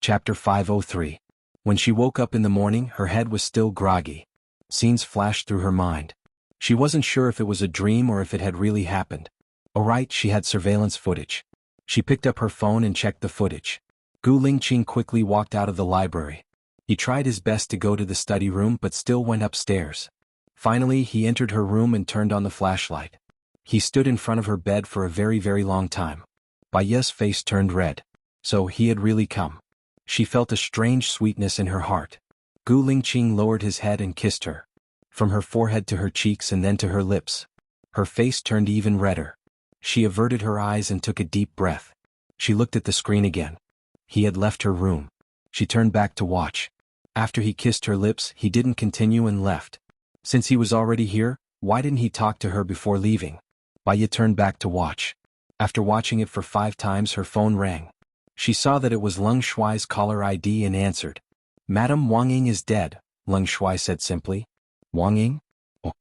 Chapter 503. When she woke up in the morning, her head was still groggy. Scenes flashed through her mind. She wasn't sure if it was a dream or if it had really happened. Alright, she had surveillance footage. She picked up her phone and checked the footage. Gu Lingqing quickly walked out of the library. He tried his best to go to the study room but still went upstairs. Finally, he entered her room and turned on the flashlight. He stood in front of her bed for a very long time. Baiya's face turned red. So he had really come. She felt a strange sweetness in her heart. Gu Lingqing lowered his head and kissed her. From her forehead to her cheeks and then to her lips. Her face turned even redder. She averted her eyes and took a deep breath. She looked at the screen again. He had left her room. She turned back to watch. After he kissed her lips, he didn't continue and left. Since he was already here, why didn't he talk to her before leaving? Baiya turned back to watch. After watching it for 5 times, her phone rang. She saw that it was Leng Shuai's caller ID and answered. Madam, Wang Ying is dead, Leng Shuai said simply. Wang Ying? Oh.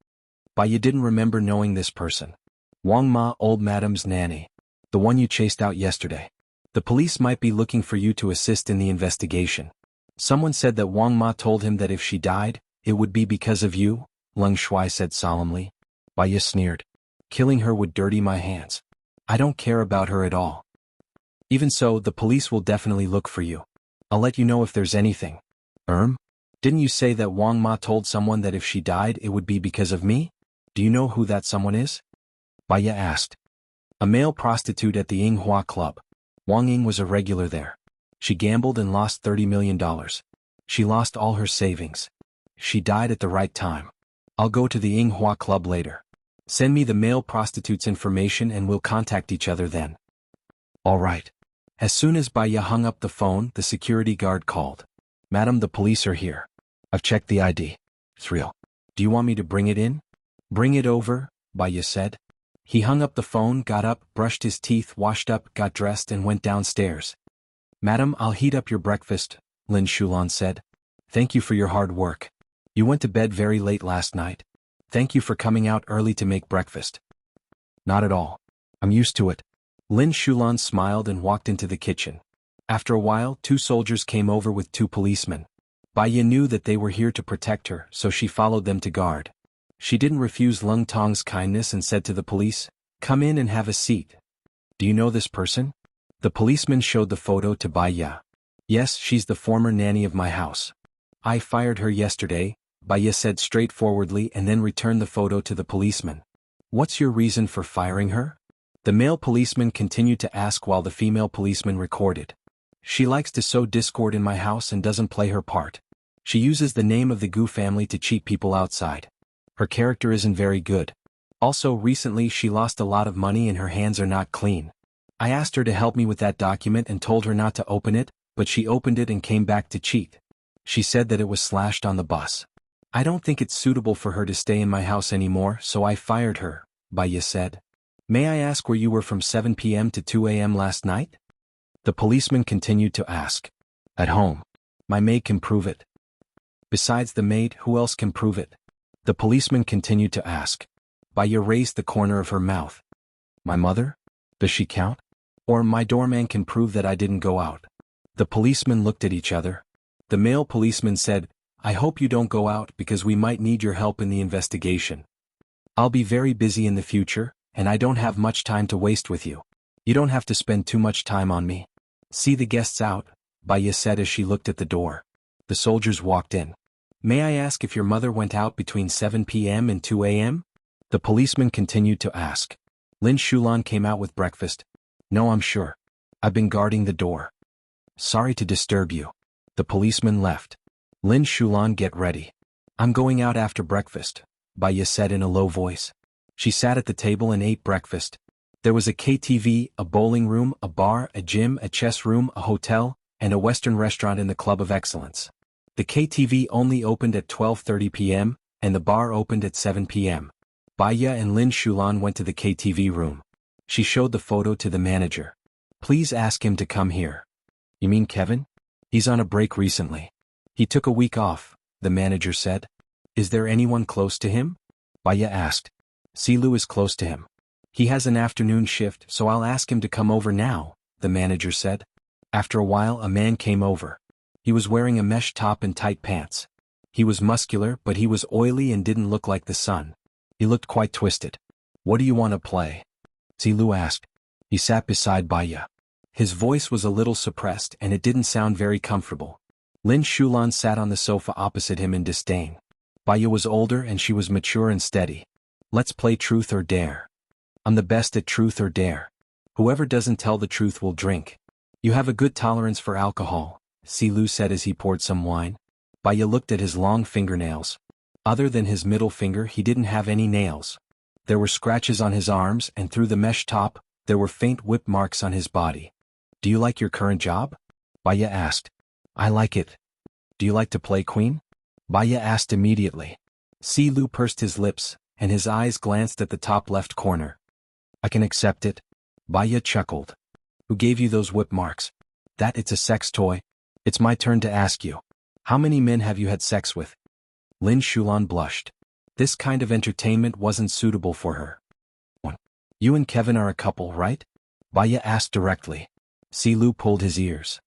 Baiya didn't remember knowing this person. Wang Ma, old madam's nanny. The one you chased out yesterday. The police might be looking for you to assist in the investigation. Someone said that Wang Ma told him that if she died, it would be because of you, Leng Shuai said solemnly. Baiya sneered. Killing her would dirty my hands. I don't care about her at all. Even so, the police will definitely look for you. I'll let you know if there's anything. Didn't you say that Wang Ma told someone that if she died it would be because of me? Do you know who that someone is? Baiya asked. A male prostitute at the Yinghua Club. Wang Ying was a regular there. She gambled and lost $30 million. She lost all her savings. She died at the right time. I'll go to the Yinghua Club later. Send me the male prostitute's information and we'll contact each other then. All right. As soon as Baiya hung up the phone, the security guard called. Madam, the police are here. I've checked the ID. Thrill. Do you want me to bring it in? Bring it over, Baiya said. He hung up the phone, got up, brushed his teeth, washed up, got dressed and went downstairs. Madam, I'll heat up your breakfast, Lin Shulan said. Thank you for your hard work. You went to bed very late last night. Thank you for coming out early to make breakfast. Not at all. I'm used to it. Lin Shulan smiled and walked into the kitchen. After a while, 2 soldiers came over with 2 policemen. Baiya knew that they were here to protect her, so she followed them to guard. She didn't refuse Leng Tong's kindness and said to the police, Come in and have a seat. Do you know this person? The policeman showed the photo to Baiya. Yes, she's the former nanny of my house. I fired her yesterday, Baiya said straightforwardly and then returned the photo to the policeman. What's your reason for firing her? The male policeman continued to ask while the female policeman recorded. She likes to sow discord in my house and doesn't play her part. She uses the name of the Gu family to cheat people outside. Her character isn't very good. Also, recently she lost a lot of money and her hands are not clean. I asked her to help me with that document and told her not to open it, but she opened it and came back to cheat. She said that it was slashed on the bus. I don't think it's suitable for her to stay in my house anymore, so I fired her, Baiya said. May I ask where you were from 7 p.m. to 2 a.m. last night? The policeman continued to ask. At home. My maid can prove it. Besides the maid, who else can prove it? The policeman continued to ask. Baiya raised the corner of her mouth. My mother? Does she count? Or my doorman can prove that I didn't go out. The policemen looked at each other. The male policeman said, I hope you don't go out because we might need your help in the investigation. I'll be very busy in the future, and I don't have much time to waste with you. You don't have to spend too much time on me. See the guests out, Baiya said as she looked at the door. The soldiers walked in. May I ask if your mother went out between 7 p.m. and 2 a.m.? The policeman continued to ask. Lin Shulan came out with breakfast. No, I'm sure. I've been guarding the door. Sorry to disturb you. The policeman left. Lin Shulan, get ready. I'm going out after breakfast, Baiya said in a low voice. She sat at the table and ate breakfast. There was a KTV, a bowling room, a bar, a gym, a chess room, a hotel, and a Western restaurant in the Club of Excellence. The KTV only opened at 12:30 p.m., and the bar opened at 7 p.m. Baiya and Lin Shulan went to the KTV room. She showed the photo to the manager. Please ask him to come here. You mean Kevin? He's on a break recently. He took a week off, the manager said. Is there anyone close to him? Baiya asked. Silu is close to him. He has an afternoon shift, so I'll ask him to come over now, the manager said. After a while a man came over. He was wearing a mesh top and tight pants. He was muscular, but he was oily and didn't look like the sun. He looked quite twisted. "What do you want to play?" Zilu asked. He sat beside Baya. His voice was a little suppressed and it didn't sound very comfortable. Lin Shulan sat on the sofa opposite him in disdain. Baya was older and she was mature and steady. "Let's play truth or dare. I'm the best at truth or dare. Whoever doesn't tell the truth will drink. You have a good tolerance for alcohol," Zilu said as he poured some wine. Baya looked at his long fingernails. Other than his middle finger he didn't have any nails. There were scratches on his arms and through the mesh top, there were faint whip marks on his body. "Do you like your current job?" Baya asked. "I like it." "Do you like to play queen?" Baya asked immediately. Zilu pursed his lips, and his eyes glanced at the top left corner. "I can accept it." Baya chuckled. "Who gave you those whip marks?" "That it's a sex toy." "It's my turn to ask you. How many men have you had sex with?" Lin Shulan blushed. This kind of entertainment wasn't suitable for her. "One. You and Kevin are a couple, right?" Baya asked directly. Zilu pulled his ears.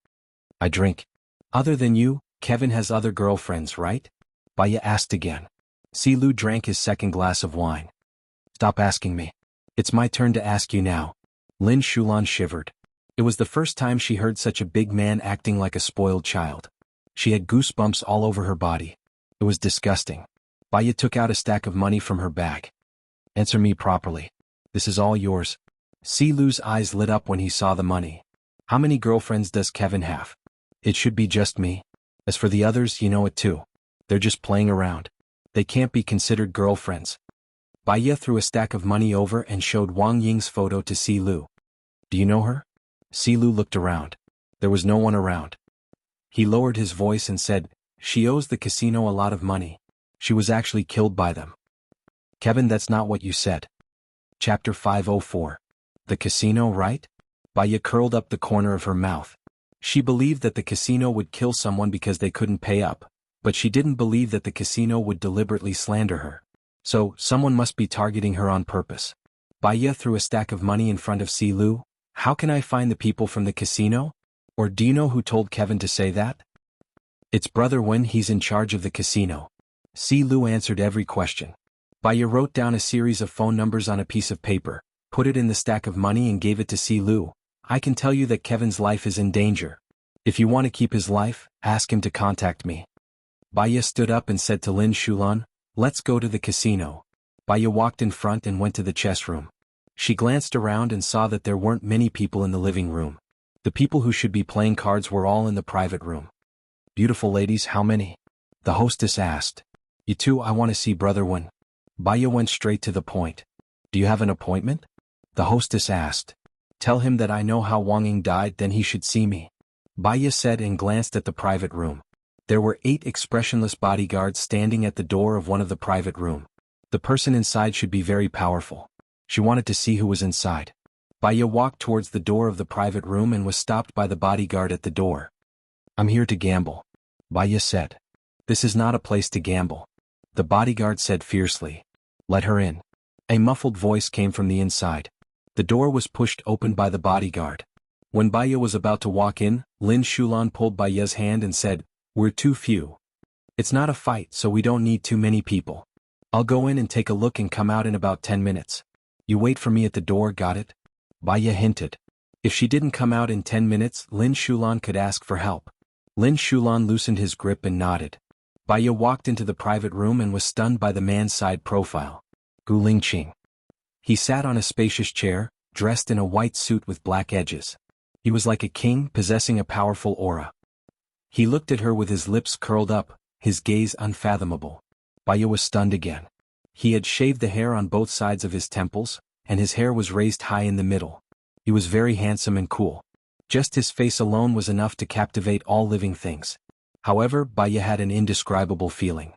"I drink. Other than you, Kevin has other girlfriends, right?" Baya asked again. Zilu drank his second glass of wine. "Stop asking me. It's my turn to ask you now." Lin Shulan shivered. It was the first time she heard such a big man acting like a spoiled child. She had goosebumps all over her body. It was disgusting. Baya took out a stack of money from her bag. "Answer me properly. This is all yours." Zilu's eyes lit up when he saw the money. "How many girlfriends does Kevin have?" "It should be just me. As for the others, you know it too. They're just playing around. They can't be considered girlfriends." Baya threw a stack of money over and showed Wang Ying's photo to Zilu. "Do you know her?" Zilu looked around. There was no one around. He lowered his voice and said, "She owes the casino a lot of money. She was actually killed by them." "Kevin, that's not what you said." Chapter 504. The casino, right? Baya curled up the corner of her mouth. She believed that the casino would kill someone because they couldn't pay up, but she didn't believe that the casino would deliberately slander her. So, someone must be targeting her on purpose. Baya threw a stack of money in front of Zilu. "How can I find the people from the casino? Or do you know who told Kevin to say that?" "It's Brother Wen, he's in charge of the casino." Zilu answered every question. Baya wrote down a series of phone numbers on a piece of paper, put it in the stack of money and gave it to Zilu. "I can tell you that Kevin's life is in danger. If you want to keep his life, ask him to contact me." Baya stood up and said to Lin Shulan, "Let's go to the casino." Baya walked in front and went to the chess room. She glanced around and saw that there weren't many people in the living room. The people who should be playing cards were all in the private room. "Beautiful ladies, how many?" the hostess asked. "You two, I want to see Brother Wen." Baya went straight to the point. "Do you have an appointment?" the hostess asked. "Tell him that I know how Wang Ying died, then he should see me." Baya said and glanced at the private room. There were 8 expressionless bodyguards standing at the door of one of the private room. The person inside should be very powerful. She wanted to see who was inside. Baya walked towards the door of the private room and was stopped by the bodyguard at the door. "I'm here to gamble," Baya said. "This is not a place to gamble," the bodyguard said fiercely. "Let her in." A muffled voice came from the inside. The door was pushed open by the bodyguard. When Baya was about to walk in, Lin Shulan pulled Baya's hand and said, "We're too few. It's not a fight, so we don't need too many people. I'll go in and take a look and come out in about 10 minutes. You wait for me at the door, got it?" Baya hinted. If she didn't come out in 10 minutes, Lin Shulan could ask for help. Lin Shulan loosened his grip and nodded. Baya walked into the private room and was stunned by the man's side profile. Gu Lingqing. He sat on a spacious chair, dressed in a white suit with black edges. He was like a king possessing a powerful aura. He looked at her with his lips curled up, his gaze unfathomable. Baya was stunned again. He had shaved the hair on both sides of his temples, and his hair was raised high in the middle. He was very handsome and cool. Just his face alone was enough to captivate all living things. However, Baya had an indescribable feeling.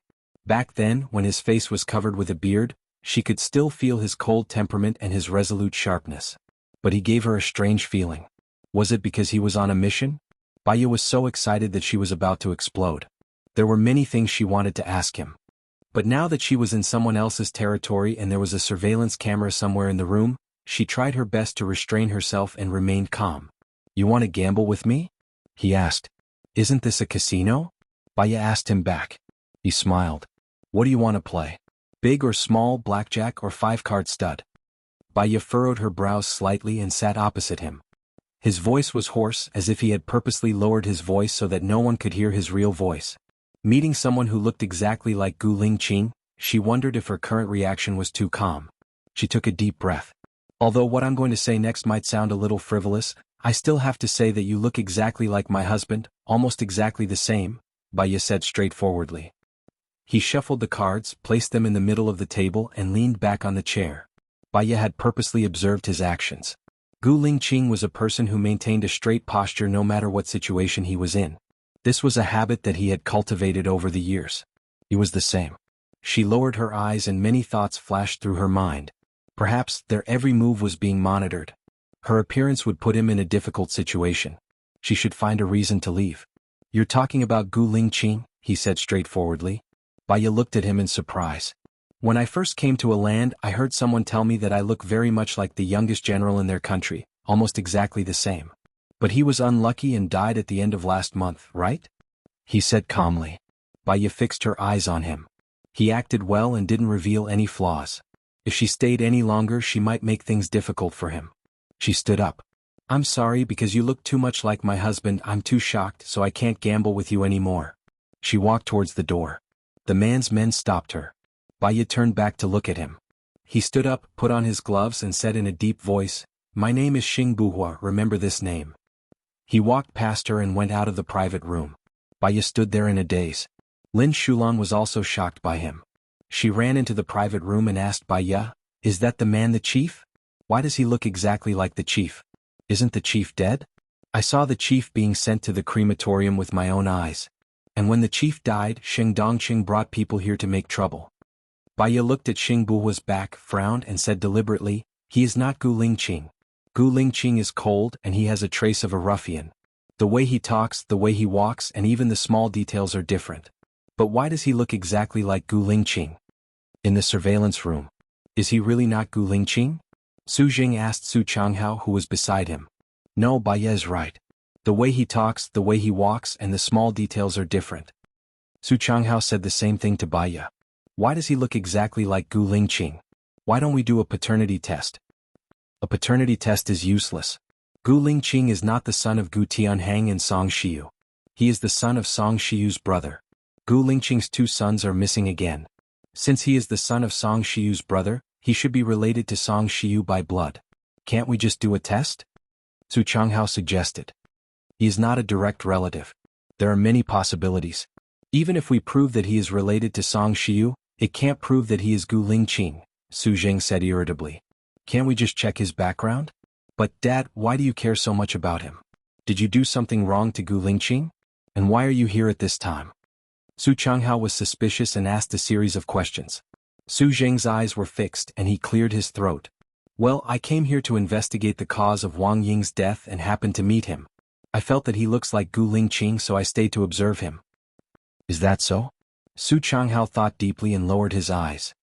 Back then, when his face was covered with a beard, she could still feel his cold temperament and his resolute sharpness. But he gave her a strange feeling. Was it because he was on a mission? Baya was so excited that she was about to explode. There were many things she wanted to ask him. But now that she was in someone else's territory and there was a surveillance camera somewhere in the room, she tried her best to restrain herself and remained calm. "You want to gamble with me?" he asked. Isn't this a casino? Baya asked him back. He smiled. What do you want to play? Big or small blackjack or 5-card stud? Baya furrowed her brows slightly and sat opposite him. His voice was hoarse, as if he had purposely lowered his voice so that no one could hear his real voice. Meeting someone who looked exactly like Gu Lingqing, she wondered if her current reaction was too calm. She took a deep breath. Although what I'm going to say next might sound a little frivolous, I still have to say that you look exactly like my husband, almost exactly the same, Baya said straightforwardly. He shuffled the cards, placed them in the middle of the table and leaned back on the chair. Baya had purposely observed his actions. Gu Lingqing was a person who maintained a straight posture no matter what situation he was in. This was a habit that he had cultivated over the years. He was the same. She lowered her eyes and many thoughts flashed through her mind. Perhaps their every move was being monitored. Her appearance would put him in a difficult situation. She should find a reason to leave. You're talking about Gu Lingqing, he said straightforwardly. Baya looked at him in surprise. When I first came to a land, I heard someone tell me that I look very much like the youngest general in their country, almost exactly the same. But he was unlucky and died at the end of last month, right? He said calmly. Baya fixed her eyes on him. He acted well and didn't reveal any flaws. If she stayed any longer, she might make things difficult for him. She stood up. I'm sorry because you look too much like my husband. I'm too shocked, so I can't gamble with you anymore. She walked towards the door. The man's men stopped her. Baya turned back to look at him. He stood up, put on his gloves and said in a deep voice, My name is Xing Buhua, remember this name. He walked past her and went out of the private room. Baya stood there in a daze. Lin Shulan was also shocked by him. She ran into the private room and asked Baya, Is that the man the chief? Why does he look exactly like the chief? Isn't the chief dead? I saw the chief being sent to the crematorium with my own eyes. And when the chief died, Sheng Dongqing brought people here to make trouble. Baya looked at Xing Buhua's back, frowned and said deliberately, He is not Gu Lingqing. Gu Lingqing is cold and he has a trace of a ruffian. The way he talks, the way he walks and even the small details are different. But why does he look exactly like Gu Lingqing? In the surveillance room. Is he really not Gu Lingqing? Su Jing asked Su Changhao who was beside him. No, Baya is right. The way he talks, the way he walks and the small details are different. Su Changhao said the same thing to Baya. Why does he look exactly like Gu Lingqing? Why don't we do a paternity test? A paternity test is useless. Gu Lingqing is not the son of Gu Tianhang and Song Shiyu. He is the son of Song Shiyu's brother. Gu Lingqing's 2 sons are missing again. Since he is the son of Song Shiyu's brother, he should be related to Song Shiyu by blood. Can't we just do a test? Su Changhao suggested. He is not a direct relative. There are many possibilities. Even if we prove that he is related to Song Shiyu, it can't prove that he is Gu Lingqing, Su Jing said irritably. Can't we just check his background? But Dad, why do you care so much about him? Did you do something wrong to Gu Lingqing? And why are you here at this time? Su Changhao was suspicious and asked a series of questions. Su Jing's eyes were fixed and he cleared his throat. Well, I came here to investigate the cause of Wang Ying's death and happened to meet him. I felt that he looks like Gu Lingqing, so I stayed to observe him. Is that so? Su Changhao thought deeply and lowered his eyes.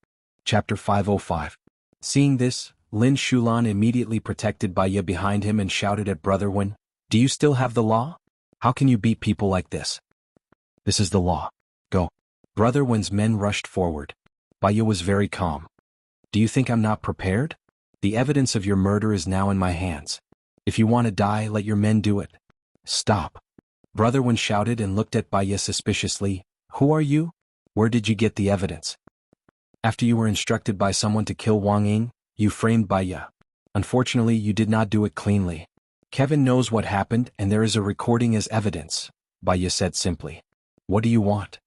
Chapter 505. Seeing this, Lin Shulan immediately protected Baya behind him and shouted at Brother Wen, Do you still have the law? How can you beat people like this? This is the law. Go. Brother Wen's men rushed forward. Baya was very calm. Do you think I'm not prepared? The evidence of your murder is now in my hands. If you want to die, let your men do it. Stop. Brother Wen shouted and looked at Baya suspiciously. Who are you? Where did you get the evidence? After you were instructed by someone to kill Wang Ying, you framed Baya. Unfortunately, you did not do it cleanly. Kevin knows what happened and there is a recording as evidence, Baya said simply. What do you want?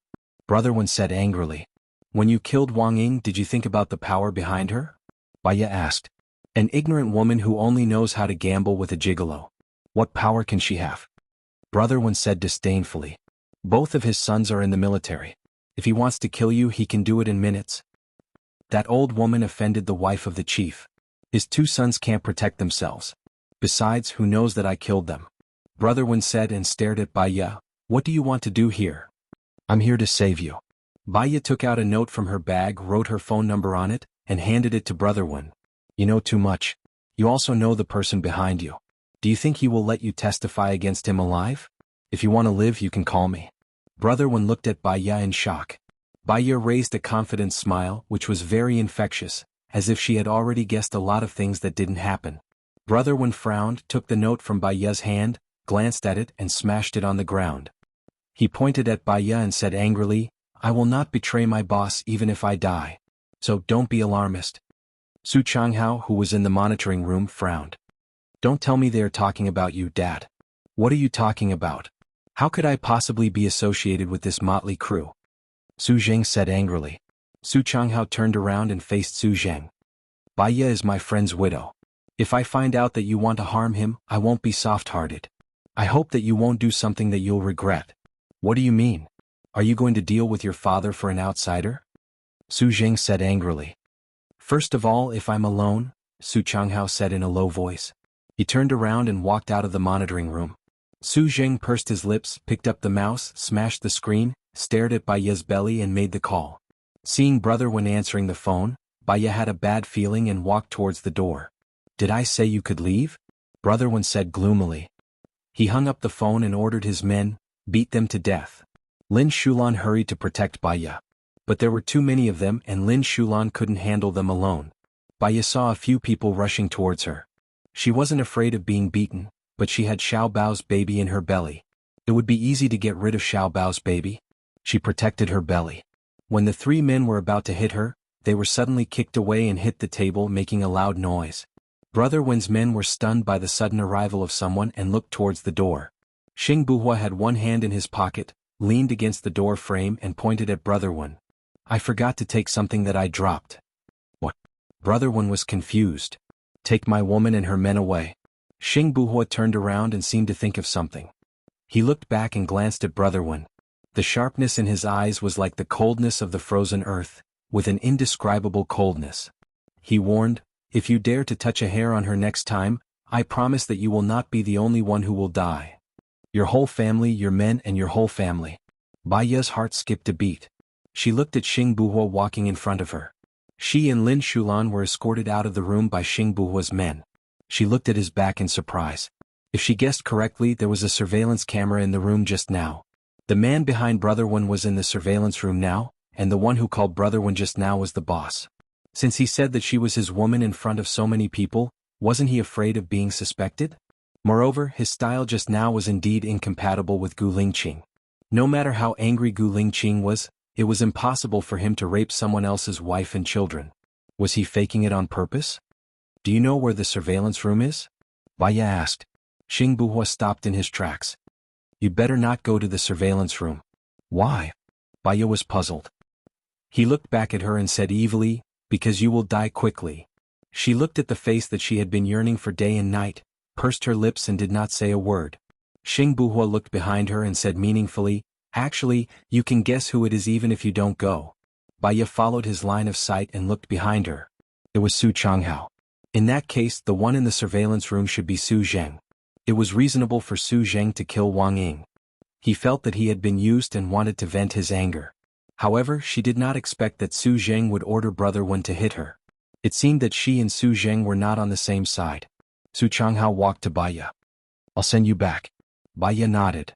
Brother Wen said angrily. When you killed Wang Ying, did you think about the power behind her? Baya asked. An ignorant woman who only knows how to gamble with a gigolo. What power can she have? Brother Wen said disdainfully. Both of his sons are in the military. If he wants to kill you, he can do it in minutes. That old woman offended the wife of the chief. His 2 sons can't protect themselves. Besides, who knows that I killed them? Brother Wen said and stared at Baya. What do you want to do here? I'm here to save you. Baya took out a note from her bag, wrote her phone number on it, and handed it to Brother Wen. You know too much. You also know the person behind you. Do you think he will let you testify against him alive? If you want to live, you can call me. Brother Wen looked at Baya in shock. Baya raised a confident smile, which was very infectious, as if she had already guessed a lot of things that didn't happen. Brother Wen frowned, took the note from Baya's hand, glanced at it and smashed it on the ground. He pointed at Baya and said angrily, I will not betray my boss even if I die. So don't be alarmist. Su Changhao, who was in the monitoring room, frowned. Don't tell me they are talking about you, Dad. What are you talking about? How could I possibly be associated with this motley crew? Su Zheng said angrily. Su Changhao turned around and faced Su Zheng. Baya is my friend's widow. If I find out that you want to harm him, I won't be soft-hearted. I hope that you won't do something that you'll regret. What do you mean? Are you going to deal with your father for an outsider? Su Zheng said angrily. First of all, if I'm alone, Su Changhao said in a low voice. He turned around and walked out of the monitoring room. Su Zheng pursed his lips, picked up the mouse, smashed the screen, stared at Baya's belly and made the call. Seeing Brother Wen answering the phone, Baya had a bad feeling and walked towards the door. Did I say you could leave? Brother Wen said gloomily. He hung up the phone and ordered his men, beat them to death. Lin Shulan hurried to protect Baya. But there were too many of them and Lin Shulan couldn't handle them alone. Baya saw a few people rushing towards her. She wasn't afraid of being beaten, but she had Xiao Bao's baby in her belly. It would be easy to get rid of Xiao Bao's baby. She protected her belly. When the three men were about to hit her, they were suddenly kicked away and hit the table, making a loud noise. Brother Wen's men were stunned by the sudden arrival of someone and looked towards the door. Xing Buhua had one hand in his pocket, leaned against the door frame and pointed at Brother Wen. I forgot to take something that I dropped. What? Brother Wen was confused. Take my woman and her men away. Xing Buhua turned around and seemed to think of something. He looked back and glanced at Brother Wen. The sharpness in his eyes was like the coldness of the frozen earth, with an indescribable coldness. He warned, if you dare to touch a hair on her next time, I promise that you will not be the only one who will die. Your whole family, your men and your whole family. Baya's heart skipped a beat. She looked at Xing Buhua walking in front of her. She and Lin Shulan were escorted out of the room by Xing Buhua's men. She looked at his back in surprise. If she guessed correctly, there was a surveillance camera in the room just now. The man behind Brother Wen was in the surveillance room now, and the one who called Brother Wen just now was the boss. Since he said that she was his woman in front of so many people, wasn't he afraid of being suspected? Moreover, his style just now was indeed incompatible with Gu Lingqing. No matter how angry Gu Lingqing was, it was impossible for him to rape someone else's wife and children. Was he faking it on purpose? Do you know where the surveillance room is? Baya asked. Xing Buhua stopped in his tracks. You'd better not go to the surveillance room. Why? Baya was puzzled. He looked back at her and said evilly, because you will die quickly. She looked at the face that she had been yearning for day and night, pursed her lips and did not say a word. Xing Buhua looked behind her and said meaningfully, actually, you can guess who it is even if you don't go. Baya followed his line of sight and looked behind her. It was Su Changhao. In that case, the one in the surveillance room should be Su Zheng. It was reasonable for Su Zheng to kill Wang Ying. He felt that he had been used and wanted to vent his anger. However, she did not expect that Su Zheng would order Brother Wen to hit her. It seemed that she and Su Zheng were not on the same side. Su Changhao walked to Baya. I'll send you back. Baya nodded.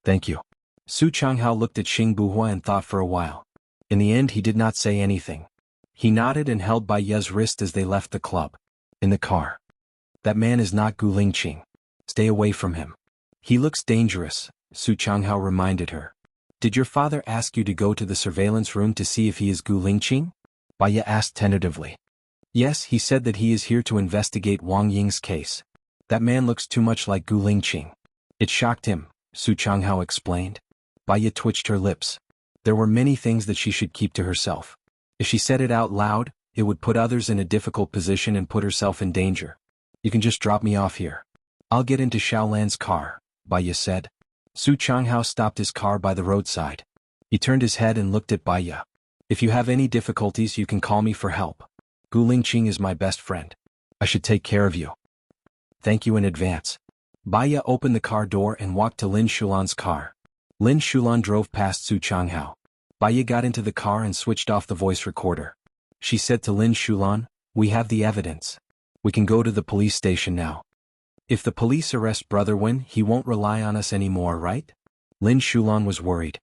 Thank you. Su Changhao looked at Xing Buhua and thought for a while. In the end he did not say anything. He nodded and held Baya's wrist as they left the club. In the car. That man is not Gu Lingqing. Stay away from him. He looks dangerous, Su Changhao reminded her. Did your father ask you to go to the surveillance room to see if he is Gu Lingqing? Baya asked tentatively. Yes, he said that he is here to investigate Wang Ying's case. That man looks too much like Gu Lingqing. It shocked him, Su Changhao explained. Baya twitched her lips. There were many things that she should keep to herself. If she said it out loud, it would put others in a difficult position and put herself in danger. You can just drop me off here. I'll get into Xiaolan's car, Baya said. Su Changhao stopped his car by the roadside. He turned his head and looked at Baya. If you have any difficulties, you can call me for help. Gu Lingqing is my best friend. I should take care of you. Thank you in advance. Baya opened the car door and walked to Lin Shulan's car. Lin Shulan drove past Su Changhao. Baya got into the car and switched off the voice recorder. She said to Lin Shulan, we have the evidence. We can go to the police station now. If the police arrest Brother Wen, he won't rely on us anymore, right? Lin Shulan was worried.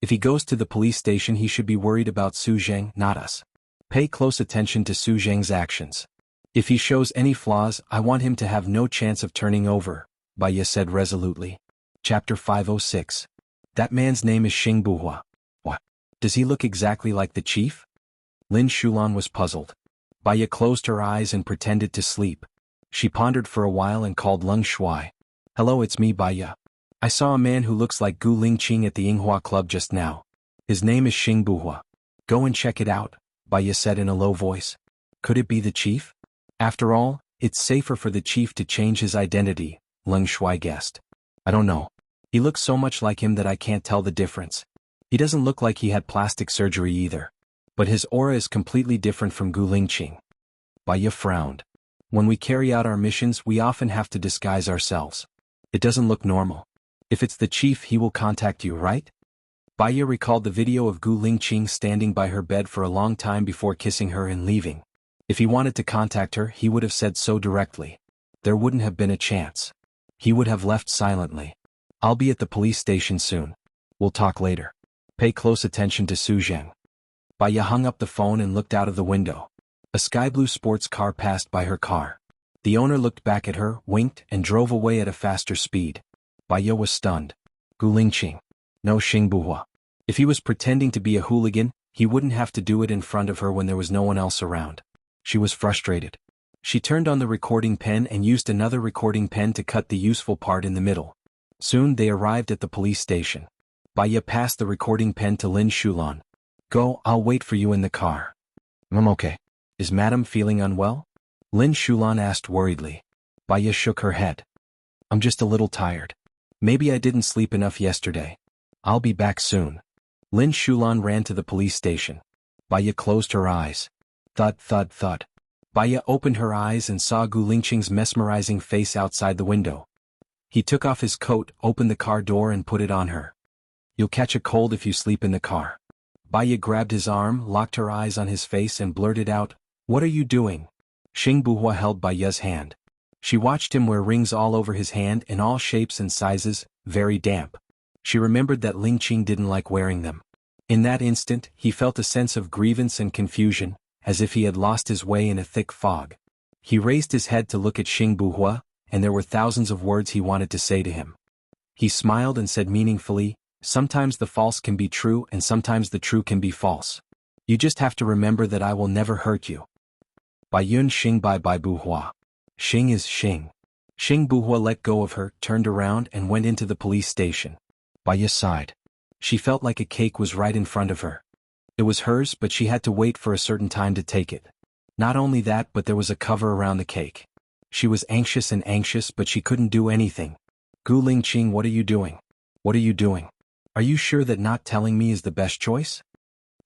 If he goes to the police station he should be worried about Su Zheng, not us. Pay close attention to Su Zheng's actions. If he shows any flaws, I want him to have no chance of turning over, Baya said resolutely. Chapter 506. That man's name is Xing Buhua. What? Does he look exactly like the chief? Lin Shulan was puzzled. Baya closed her eyes and pretended to sleep. She pondered for a while and called Leng Shuai. Hello, it's me, Baya. I saw a man who looks like Gu Lingqing at the Yinghua Club just now. His name is Xing Buhua. Go and check it out, Baya said in a low voice. Could it be the chief? After all, it's safer for the chief to change his identity, Leng Shuai guessed. I don't know. He looks so much like him that I can't tell the difference. He doesn't look like he had plastic surgery either. But his aura is completely different from Gu Lingqing. Baya frowned. When we carry out our missions we often have to disguise ourselves. It doesn't look normal. If it's the chief he will contact you, right? Baya recalled the video of Gu Lingqing standing by her bed for a long time before kissing her and leaving. If he wanted to contact her he would have said so directly. There wouldn't have been a chance. He would have left silently. I'll be at the police station soon. We'll talk later. Pay close attention to Su Zheng. Baya hung up the phone and looked out of the window. A sky blue sports car passed by her car. The owner looked back at her, winked, and drove away at a faster speed. Baya was stunned. Gu Lingqing. No Xing Buhua. If he was pretending to be a hooligan, he wouldn't have to do it in front of her when there was no one else around. She was frustrated. She turned on the recording pen and used another recording pen to cut the useful part in the middle. Soon they arrived at the police station. Baya passed the recording pen to Lin Shulan. Go, I'll wait for you in the car. I'm okay. Is Madam feeling unwell? Lin Shulan asked worriedly. Baya shook her head. I'm just a little tired. Maybe I didn't sleep enough yesterday. I'll be back soon. Lin Shulan ran to the police station. Baya closed her eyes. Thud, thud, thud. Baya opened her eyes and saw Gu Lingqing's mesmerizing face outside the window. He took off his coat, opened the car door and put it on her. You'll catch a cold if you sleep in the car. Baya grabbed his arm, locked her eyes on his face and blurted out, What are you doing? Xing Buhua held Baya's hand. She watched him wear rings all over his hand in all shapes and sizes, very damp. She remembered that Lingqing didn't like wearing them. In that instant, he felt a sense of grievance and confusion, as if he had lost his way in a thick fog. He raised his head to look at Xing Buhua, and there were thousands of words he wanted to say to him. He smiled and said meaningfully, Sometimes the false can be true and sometimes the true can be false. You just have to remember that I will never hurt you. Baiyun Xing Bai Bai Buhua. Xing is Xing. Xing Buhua let go of her, turned around and went into the police station. Baya sighed. She felt like a cake was right in front of her. It was hers, but she had to wait for a certain time to take it. Not only that, but there was a cover around the cake. She was anxious and anxious, but she couldn't do anything. Gu Lingqing, what are you doing? What are you doing? Are you sure that not telling me is the best choice?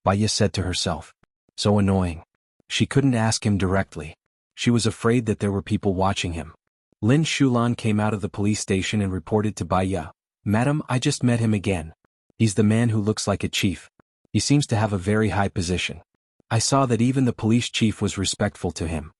Baya said to herself. So annoying. She couldn't ask him directly. She was afraid that there were people watching him. Lin Shulan came out of the police station and reported to Baya. Madam, I just met him again. He's the man who looks like a chief. He seems to have a very high position. I saw that even the police chief was respectful to him.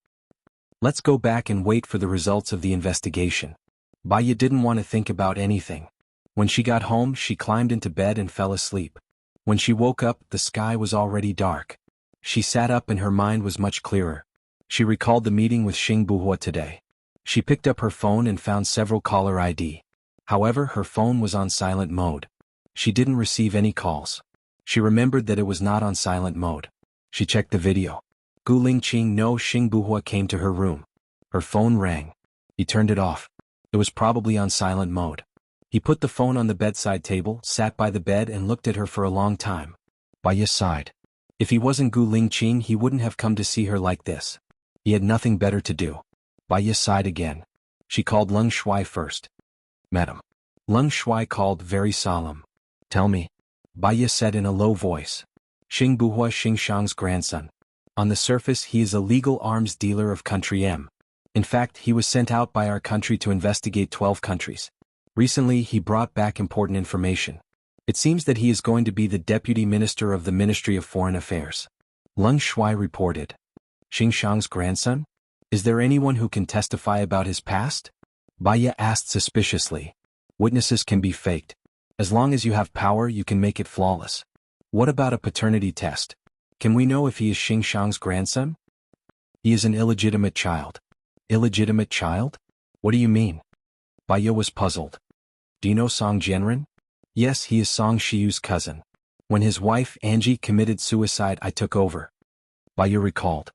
Let's go back and wait for the results of the investigation. Baya didn't want to think about anything. When she got home, she climbed into bed and fell asleep. When she woke up, the sky was already dark. She sat up and her mind was much clearer. She recalled the meeting with Xing Buhua today. She picked up her phone and found several caller ID. However, her phone was on silent mode. She didn't receive any calls. She remembered that it was not on silent mode. She checked the video. Gu Lingqing no Xing Buhua came to her room. Her phone rang. He turned it off. It was probably on silent mode. He put the phone on the bedside table, sat by the bed and looked at her for a long time. Baya sighed. If he wasn't Gu Lingqing he wouldn't have come to see her like this. He had nothing better to do. Baya sighed again. She called Leng Shuai first. Madam. Leng Shuai called, very solemn. Tell me. Baya said in a low voice. Xing Buhua Xing Shang's grandson. On the surface he is a legal arms dealer of country M. In fact, he was sent out by our country to investigate 12 countries. Recently he brought back important information. It seems that he is going to be the deputy minister of the Ministry of Foreign Affairs. Leng Shuai reported. Xing Shang's grandson? Is there anyone who can testify about his past? Baya asked suspiciously. Witnesses can be faked. As long as you have power, you can make it flawless. What about a paternity test? Can we know if he is Xingxiang's grandson? He is an illegitimate child. Illegitimate child? What do you mean? Baiya was puzzled. Do you know Song Jianren? Yes, he is Song Shiyu's cousin. When his wife Angie committed suicide, I took over. Baiya recalled.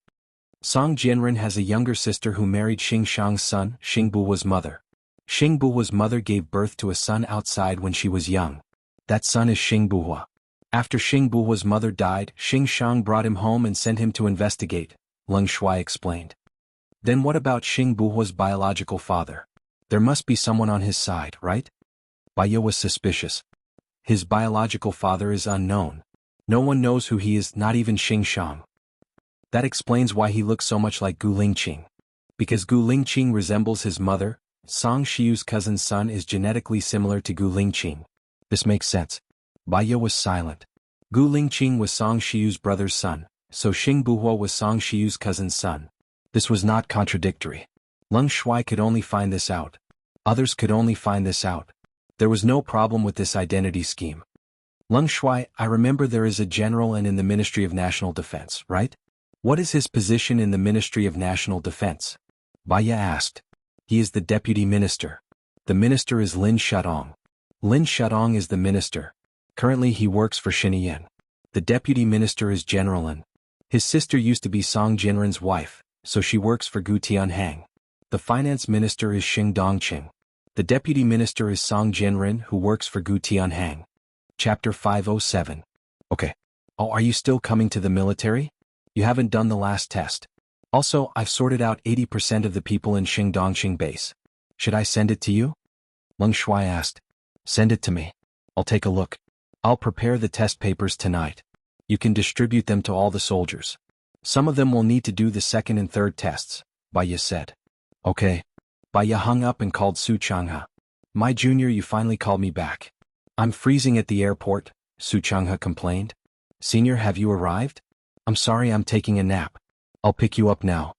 Song Jianren has a younger sister who married Xingxiang's son, Xingbu's mother. Xingbu's mother gave birth to a son outside when she was young. That son is Xingbu. After Xingbu's mother died, Xingxiang brought him home and sent him to investigate, Leng Shuai explained. Then what about Xingbu's biological father? There must be someone on his side, right? Baiya was suspicious. His biological father is unknown. No one knows who he is, not even Xingxiang. That explains why he looks so much like Gu Lingqing. Because Gu Lingqing resembles his mother, Song Shiyu's cousin's son is genetically similar to Gu Lingqing. This makes sense. Baiya was silent. Gu Lingqing was Song Shiyu's brother's son, so Xingbu was Song Shiyu's cousin's son. This was not contradictory. Leng Shuai could only find this out. Others could only find this out. There was no problem with this identity scheme. Leng Shuai, I remember there is a general in the Ministry of National Defense, right? What is his position in the Ministry of National Defense? Baiya asked. He is the deputy minister. The minister is Lin Shudong. Lin Shudong is the minister. Currently he works for Xianxia. The deputy minister is General Lin. His sister used to be Song Jianren's wife, so she works for Gu Tianhang. The finance minister is Xing Dongqing. The deputy minister is Song Jianren, who works for Gu Tianhang. Chapter 507. Okay. Oh, are you still coming to the military? You haven't done the last test. Also, I've sorted out 80% of the people in Xing Dongqing base. Should I send it to you? Leng Shuai asked. Send it to me. I'll take a look. I'll prepare the test papers tonight. You can distribute them to all the soldiers. Some of them will need to do the second and third tests, Baiya said. Okay. Baiya hung up and called Su Changhe. My junior, you finally called me back. I'm freezing at the airport, Su Changhe complained. Senior, have you arrived? I'm sorry, I'm taking a nap. I'll pick you up now.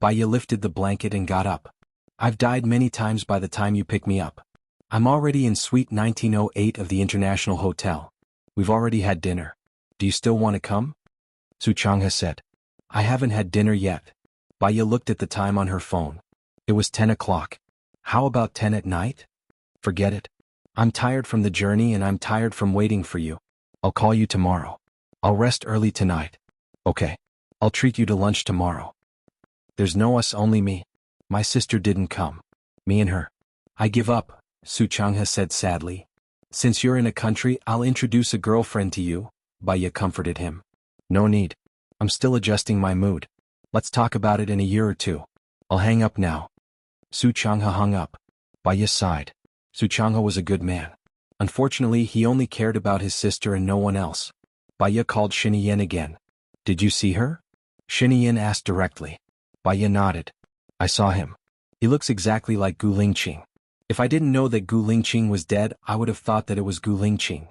Baiya lifted the blanket and got up. I've died many times by the time you pick me up. I'm already in suite 1908 of the International Hotel. We've already had dinner. Do you still want to come? Su Changhe said. I haven't had dinner yet. Baiya looked at the time on her phone. It was 10 o'clock. How about 10 at night? Forget it. I'm tired from the journey and I'm tired from waiting for you. I'll call you tomorrow. I'll rest early tonight. Okay. I'll treat you to lunch tomorrow. There's no us, only me. My sister didn't come. Me and her. I give up, Su Changhe said sadly. Since you're in a country, I'll introduce a girlfriend to you, Baiya comforted him. No need. I'm still adjusting my mood. Let's talk about it in a year or two. I'll hang up now. Su Changhe hung up. Baiya sighed. Su Changhe was a good man. Unfortunately, he only cared about his sister and no one else. Baiya called Xianxia again. Did you see her? Xianxia asked directly. Baiya nodded. I saw him. He looks exactly like Gu Lingqing. If I didn't know that Gu Lingqing was dead, I would have thought that it was Gu Lingqing.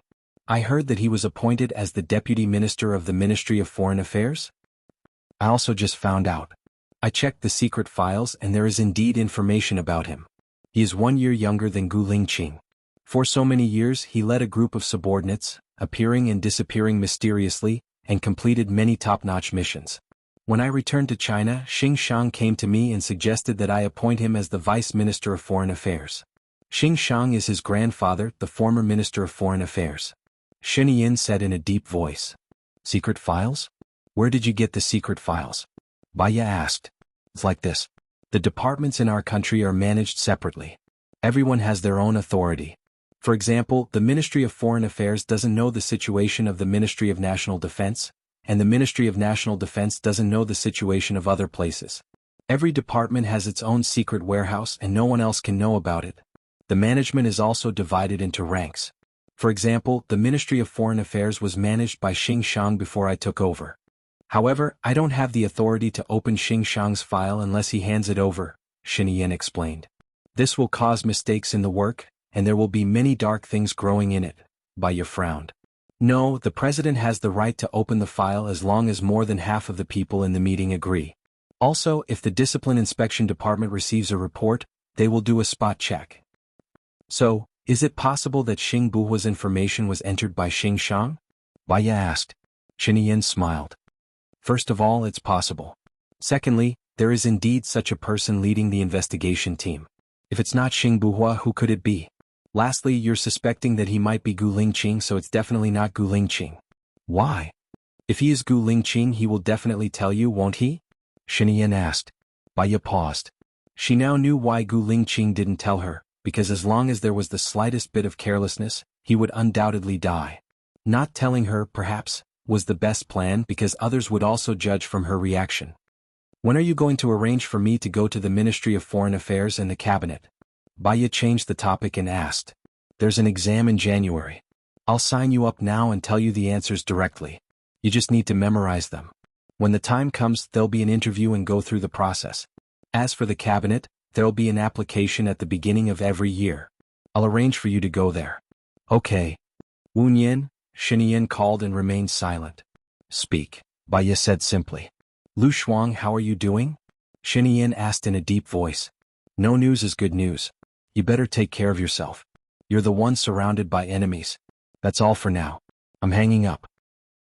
I heard that he was appointed as the deputy minister of the Ministry of Foreign Affairs. I also just found out. I checked the secret files and there is indeed information about him. He is 1 year younger than Gu Lingqing. For so many years he led a group of subordinates, appearing and disappearing mysteriously, and completed many top-notch missions. When I returned to China, Xingxiang came to me and suggested that I appoint him as the Vice Minister of Foreign Affairs. Xingxiang is his grandfather, the former Minister of Foreign Affairs. Xianxia said in a deep voice. Secret files? Where did you get the secret files? Baiya asked. It's like this. The departments in our country are managed separately. Everyone has their own authority. For example, the Ministry of Foreign Affairs doesn't know the situation of the Ministry of National Defense, and the Ministry of National Defense doesn't know the situation of other places. Every department has its own secret warehouse and no one else can know about it. The management is also divided into ranks. For example, the Ministry of Foreign Affairs was managed by Xingxiang before I took over. However, I don't have the authority to open Xingxiang's file unless he hands it over, Xianxia explained. This will cause mistakes in the work, and there will be many dark things growing in it, Baiya frowned. No, the president has the right to open the file as long as more than half of the people in the meeting agree. Also, if the Discipline Inspection Department receives a report, they will do a spot check. So, Is it possible that Xing Buhua's information was entered by Xing Shang? Baya asked. Xianxia smiled. First of all, it's possible. Secondly, there is indeed such a person leading the investigation team. If it's not Xing Buhua, who could it be? Lastly, you're suspecting that he might be Gu Lingqing, so it's definitely not Gu Lingqing. Why? If he is Gu Lingqing, he will definitely tell you, won't he? Xianxia asked. Baya paused. She now knew why Gu Lingqing didn't tell her, because as long as there was the slightest bit of carelessness, he would undoubtedly die. Not telling her, perhaps, was the best plan because others would also judge from her reaction. When are you going to arrange for me to go to the Ministry of Foreign Affairs and the Cabinet? Baya changed the topic and asked. There's an exam in January. I'll sign you up now and tell you the answers directly. You just need to memorize them. When the time comes, there'll be an interview and go through the process. As for the Cabinet, there'll be an application at the beginning of every year. I'll arrange for you to go there. Okay. Wu Nian, Xianxia called and remained silent. Speak, Baya said simply. Lu Shuang, how are you doing? Xianxia asked in a deep voice. No news is good news. You better take care of yourself. You're the one surrounded by enemies. That's all for now. I'm hanging up.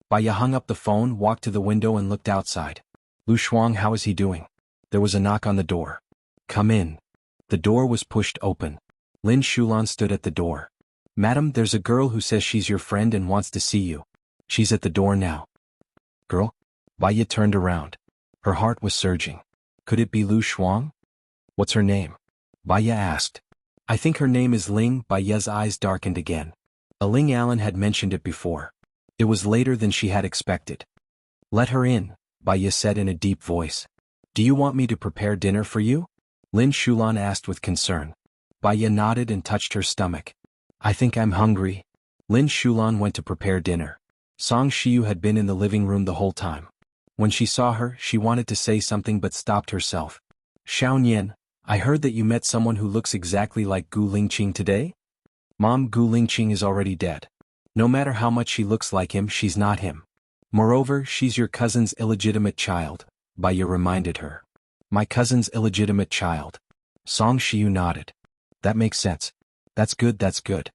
Baya hung up the phone, walked to the window and looked outside. Lu Shuang, how is he doing? There was a knock on the door. Come in. The door was pushed open. Lin Shulan stood at the door. Madam, there's a girl who says she's your friend and wants to see you. She's at the door now. Girl? Baya turned around. Her heart was surging. Could it be Lu Shuang? What's her name? Baya asked. I think her name is Ling. Baya's eyes darkened again. Ling Allen had mentioned it before. It was later than she had expected. Let her in, Baya said in a deep voice. Do you want me to prepare dinner for you? Lin Shulan asked with concern. Baya nodded and touched her stomach. I think I'm hungry. Lin Shulan went to prepare dinner. Song Shiyu had been in the living room the whole time. When she saw her, she wanted to say something but stopped herself. Xiaoyan, I heard that you met someone who looks exactly like Gu Lingqing today? Mom, Gu Lingqing is already dead. No matter how much she looks like him, she's not him. Moreover, she's your cousin's illegitimate child, Baya reminded her. My cousin's illegitimate child. Song Shiyu nodded. That makes sense. That's good, that's good.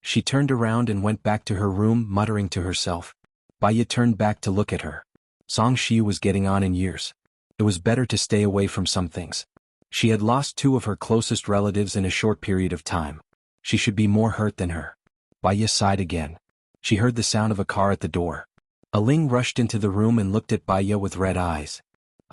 She turned around and went back to her room, muttering to herself. Baya turned back to look at her. Song Shiyu was getting on in years. It was better to stay away from some things. She had lost two of her closest relatives in a short period of time. She should be more hurt than her. Baya sighed again. She heard the sound of a car at the door. Ling rushed into the room and looked at Baya with red eyes.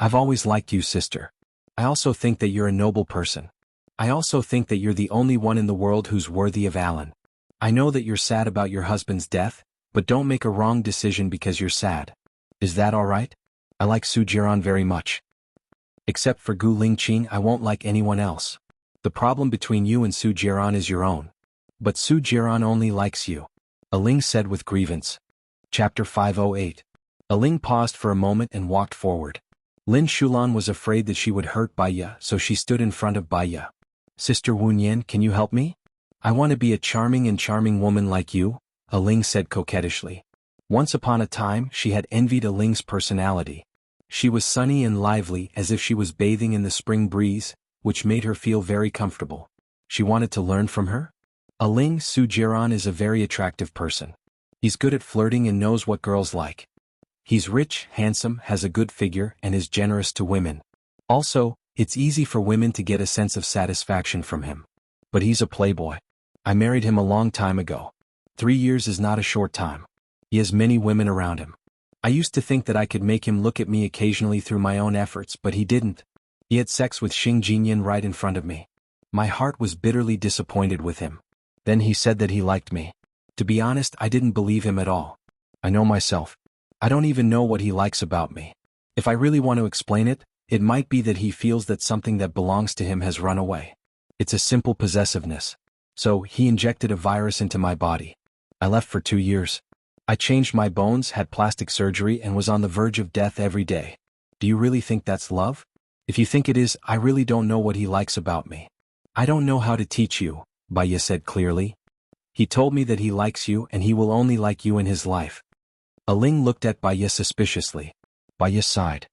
I've always liked you, sister. I also think that you're a noble person. I also think that you're the only one in the world who's worthy of Alan. I know that you're sad about your husband's death, but don't make a wrong decision because you're sad. Is that all right? I like Su Jiran very much. Except for Gu Lingqing, I won't like anyone else. The problem between you and Su Jiran is your own. But Su Jiran only likes you. Ling said with grievance. Chapter 508. Ling paused for a moment and walked forward. Lin Shulan was afraid that she would hurt Baya, so she stood in front of Baya. Sister Wu Nian, can you help me? I want to be a charming woman like you, Ling said coquettishly. Once upon a time, she had envied Ling's personality. She was sunny and lively as if she was bathing in the spring breeze, which made her feel very comfortable. She wanted to learn from her? Ling, Su Jiran is a very attractive person. He's good at flirting and knows what girls like. He's rich, handsome, has a good figure, and is generous to women. Also, it's easy for women to get a sense of satisfaction from him. But he's a playboy. I married him a long time ago. 3 years is not a short time. He has many women around him. I used to think that I could make him look at me occasionally through my own efforts, but he didn't. He had sex with Xing Jinyan right in front of me. My heart was bitterly disappointed with him. Then he said that he liked me. To be honest, I didn't believe him at all. I know myself. I don't even know what he likes about me. If I really want to explain it, it might be that he feels that something that belongs to him has run away. It's a simple possessiveness. So, he injected a virus into my body. I left for 2 years. I changed my bones, had plastic surgery, and was on the verge of death every day. Do you really think that's love? If you think it is, I really don't know what he likes about me. I don't know how to teach you, Baya said clearly. He told me that he likes you and he will only like you in his life. Ling looked at Baya suspiciously. Baya sighed.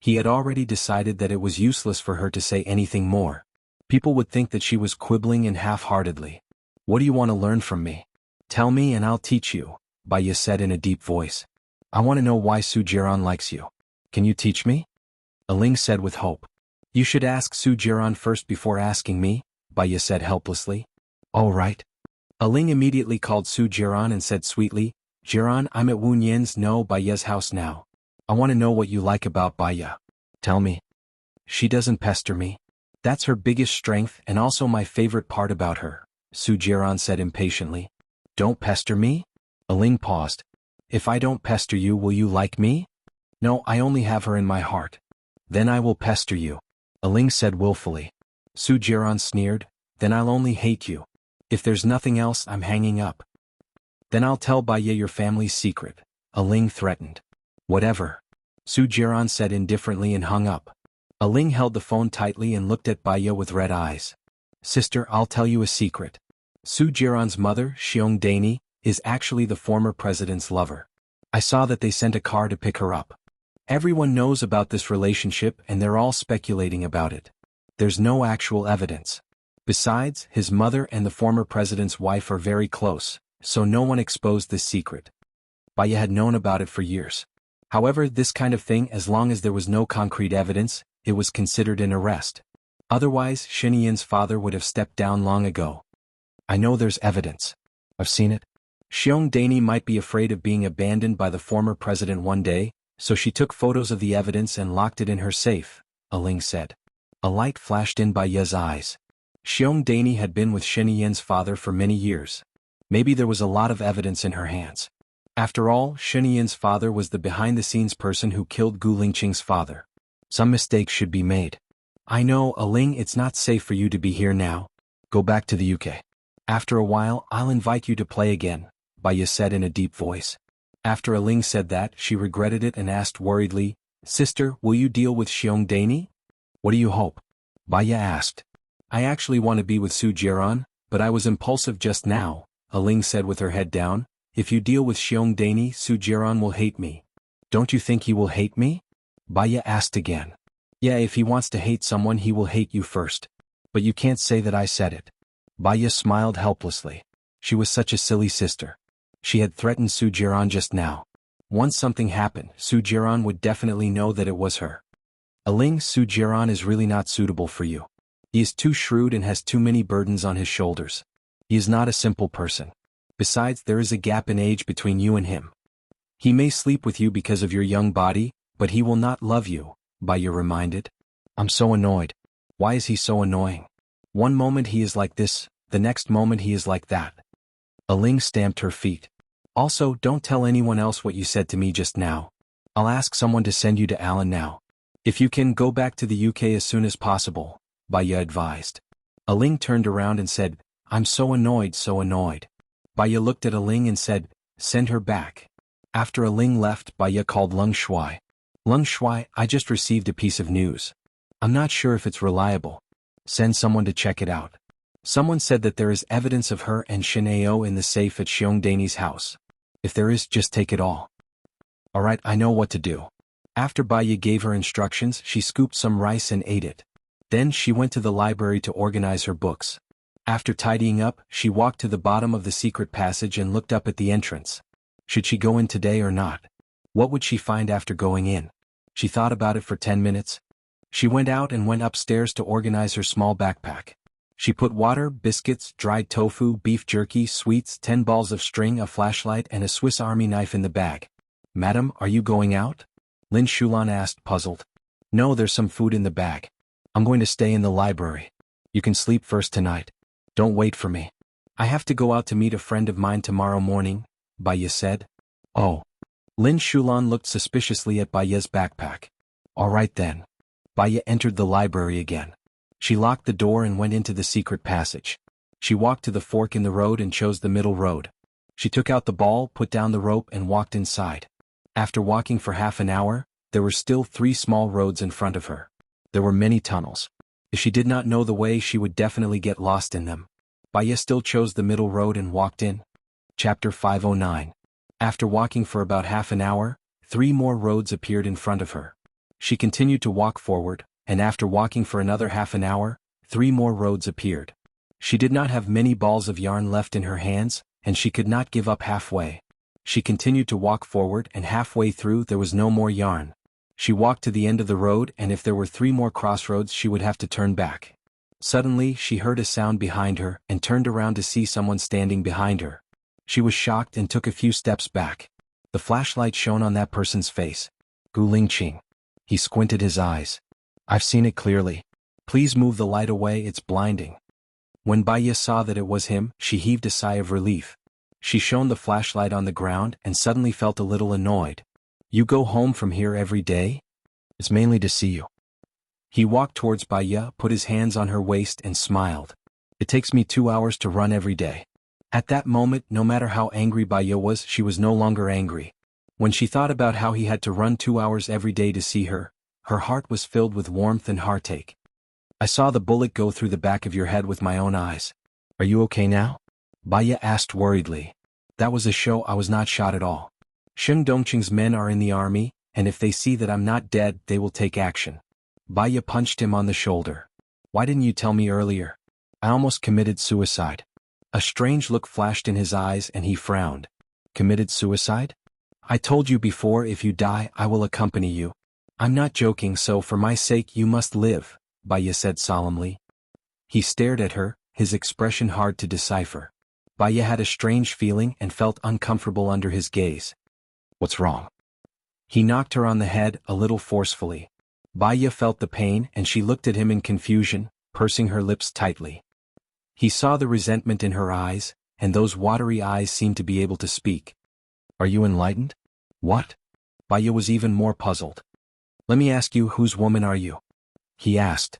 He had already decided that it was useless for her to say anything more. People would think that she was quibbling and half-heartedly. What do you want to learn from me? Tell me and I'll teach you, Baya said in a deep voice. I want to know why Su Jiran likes you. Can you teach me? Aling said with hope. You should ask Su Jiran first before asking me, Baya said helplessly. All right. Aling immediately called Su Jiran and said sweetly, Jiran, I'm at Wu Nian's no Baya's house now. I want to know what you like about Baya. Tell me. She doesn't pester me. That's her biggest strength and also my favorite part about her, Su Jiran said impatiently. Don't pester me? Aling paused. If I don't pester you, will you like me? No, I only have her in my heart. Then I will pester you, Aling said willfully. Su Jiran sneered, then I'll only hate you. If there's nothing else, I'm hanging up. Then I'll tell Baya your family's secret, Aling threatened. Whatever, Su Jiran said indifferently and hung up. Aling held the phone tightly and looked at Baya with red eyes. Sister, I'll tell you a secret. Su Jiran's mother, Xianxia, is actually the former president's lover. I saw that they sent a car to pick her up. Everyone knows about this relationship and they're all speculating about it. There's no actual evidence. Besides, his mother and the former president's wife are very close, so no one exposed this secret. Baya had known about it for years. However, this kind of thing, as long as there was no concrete evidence, it was considered an arrest. Otherwise, Xianxia's father would have stepped down long ago. I know there's evidence. I've seen it. Xianxia might be afraid of being abandoned by the former president one day, so she took photos of the evidence and locked it in her safe, Aling said. A light flashed in Baya's eyes. Xianxia had been with Xianxia's father for many years. Maybe there was a lot of evidence in her hands. After all, Xianxia's father was the behind-the-scenes person who killed Gu Lingqing's father. Some mistakes should be made. I know, Aling, it's not safe for you to be here now. Go back to the UK. After a while, I'll invite you to play again, Baya said in a deep voice. After Aling said that, she regretted it and asked worriedly, Sister, will you deal with Xianxia? What do you hope? Baya asked. I actually want to be with Su Jiran, but I was impulsive just now, Aling said with her head down. If you deal with Xianxia, Su Jiran will hate me. Don't you think he will hate me? Baya asked again. Yeah, if he wants to hate someone, he will hate you first. But you can't say that I said it. Baya smiled helplessly. She was such a silly sister. She had threatened Su Jiran just now. Once something happened, Su Jiran would definitely know that it was her. Aling, Su Jiran is really not suitable for you. He is too shrewd and has too many burdens on his shoulders. He is not a simple person. Besides, there is a gap in age between you and him. He may sleep with you because of your young body, but he will not love you, Baya reminded. I'm so annoyed. Why is he so annoying? One moment he is like this, the next moment he is like that. Aling stamped her feet. Also, don't tell anyone else what you said to me just now. I'll ask someone to send you to Alan now. If you can, go back to the UK as soon as possible, Baya advised. Aling turned around and said, I'm so annoyed, so annoyed. Baya looked at Aling and said, send her back. After Aling left, Baya called Lung Shuai. Lung Shuai, I just received a piece of news. I'm not sure if it's reliable. Send someone to check it out. Someone said that there is evidence of her and Xianxia in the safe at Xianxia's house. If there is, just take it all. Alright, I know what to do. After Baya gave her instructions, she scooped some rice and ate it. Then she went to the library to organize her books. After tidying up, she walked to the bottom of the secret passage and looked up at the entrance. Should she go in today or not? What would she find after going in? She thought about it for 10 minutes. She went out and went upstairs to organize her small backpack. She put water, biscuits, dried tofu, beef jerky, sweets, 10 balls of string, a flashlight, and a Swiss Army knife in the bag. Madam, are you going out? Lin Shulan asked, puzzled. No, there's some food in the bag. I'm going to stay in the library. You can sleep first tonight. Don't wait for me. I have to go out to meet a friend of mine tomorrow morning, Baya said. Oh. Lin Shulan looked suspiciously at Baya's backpack. All right then. Baya entered the library again. She locked the door and went into the secret passage. She walked to the fork in the road and chose the middle road. She took out the ball, put down the rope, and walked inside. After walking for half an hour, there were still 3 small roads in front of her. There were many tunnels. If she did not know the way, she would definitely get lost in them. Baya still chose the middle road and walked in. Chapter 509. After walking for about half an hour, 3 more roads appeared in front of her. She continued to walk forward, and after walking for another half an hour, 3 more roads appeared. She did not have many balls of yarn left in her hands, and she could not give up halfway. She continued to walk forward, and halfway through there was no more yarn. She walked to the end of the road, and if there were 3 more crossroads she would have to turn back. Suddenly she heard a sound behind her and turned around to see someone standing behind her. She was shocked and took a few steps back. The flashlight shone on that person's face. Gu Lingqing. He squinted his eyes. I've seen it clearly. Please move the light away, it's blinding. When Baiya saw that it was him, she heaved a sigh of relief. She shone the flashlight on the ground and suddenly felt a little annoyed. You go home from here every day? It's mainly to see you. He walked towards Baiya, put his hands on her waist and smiled. It takes me 2 hours to run every day. At that moment, no matter how angry Baiya was, she was no longer angry. When she thought about how he had to run 2 hours every day to see her, her heart was filled with warmth and heartache. I saw the bullet go through the back of your head with my own eyes. Are you okay now? Baiya asked worriedly. That was a show, I was not shot at all. Sheng Dongqing's men are in the army, and if they see that I'm not dead, they will take action. Baiya punched him on the shoulder. Why didn't you tell me earlier? I almost committed suicide. A strange look flashed in his eyes and he frowned. Committed suicide? I told you before, if you die, I will accompany you. I'm not joking, so for my sake you must live, Baiya said solemnly. He stared at her, his expression hard to decipher. Baiya had a strange feeling and felt uncomfortable under his gaze. What's wrong? He knocked her on the head a little forcefully. Baiya felt the pain and she looked at him in confusion, pursing her lips tightly. He saw the resentment in her eyes, and those watery eyes seemed to be able to speak. Are you enlightened? What? Baiya was even more puzzled. Let me ask you, whose woman are you? He asked.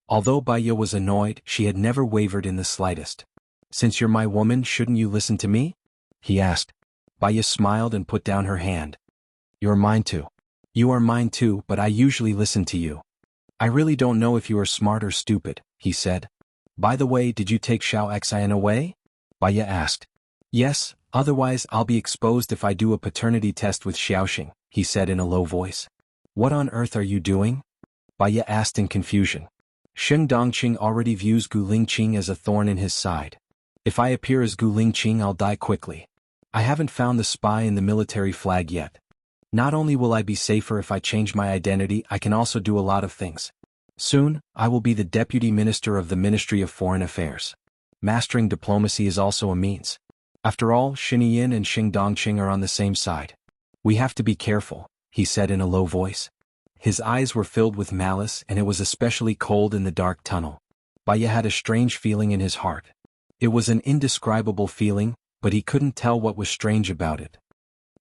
Although Baiya was annoyed, she had never wavered in the slightest. Since you're my woman, shouldn't you listen to me? He asked. Baiya smiled and put down her hand. You're mine too. You are mine too, but I usually listen to you. I really don't know if you are smart or stupid, he said. By the way, did you take xianxia away? Baiya asked. Yes, otherwise I'll be exposed if I do a paternity test with Xiaoxing, he said in a low voice. What on earth are you doing? Baiya asked in confusion. Sheng Dongqing already views Gu Lingqing as a thorn in his side. If I appear as Gu Lingqing, I'll die quickly. I haven't found the spy in the military flag yet. Not only will I be safer if I change my identity, I can also do a lot of things. Soon, I will be the Deputy Minister of the Ministry of Foreign Affairs. Mastering diplomacy is also a means. After all, Xinyin and Sheng Dongqing are on the same side. We have to be careful, he said in a low voice. His eyes were filled with malice and it was especially cold in the dark tunnel. Baiya had a strange feeling in his heart. It was an indescribable feeling, but he couldn't tell what was strange about it.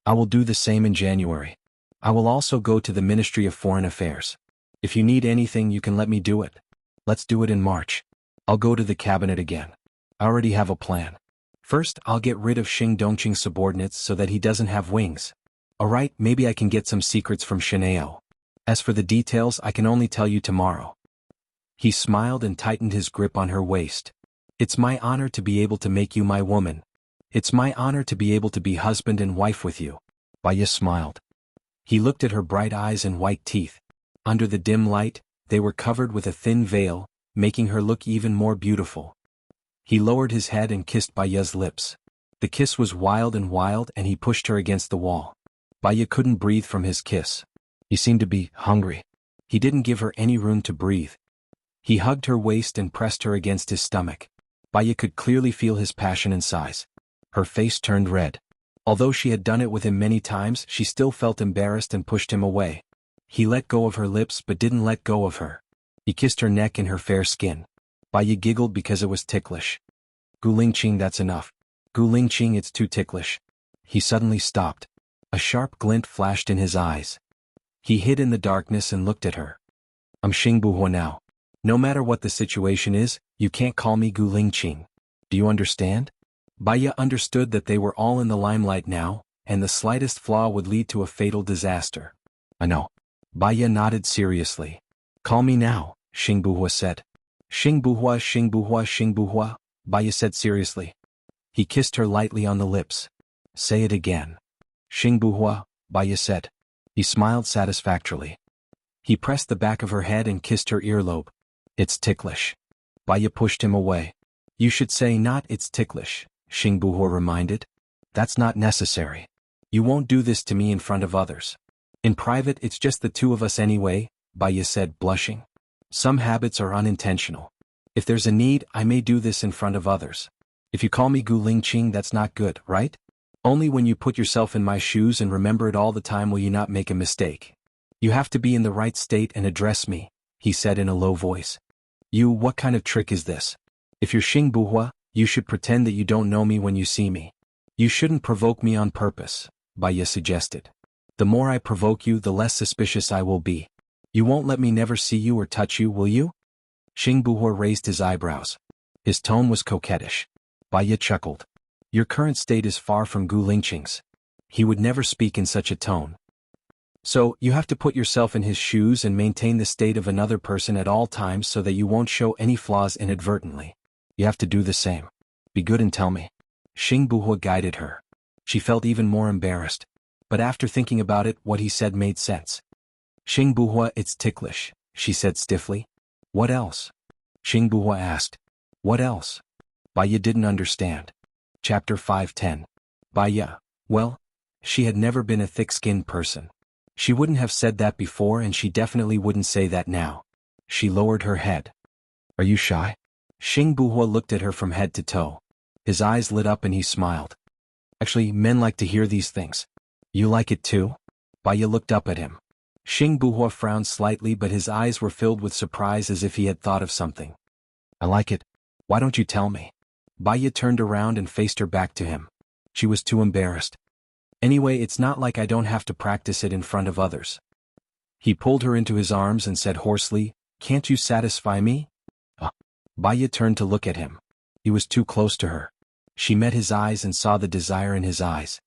I will do the same in January. I will also go to the Ministry of Foreign Affairs. If you need anything, you can let me do it. Let's do it in March. I'll go to the cabinet again. I already have a plan. First, I'll get rid of Sheng Dongqing's subordinates so that he doesn't have wings. Alright, maybe I can get some secrets from Xianxia. As for the details, I can only tell you tomorrow. He smiled and tightened his grip on her waist. It's my honor to be able to make you my woman. It's my honor to be able to be husband and wife with you. Baiya smiled. He looked at her bright eyes and white teeth. Under the dim light, they were covered with a thin veil, making her look even more beautiful. He lowered his head and kissed Baiya's lips. The kiss was wild and he pushed her against the wall. Baiya couldn't breathe from his kiss. He seemed to be hungry. He didn't give her any room to breathe. He hugged her waist and pressed her against his stomach. Baiya could clearly feel his passion and size. Her face turned red. Although she had done it with him many times, she still felt embarrassed and pushed him away. He let go of her lips but didn't let go of her. He kissed her neck and her fair skin. Baiya giggled because it was ticklish. Gu Lingqing, that's enough. Gu Lingqing, it's too ticklish. He suddenly stopped. A sharp glint flashed in his eyes. He hid in the darkness and looked at her. I'm Xingbuhua now. No matter what the situation is, you can't call me Gu Lingqing. Do you understand? Baiya understood that they were all in the limelight now, and the slightest flaw would lead to a fatal disaster. I know. Baiya nodded seriously. Call me now, Xingbuhua said. Xingbuhua, Xingbuhua, Xingbuhua, Baiya said seriously. He kissed her lightly on the lips. Say it again. Xingbuhua, Baiya said. He smiled satisfactorily. He pressed the back of her head and kissed her earlobe. It's ticklish. Baiya pushed him away. You should say not it's ticklish, Xingbuhua reminded. That's not necessary. You won't do this to me in front of others. In private it's just the two of us anyway, Baya said, blushing. Some habits are unintentional. If there's a need, I may do this in front of others. If you call me Gu Lingqing, that's not good, right? Only when you put yourself in my shoes and remember it all the time will you not make a mistake. You have to be in the right state and address me, he said in a low voice. What kind of trick is this? If you're Xingbuhua, you should pretend that you don't know me when you see me. You shouldn't provoke me on purpose, Baya suggested. The more I provoke you, the less suspicious I will be. You won't let me never see you or touch you, will you? Xingbuhua raised his eyebrows. His tone was coquettish. Baya chuckled. Your current state is far from Gu Lingqing's. He would never speak in such a tone. So, you have to put yourself in his shoes and maintain the state of another person at all times so that you won't show any flaws inadvertently. You have to do the same. Be good and tell me. Xingbuhua guided her. She felt even more embarrassed. But after thinking about it, what he said made sense. Xingbuhua, it's ticklish, she said stiffly. What else? Xingbuhua asked. What else? Baya didn't understand. Chapter 510. Baya. Well, she had never been a thick-skinned person. She wouldn't have said that before and she definitely wouldn't say that now. She lowered her head. Are you shy? Xingbuhua looked at her from head to toe. His eyes lit up and he smiled. Actually, men like to hear these things. You like it too? Baya looked up at him. Xingbuhua frowned slightly but his eyes were filled with surprise as if he had thought of something. I like it. Why don't you tell me? Baya turned around and faced her back to him. She was too embarrassed. Anyway, it's not like I don't have to practice it in front of others. He pulled her into his arms and said hoarsely, Can't you satisfy me? Baya turned to look at him. He was too close to her. She met his eyes and saw the desire in his eyes.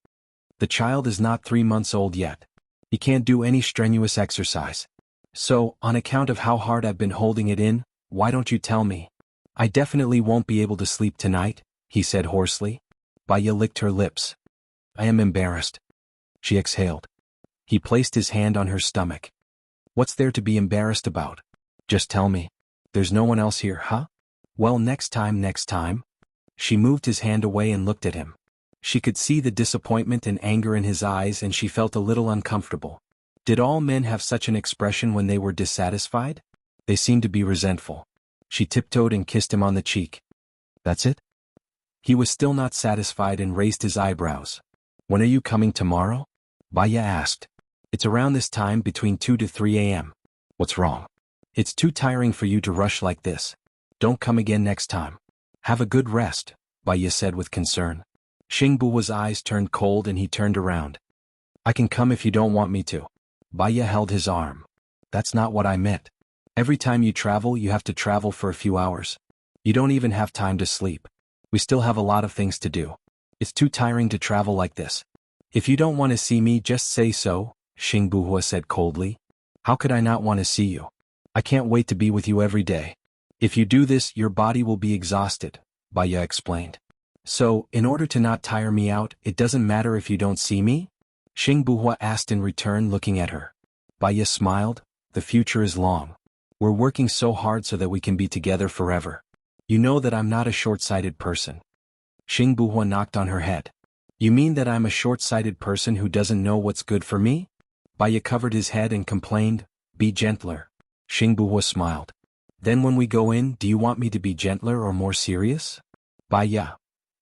The child is not 3 months old yet. He can't do any strenuous exercise. So, on account of how hard I've been holding it in, why don't you tell me? I definitely won't be able to sleep tonight, he said hoarsely. Baya licked her lips. I am embarrassed. She exhaled. He placed his hand on her stomach. What's there to be embarrassed about? Just tell me. There's no one else here, huh? Well, next time. She moved his hand away and looked at him. She could see the disappointment and anger in his eyes and she felt a little uncomfortable. Did all men have such an expression when they were dissatisfied? They seemed to be resentful. She tiptoed and kissed him on the cheek. That's it? He was still not satisfied and raised his eyebrows. When are you coming tomorrow? Baya asked. It's around this time between 2 to 3 a.m. What's wrong? It's too tiring for you to rush like this. Don't come again next time. Have a good rest, Baya said with concern. Xingbuhua's eyes turned cold and he turned around. I can come if you don't want me to. Baya held his arm. That's not what I meant. Every time you travel, you have to travel for a few hours. You don't even have time to sleep. We still have a lot of things to do. It's too tiring to travel like this. If you don't want to see me, just say so, Xingbuhua said coldly. How could I not want to see you? I can't wait to be with you every day. If you do this, your body will be exhausted, Baya explained. So, in order to not tire me out, it doesn't matter if you don't see me? Xingbuhua asked in return, looking at her. Baya smiled. The future is long. We're working so hard so that we can be together forever. You know that I'm not a short-sighted person. Xingbuhua knocked on her head. You mean that I'm a short-sighted person who doesn't know what's good for me? Baya covered his head and complained, Be gentler. Xingbuhua smiled. Then when we go in, do you want me to be gentler or more serious? Baya.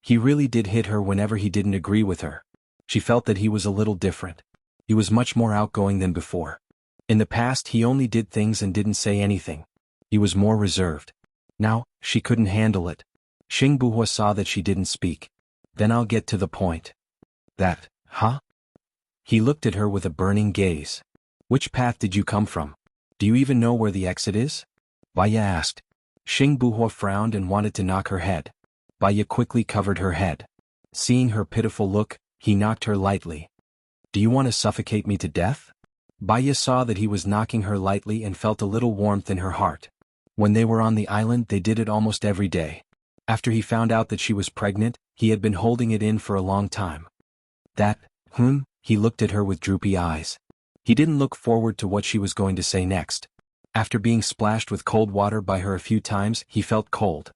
He really did hit her whenever he didn't agree with her. She felt that he was a little different. He was much more outgoing than before. In the past he only did things and didn't say anything. He was more reserved. Now, she couldn't handle it. Xingbuhua saw that she didn't speak. Then I'll get to the point. That, huh? He looked at her with a burning gaze. Which path did you come from? Do you even know where the exit is? Baya asked. Xingbuhua frowned and wanted to knock her head. Baya quickly covered her head. Seeing her pitiful look, he knocked her lightly. Do you want to suffocate me to death? Baya saw that he was knocking her lightly and felt a little warmth in her heart. When they were on the island, they did it almost every day. After he found out that she was pregnant, he had been holding it in for a long time. He looked at her with droopy eyes. He didn't look forward to what she was going to say next. After being splashed with cold water by her a few times, he felt cold.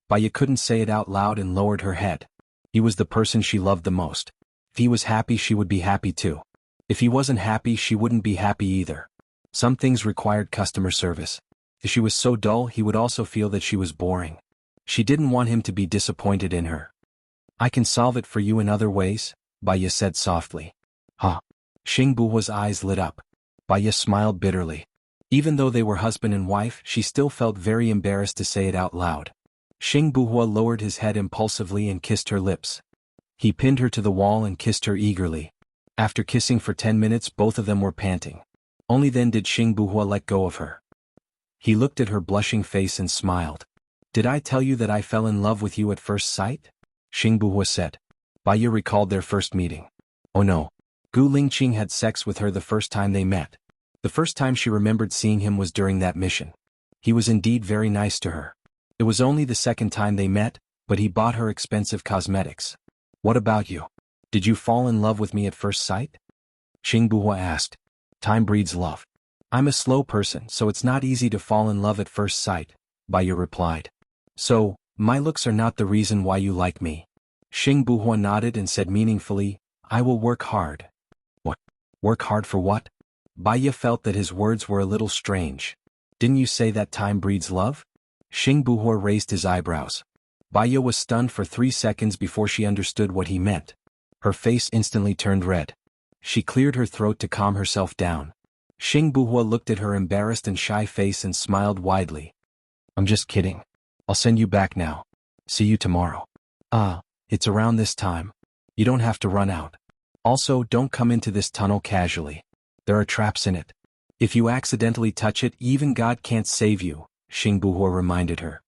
Baya couldn't say it out loud and lowered her head. He was the person she loved the most. If he was happy, she would be happy too. If he wasn't happy, she wouldn't be happy either. Some things required customer service. If she was so dull, he would also feel that she was boring. She didn't want him to be disappointed in her. I can solve it for you in other ways, Baya said softly. Huh? Xingbuhua's eyes lit up. Baya smiled bitterly. Even though they were husband and wife, she still felt very embarrassed to say it out loud. Xingbuhua lowered his head impulsively and kissed her lips. He pinned her to the wall and kissed her eagerly. After kissing for 10 minutes, both of them were panting. Only then did Xingbuhua let go of her. He looked at her blushing face and smiled. Did I tell you that I fell in love with you at first sight? Xingbuhua said. Baya recalled their first meeting. Oh no. Gu Lingqing had sex with her the first time they met. The first time she remembered seeing him was during that mission. He was indeed very nice to her. It was only the second time they met, but he bought her expensive cosmetics. What about you? Did you fall in love with me at first sight? Xingbuhua asked. Time breeds love. I'm a slow person, so it's not easy to fall in love at first sight, Baya replied. So, my looks are not the reason why you like me. Xingbuhua nodded and said meaningfully, I will work hard. What? Work hard for what? Baya felt that his words were a little strange. Didn't you say that time breeds love? Xingbuhua raised his eyebrows. Baya was stunned for 3 seconds before she understood what he meant. Her face instantly turned red. She cleared her throat to calm herself down. Xingbuhua looked at her embarrassed and shy face and smiled widely. I'm just kidding. I'll send you back now. See you tomorrow. It's around this time. You don't have to run out. Also, don't come into this tunnel casually. There are traps in it. If you accidentally touch it, even God can't save you, Xingbuhua reminded her.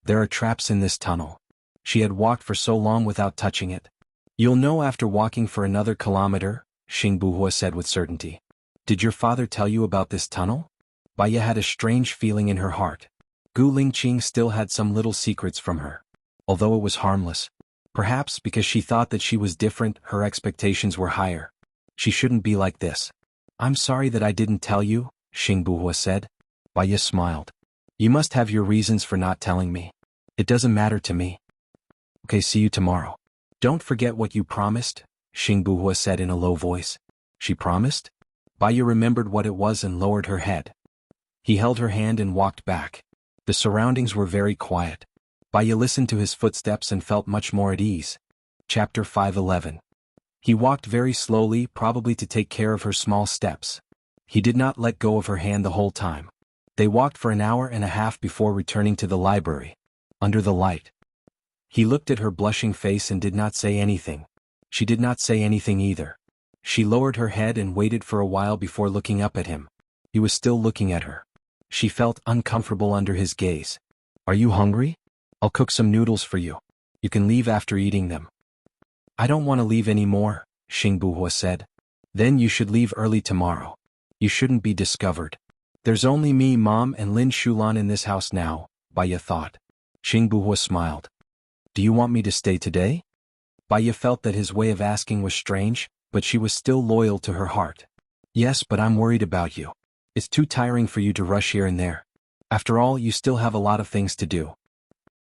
There are traps in this tunnel. She had walked for so long without touching it. You'll know after walking for another kilometer, Xingbuhua said with certainty. Did your father tell you about this tunnel? Baya had a strange feeling in her heart. Gu Lingqing still had some little secrets from her. Although it was harmless. Perhaps because she thought that she was different, her expectations were higher. She shouldn't be like this. I'm sorry that I didn't tell you, Xingbuhua said. Baya smiled. You must have your reasons for not telling me. It doesn't matter to me. Okay, see you tomorrow. Don't forget what you promised, Xingbuhua said in a low voice. She promised? Baya remembered what it was and lowered her head. He held her hand and walked back. The surroundings were very quiet. Baya listened to his footsteps and felt much more at ease. Chapter 5:11. He walked very slowly, probably to take care of her small steps. He did not let go of her hand the whole time. They walked for an hour and a half before returning to the library. Under the light. He looked at her blushing face and did not say anything. She did not say anything either. She lowered her head and waited for a while before looking up at him. He was still looking at her. She felt uncomfortable under his gaze. Are you hungry? I'll cook some noodles for you. You can leave after eating them. I don't want to leave anymore, Xingbuhua said. Then you should leave early tomorrow. You shouldn't be discovered. There's only me, Mom, and Lin Shulan in this house now, Baya thought. Xingbuhua smiled. Do you want me to stay today? Baya felt that his way of asking was strange, but she was still loyal to her heart. Yes, but I'm worried about you. It's too tiring for you to rush here and there. After all, you still have a lot of things to do.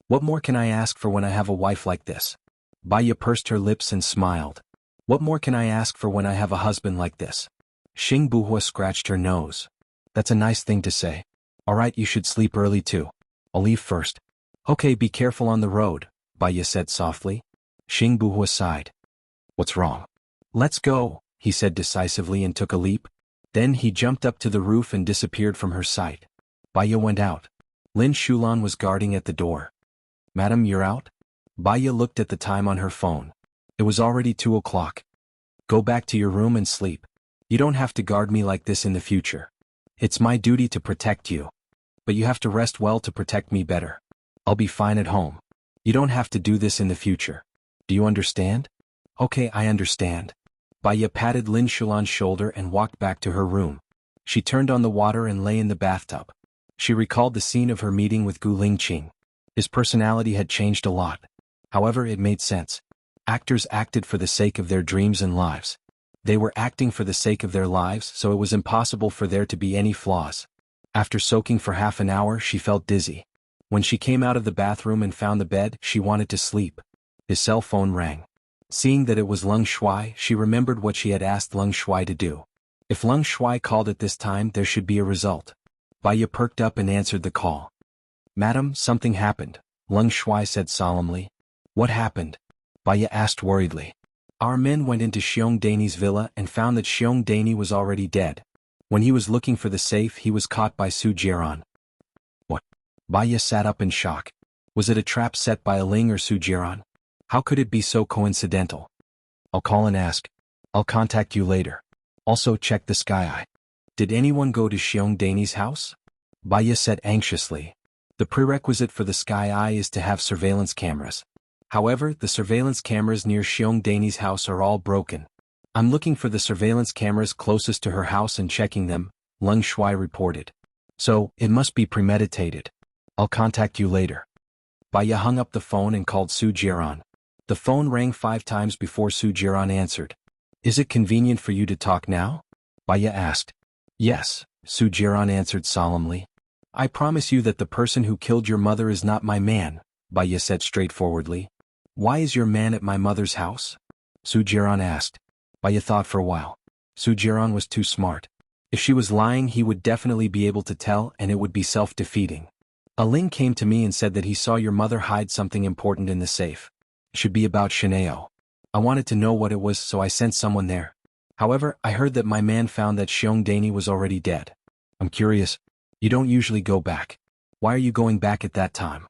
What more can I ask for when I have a wife like this? Baya pursed her lips and smiled. What more can I ask for when I have a husband like this? Xingbuhua scratched her nose. That's a nice thing to say. All right, you should sleep early too. I'll leave first. Okay, be careful on the road, Baya said softly. Xingbuhua sighed. What's wrong? Let's go, he said decisively and took a leap. Then he jumped up to the roof and disappeared from her sight. Baya went out. Lin Shulan was guarding at the door. Madam, you're out? Baya looked at the time on her phone. It was already 2 o'clock. Go back to your room and sleep. You don't have to guard me like this in the future. It's my duty to protect you. But you have to rest well to protect me better. I'll be fine at home. You don't have to do this in the future. Do you understand? Okay, I understand. Baya patted Lin Shulan's shoulder and walked back to her room. She turned on the water and lay in the bathtub. She recalled the scene of her meeting with Gu Lingqing. His personality had changed a lot. However, it made sense. Actors acted for the sake of their dreams and lives. They were acting for the sake of their lives, so it was impossible for there to be any flaws. After soaking for half an hour, she felt dizzy. When she came out of the bathroom and found the bed, she wanted to sleep. His cell phone rang. Seeing that it was Leng Shuai, she remembered what she had asked Leng Shuai to do. If Leng Shuai called at this time, there should be a result. Baya perked up and answered the call. "Madam, something happened," Leng Shuai said solemnly. "What happened?" Baya asked worriedly. "Our men went into Xiong Dani's villa and found that Xiong Dani was already dead. When he was looking for the safe, he was caught by Su Jiran." "What?" Baya sat up in shock. Was it a trap set by a Ling or Su Jiran? How could it be so coincidental? "I'll call and ask. I'll contact you later. Also check the sky eye." "Did anyone go to Xiong Dani's house?" Baya said anxiously. The prerequisite for the sky eye is to have surveillance cameras. However, the surveillance cameras near Xiong Dani's house are all broken. "I'm looking for the surveillance cameras closest to her house and checking them," Leng Shuai reported. "So, it must be premeditated. I'll contact you later." Baya hung up the phone and called Su Jiran. The phone rang 5 times before Su Jiran answered. "Is it convenient for you to talk now?" Baya asked. "Yes," Su Jiran answered solemnly. "I promise you that the person who killed your mother is not my man," Baya said straightforwardly. "Why is your man at my mother's house?" Su Jiran asked. Baya thought for a while. Su Jiran was too smart. If she was lying, he would definitely be able to tell, and it would be self-defeating. "A Ling came to me and said that he saw your mother hide something important in the safe. It should be about Xianxia. I wanted to know what it was, so I sent someone there. However, I heard that my man found that Xiong Dani was already dead. I'm curious. You don't usually go back. Why are you going back at that time?"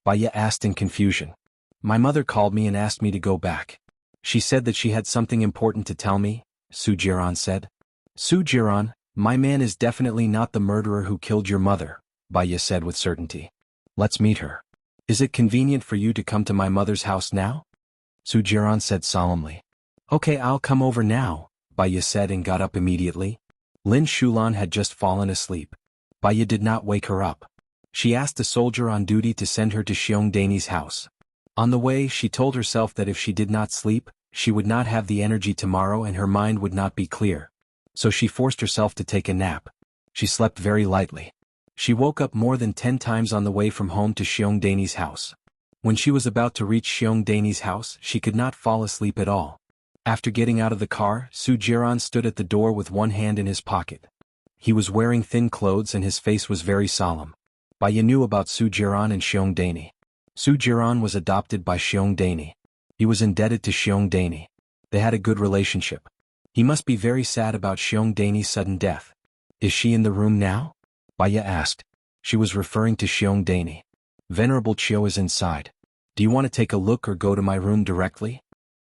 Baya asked in confusion. "My mother called me and asked me to go back. She said that she had something important to tell me," Su Jiran said. "Su Jiran, my man is definitely not the murderer who killed your mother," Baya said with certainty. "Let's meet her. Is it convenient for you to come to my mother's house now?" Su Jiran said solemnly. "Okay, I'll come over now," Baya said and got up immediately. Lin Shulan had just fallen asleep. Baya did not wake her up. She asked the soldier on duty to send her to Xiong Dani's house. On the way, she told herself that if she did not sleep, she would not have the energy tomorrow and her mind would not be clear. So she forced herself to take a nap. She slept very lightly. She woke up more than 10 times on the way from home to Xiong Dani's house. When she was about to reach Xiong Dani's house, she could not fall asleep at all. After getting out of the car, Su Jiran stood at the door with one hand in his pocket. He was wearing thin clothes and his face was very solemn. Baya knew about Su Jiran and Xiong Dani. Su Jiran was adopted by Xiong Dani. He was indebted to Xiong Dani. They had a good relationship. He must be very sad about Xiong Dani's sudden death. "Is she in the room now?" Baya asked. She was referring to Xiong Dani. "Venerable Chio is inside. Do you want to take a look or go to my room directly?"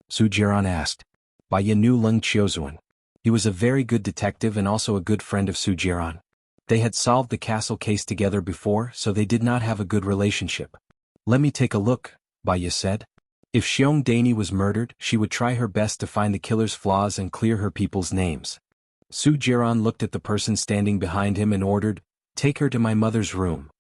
Su Jiran asked. Baya knew Leng Qiuzuan. He was a very good detective and also a good friend of Su Jiran. They had solved the castle case together before, so they did not have a good relationship. "Let me take a look," Baya said. If Xiong Dani was murdered, she would try her best to find the killer's flaws and clear her people's names. Su Jiran looked at the person standing behind him and ordered, "Take her to my mother's room."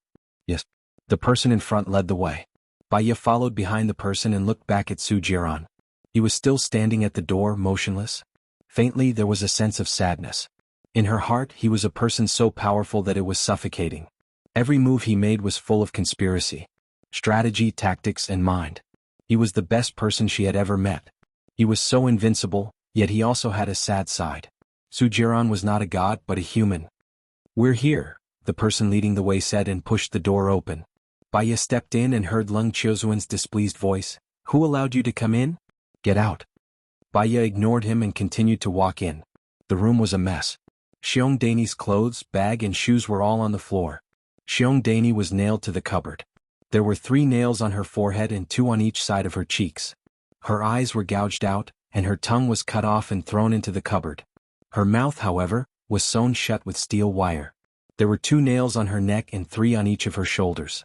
"Yes." The person in front led the way. Baya followed behind the person and looked back at Su Jiran. He was still standing at the door, motionless. Faintly, there was a sense of sadness. In her heart, he was a person so powerful that it was suffocating. Every move he made was full of conspiracy, strategy, tactics, and mind. He was the best person she had ever met. He was so invincible, yet he also had a sad side. Su Jiran was not a god but a human. "We're here," the person leading the way said and pushed the door open. Baya stepped in and heard Leng Qiuzuan's displeased voice. "Who allowed you to come in? Get out." Baya ignored him and continued to walk in. The room was a mess. Xiong Dani's clothes, bag and shoes were all on the floor. Xiong Dani was nailed to the cupboard. There were 3 nails on her forehead and 2 on each side of her cheeks. Her eyes were gouged out, and her tongue was cut off and thrown into the cupboard. Her mouth, however, was sewn shut with steel wire. There were 2 nails on her neck and 3 on each of her shoulders.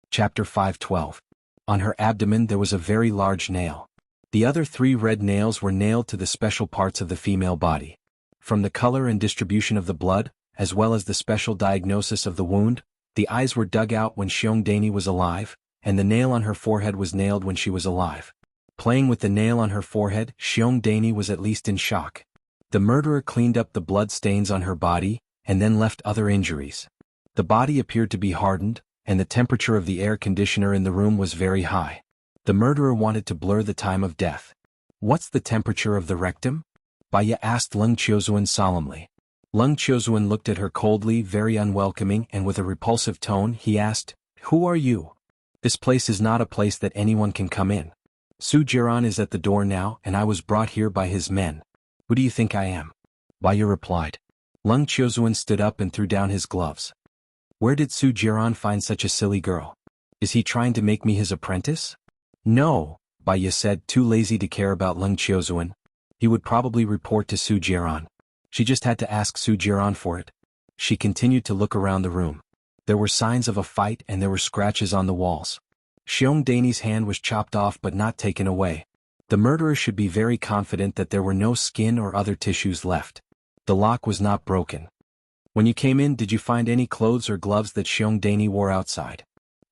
Chapter 5:12. On her abdomen there was a very large nail. The other 3 red nails were nailed to the special parts of the female body. From the color and distribution of the blood, as well as the special diagnosis of the wound, the eyes were dug out when Xiong Dani was alive, and the nail on her forehead was nailed when she was alive. Playing with the nail on her forehead, Xiong Dani was at least in shock. The murderer cleaned up the blood stains on her body, and then left other injuries. The body appeared to be hardened, and the temperature of the air conditioner in the room was very high. The murderer wanted to blur the time of death. What's the temperature of the rectum? Baya asked Leng Qiuzuan solemnly. Leng Qiuzuan looked at her coldly, very unwelcoming, and with a repulsive tone he asked, "Who are you? This place is not a place that anyone can come in. Su Jiran is at the door now, and I was brought here by his men. Who do you think I am?" Baya replied. Leng Qiuzuan stood up and threw down his gloves. "Where did Su Jiran find such a silly girl? Is he trying to make me his apprentice?" "No," Baya said, too lazy to care about Leng Qiuzuan. He would probably report to Su Jiran. She just had to ask Su Jiran for it. She continued to look around the room. There were signs of a fight and there were scratches on the walls. Xiongdani's hand was chopped off but not taken away. The murderer should be very confident that there were no skin or other tissues left. The lock was not broken. "When you came in, did you find any clothes or gloves that Xiongdani wore outside?"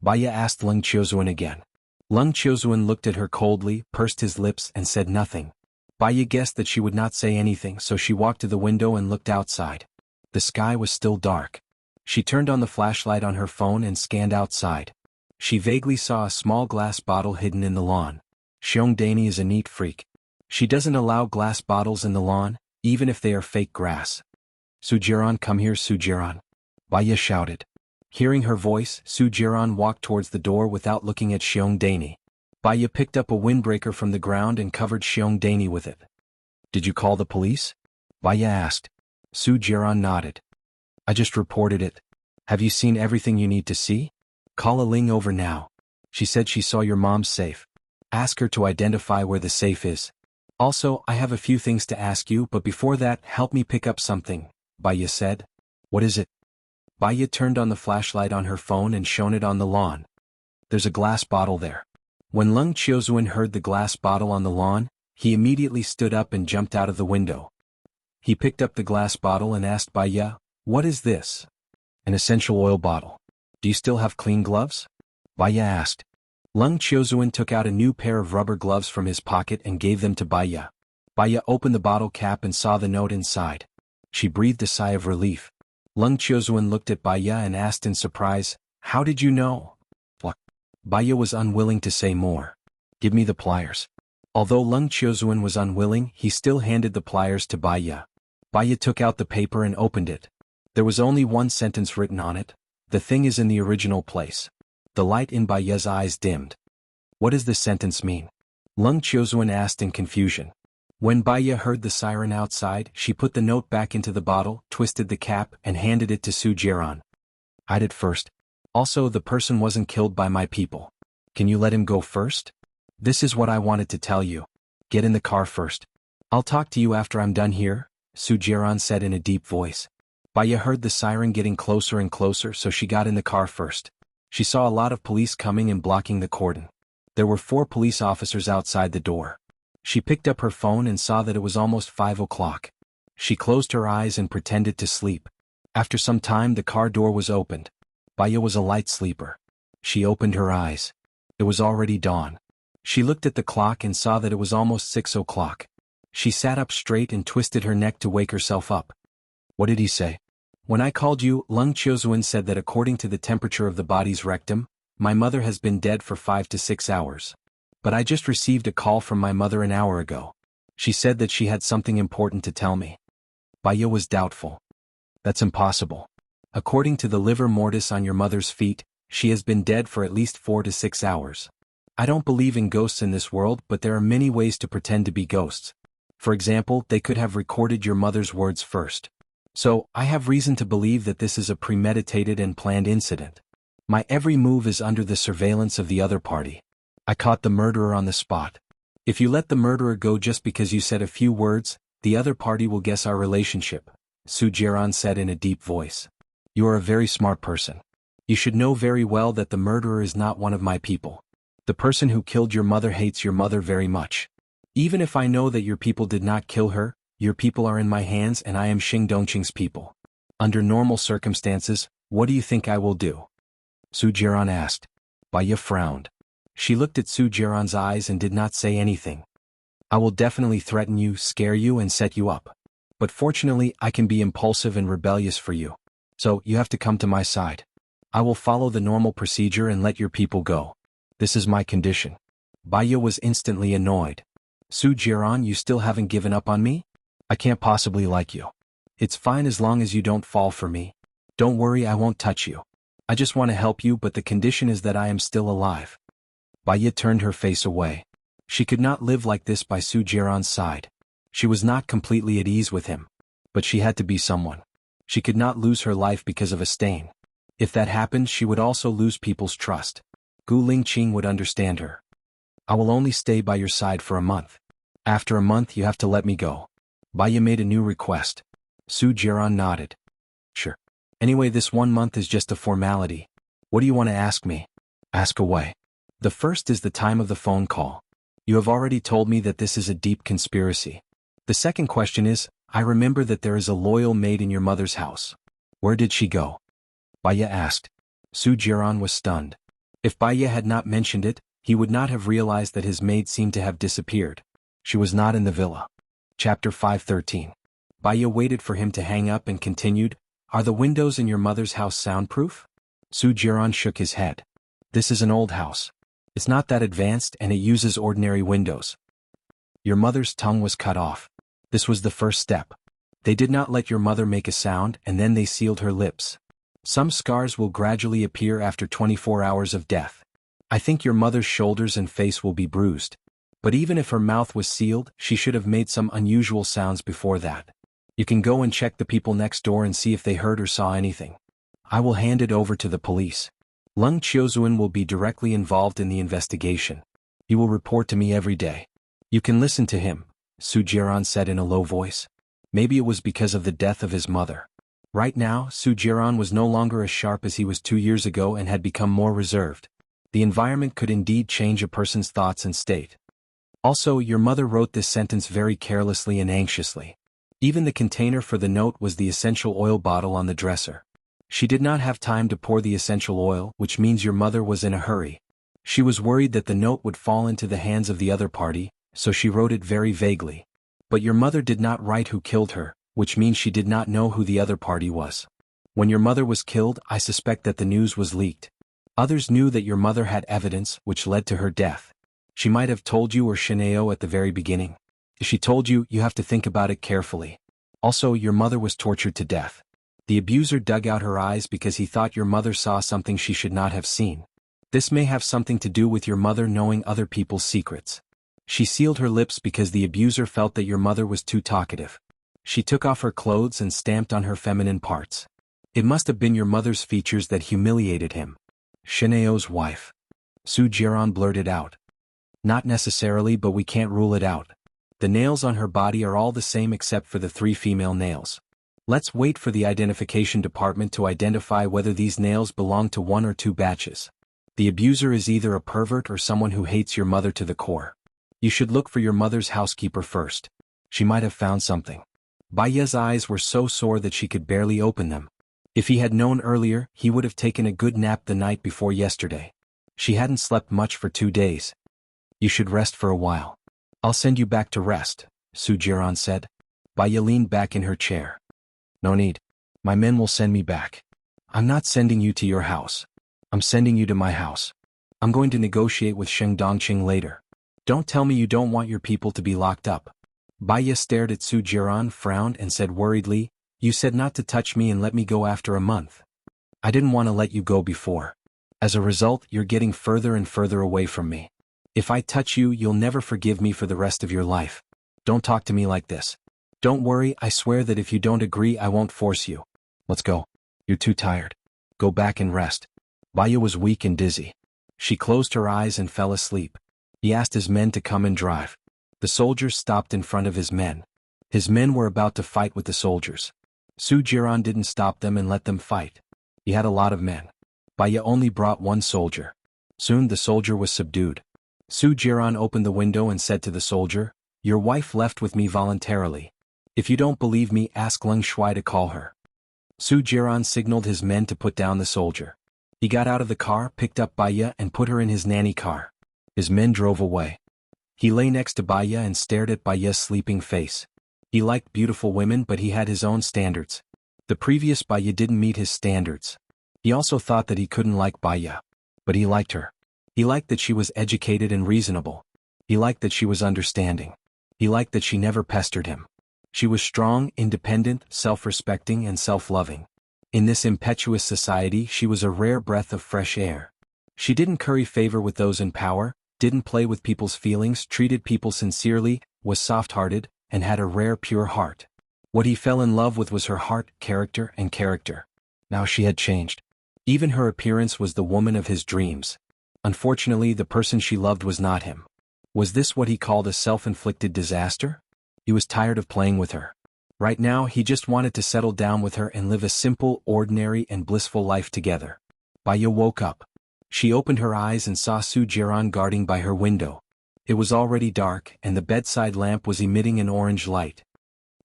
Baya asked Leng Qiuzuan again. Leng Qiuzuan looked at her coldly, pursed his lips, and said nothing. Baya guessed that she would not say anything, so she walked to the window and looked outside. The sky was still dark. She turned on the flashlight on her phone and scanned outside. She vaguely saw a small glass bottle hidden in the lawn. Xiongdani is a neat freak. She doesn't allow glass bottles in the lawn, even if they are fake grass. "Su Jiran, come here, Su Jiran," Baya shouted. Hearing her voice, Su Jiran walked towards the door without looking at Xiongdani. Baya picked up a windbreaker from the ground and covered Xiongdani with it. "Did you call the police?" Baya asked. Su Jiran nodded. "I just reported it. Have you seen everything you need to see? Call a Ling over now. She said she saw your mom's safe. Ask her to identify where the safe is. Also, I have a few things to ask you, but before that, help me pick up something," Baya said. "What is it?" Baya turned on the flashlight on her phone and shone it on the lawn. "There's a glass bottle there." When Leng Qiuzuan heard the glass bottle on the lawn, he immediately stood up and jumped out of the window. He picked up the glass bottle and asked Baya, "What is this?" "An essential oil bottle. Do you still have clean gloves?" Baya asked. Leng Qiuzuan took out a new pair of rubber gloves from his pocket and gave them to Baya. Baya opened the bottle cap and saw the note inside. She breathed a sigh of relief. Leng Qiuzuan looked at Baya and asked in surprise, "How did you know?" Baya was unwilling to say more. "Give me the pliers." Although Leng Qiuzuan was unwilling, he still handed the pliers to Baya. Baya took out the paper and opened it. There was only one sentence written on it. "The thing is in the original place." The light in Baya's eyes dimmed. "What does this sentence mean?" Leng Qiuzuan asked in confusion. When Baya heard the siren outside, she put the note back into the bottle, twisted the cap, and handed it to Su Jiran. "Hide it first. Also, the person wasn't killed by my people. Can you let him go first? This is what I wanted to tell you. Get in the car first. I'll talk to you after I'm done here," Su Jiran said in a deep voice. Baya heard the siren getting closer and closer, so she got in the car first. She saw a lot of police coming and blocking the cordon. There were 4 police officers outside the door. She picked up her phone and saw that it was almost 5 o'clock. She closed her eyes and pretended to sleep. After some time, the car door was opened. Baya was a light sleeper. She opened her eyes. It was already dawn. She looked at the clock and saw that it was almost 6 o'clock. She sat up straight and twisted her neck to wake herself up. "What did he say?" "When I called you, Leng Qiuzuan said that according to the temperature of the body's rectum, my mother has been dead for 5 to 6 hours. But I just received a call from my mother an hour ago. She said that she had something important to tell me." Baya was doubtful. "That's impossible. According to the livor mortis on your mother's feet, she has been dead for at least 4 to 6 hours. I don't believe in ghosts in this world, but there are many ways to pretend to be ghosts. For example, they could have recorded your mother's words first. So, I have reason to believe that this is a premeditated and planned incident. My every move is under the surveillance of the other party. I caught the murderer on the spot. If you let the murderer go just because you said a few words, the other party will guess our relationship," Su Jiran said in a deep voice. "You are a very smart person. You should know very well that the murderer is not one of my people. The person who killed your mother hates your mother very much. Even if I know that your people did not kill her, your people are in my hands and I am Xing Dongqing's people. Under normal circumstances, what do you think I will do?" Su Jiran asked. Baya frowned. She looked at Su Jiran's eyes and did not say anything. "I will definitely threaten you, scare you, and set you up. But fortunately, I can be impulsive and rebellious for you. So, you have to come to my side. I will follow the normal procedure and let your people go. This is my condition. Baya was instantly annoyed. Su Jiran, you still haven't given up on me? I can't possibly like you. It's fine as long as you don't fall for me. Don't worry, I won't touch you. I just want to help you, but the condition is that I am still alive. Baya turned her face away. She could not live like this by Su Jiran's side. She was not completely at ease with him. But she had to be someone. She could not lose her life because of a stain. If that happened, she would also lose people's trust. Gu Lingqing would understand her. I will only stay by your side for a month. After a month you have to let me go. Baya made a new request. Su Jiran nodded. Sure. Anyway, this 1 month is just a formality. What do you want to ask me? Ask away. The first is the time of the phone call. You have already told me that this is a deep conspiracy. The second question is, I remember that there is a loyal maid in your mother's house. Where did she go? Baya asked. Su Jiran was stunned. If Baya had not mentioned it, he would not have realized that his maid seemed to have disappeared. She was not in the villa. Chapter 513. Baya waited for him to hang up and continued, Are the windows in your mother's house soundproof? Su Jiran shook his head. This is an old house. It's not that advanced and it uses ordinary windows. Your mother's tongue was cut off. This was the first step. They did not let your mother make a sound and then they sealed her lips. Some scars will gradually appear after 24 hours of death. I think your mother's shoulders and face will be bruised. But even if her mouth was sealed, she should have made some unusual sounds before that. You can go and check the people next door and see if they heard or saw anything. I will hand it over to the police. Leng Qiuzuan will be directly involved in the investigation. He will report to me every day. You can listen to him, Su Jiran said in a low voice. Maybe it was because of the death of his mother. Right now, Su Jiran was no longer as sharp as he was 2 years ago and had become more reserved. The environment could indeed change a person's thoughts and state. Also, your mother wrote this sentence very carelessly and anxiously. Even the container for the note was the essential oil bottle on the dresser. She did not have time to pour the essential oil, which means your mother was in a hurry. She was worried that the note would fall into the hands of the other party, so she wrote it very vaguely. But your mother did not write who killed her, which means she did not know who the other party was. When your mother was killed, I suspect that the news was leaked. Others knew that your mother had evidence, which led to her death. She might have told you or Xianxia at the very beginning. If she told you, you have to think about it carefully. Also, your mother was tortured to death. The abuser dug out her eyes because he thought your mother saw something she should not have seen. This may have something to do with your mother knowing other people's secrets. She sealed her lips because the abuser felt that your mother was too talkative. She took off her clothes and stamped on her feminine parts. It must have been your mother's features that humiliated him. Xianxia's wife. Su Jiran blurted out. Not necessarily, but we can't rule it out. The nails on her body are all the same except for the 3 female nails. Let's wait for the identification department to identify whether these nails belong to 1 or 2 batches. The abuser is either a pervert or someone who hates your mother to the core. You should look for your mother's housekeeper first. She might have found something. Baya's eyes were so sore that she could barely open them. If he had known earlier, he would have taken a good nap the night before yesterday. She hadn't slept much for 2 days. You should rest for a while. I'll send you back to rest, Su Jiran said. Baya leaned back in her chair. No need. My men will send me back. I'm not sending you to your house. I'm sending you to my house. I'm going to negotiate with Sheng Dongqing later. Don't tell me you don't want your people to be locked up. Baya stared at Su Jiran, frowned and said worriedly, You said not to touch me and let me go after a month. I didn't want to let you go before. As a result, you're getting further and further away from me. If I touch you, you'll never forgive me for the rest of your life. Don't talk to me like this. Don't worry, I swear that if you don't agree, I won't force you. Let's go. You're too tired. Go back and rest. Baya was weak and dizzy. She closed her eyes and fell asleep. He asked his men to come and drive. The soldiers stopped in front of his men. His men were about to fight with the soldiers. Su Jiran didn't stop them and let them fight. He had a lot of men. Baya only brought 1 soldier. Soon the soldier was subdued. Su Jiran opened the window and said to the soldier, Your wife left with me voluntarily. If you don't believe me, ask Leng Shui to call her. Su Jiran signaled his men to put down the soldier. He got out of the car, picked up Baya and put her in his nanny car. His men drove away. He lay next to Baya and stared at Baya's sleeping face. He liked beautiful women, but he had his own standards. The previous Baya didn't meet his standards. He also thought that he couldn't like Baya. But he liked her. He liked that she was educated and reasonable. He liked that she was understanding. He liked that she never pestered him. She was strong, independent, self-respecting, and self-loving. In this impetuous society, she was a rare breath of fresh air. She didn't curry favor with those in power, didn't play with people's feelings, treated people sincerely, was soft-hearted, and had a rare pure heart. What he fell in love with was her heart, character, and character. Now she had changed. Even her appearance was the woman of his dreams. Unfortunately, the person she loved was not him. Was this what he called a self-inflicted disaster? He was tired of playing with her. Right now, he just wanted to settle down with her and live a simple, ordinary, and blissful life together. Baya woke up. She opened her eyes and saw Su Jiran guarding by her window. It was already dark, and the bedside lamp was emitting an orange light.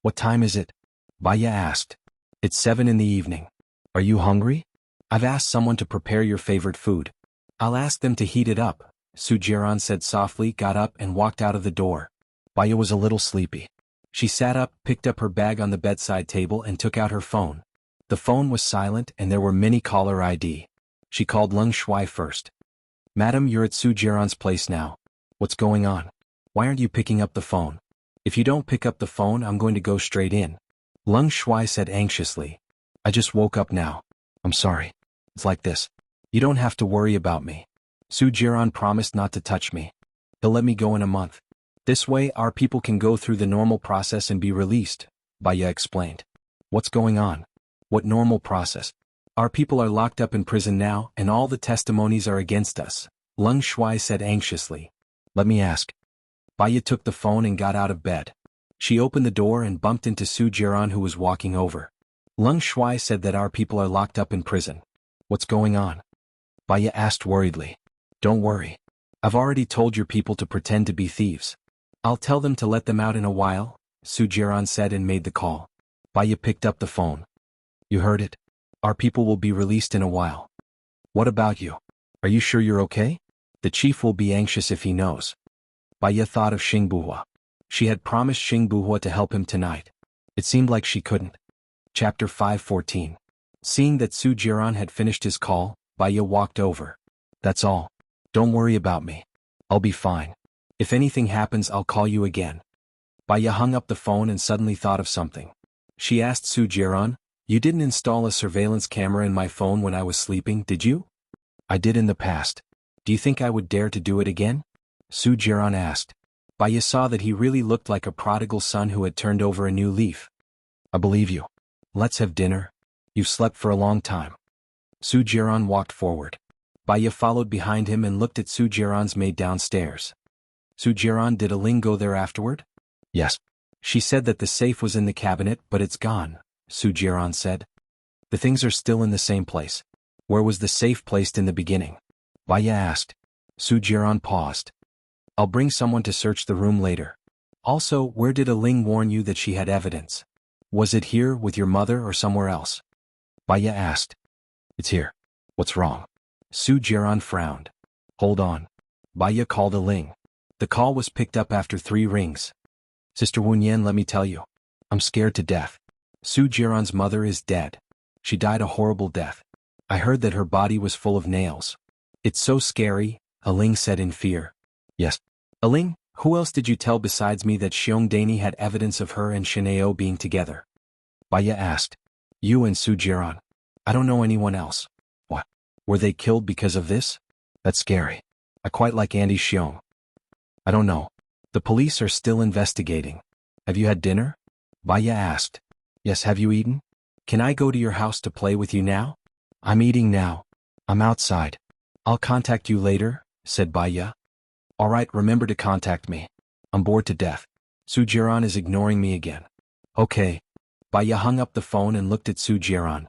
"What time is it?" Baya asked. "It's 7 in the evening. Are you hungry? I've asked someone to prepare your favorite food." "I'll ask them to heat it up," Su Jiran said softly, got up and walked out of the door. Baya was a little sleepy. She sat up, picked up her bag on the bedside table and took out her phone. The phone was silent and there were many caller ID. She called Leng Shuai first. "Madam, you're at Su Jiran's place now. What's going on? Why aren't you picking up the phone? If you don't pick up the phone, I'm going to go straight in." Leng Shuai said anxiously. "I just woke up now. I'm sorry. It's like this. You don't have to worry about me. Su Jiran promised not to touch me. He'll let me go in a month. This way our people can go through the normal process and be released," Baya explained. "What's going on? What normal process? Our people are locked up in prison now and all the testimonies are against us," Leng Shuai said anxiously. "Let me ask." Baya took the phone and got out of bed. She opened the door and bumped into Su Jiran, who was walking over. "Leng Shuai said that our people are locked up in prison. What's going on?" Baya asked worriedly. "Don't worry. I've already told your people to pretend to be thieves. I'll tell them to let them out in a while," Su Jiran said and made the call. Baya picked up the phone. "You heard it. Our people will be released in a while. What about you? Are you sure you're okay? The chief will be anxious if he knows." Baya thought of Xingbuhua. She had promised Xingbuhua to help him tonight. It seemed like she couldn't. Chapter 5:14. Seeing that Su Jiran had finished his call, Baya walked over. "That's all. Don't worry about me. I'll be fine. If anything happens, I'll call you again." Baya hung up the phone and suddenly thought of something. She asked Su Jiran, "You didn't install a surveillance camera in my phone when I was sleeping, did you?" "I did in the past. Do you think I would dare to do it again?" Su Jiran asked. Baya saw that he really looked like a prodigal son who had turned over a new leaf. "I believe you. Let's have dinner. You've slept for a long time." Su Jiran walked forward. Baya followed behind him and looked at Su Jiran's maid downstairs. "Su Jiran, did Aling go there afterward?" "Yes. She said that the safe was in the cabinet, but it's gone," Su Jiran said. "The things are still in the same place. Where was the safe placed in the beginning?" Baya asked. Su Jiran paused. "I'll bring someone to search the room later. Also, where did Aling warn you that she had evidence? Was it here, with your mother, or somewhere else?" Baya asked. "It's here. What's wrong?" Su Jiran frowned. "Hold on." Baya called Aling. The call was picked up after 3 rings. "Sister Wunyan, let me tell you. I'm scared to death. Su Jiran's mother is dead. She died a horrible death. I heard that her body was full of nails. It's so scary," Aling said in fear. "Yes. Aling, who else did you tell besides me that Xiongdani had evidence of her and Shineo being together?" Baya asked. "You and Su Jiran. I don't know anyone else." "What? Were they killed because of this? That's scary. I quite like Andy Xiong." "I don't know. The police are still investigating. Have you had dinner?" Baya asked. "Yes, have you eaten? Can I go to your house to play with you now?" "I'm eating now. I'm outside. I'll contact you later," said Baya. "All right, remember to contact me. I'm bored to death. Su Jiran is ignoring me again." "Okay." Baya hung up the phone and looked at Su Jiran.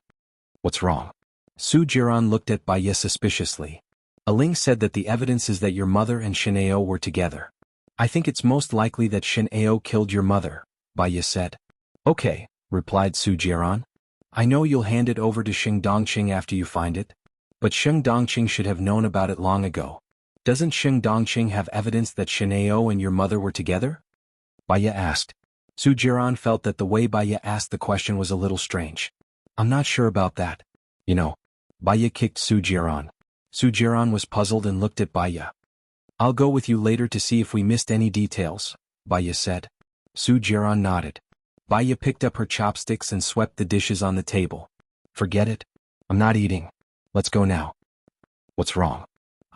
"What's wrong?" Su Jiran looked at Baya suspiciously. "Aling said that the evidence is that your mother and Shineo were together. I think it's most likely that Shineo killed your mother," Baya said. "Okay," replied Su Jiran. "I know you'll hand it over to Xing Dongqing after you find it. But Xing Dongqing should have known about it long ago. Doesn't Xing Dongqing have evidence that Shineo and your mother were together?" Baya asked. Su Jiran felt that the way Baya asked the question was a little strange. "I'm not sure about that. You know, Baya kicked Su Jiran. Su Jiran was puzzled and looked at Baya. I'll go with you later to see if we missed any details, Baya said. Su Jiran nodded. Baya picked up her chopsticks and swept the dishes on the table. Forget it. I'm not eating. Let's go now. What's wrong?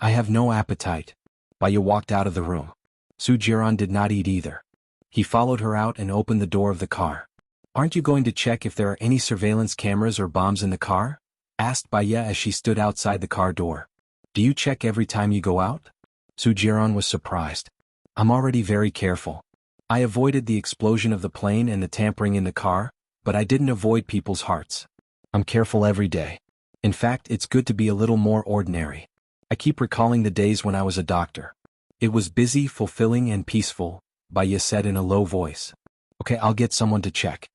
I have no appetite. Baya walked out of the room. Su Jiran did not eat either. He followed her out and opened the door of the car. Aren't you going to check if there are any surveillance cameras or bombs in the car? Asked Baya as she stood outside the car door. Do you check every time you go out? Su Jiran was surprised. I'm already very careful. I avoided the explosion of the plane and the tampering in the car, but I didn't avoid people's hearts. I'm careful every day. In fact, it's good to be a little more ordinary. I keep recalling the days when I was a doctor. It was busy, fulfilling, and peaceful, Baya said in a low voice. Okay, I'll get someone to check.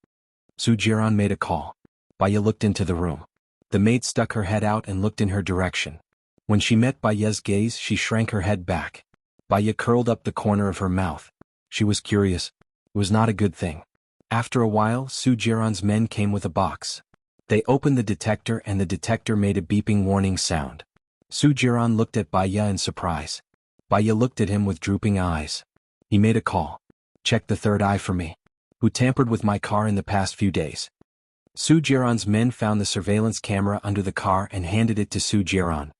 Su Jiran made a call. Baya looked into the room. The maid stuck her head out and looked in her direction. When she met Baya's gaze, she shrank her head back. Baya curled up the corner of her mouth. She was curious. It was not a good thing. After a while, Su Jiran's men came with a box. They opened the detector and the detector made a beeping warning sound. Su Jiran looked at Baya in surprise. Baya looked at him with drooping eyes. He made a call. Check the third eye for me. Who tampered with my car in the past few days? Su Jiran's men found the surveillance camera under the car and handed it to Su Jiran.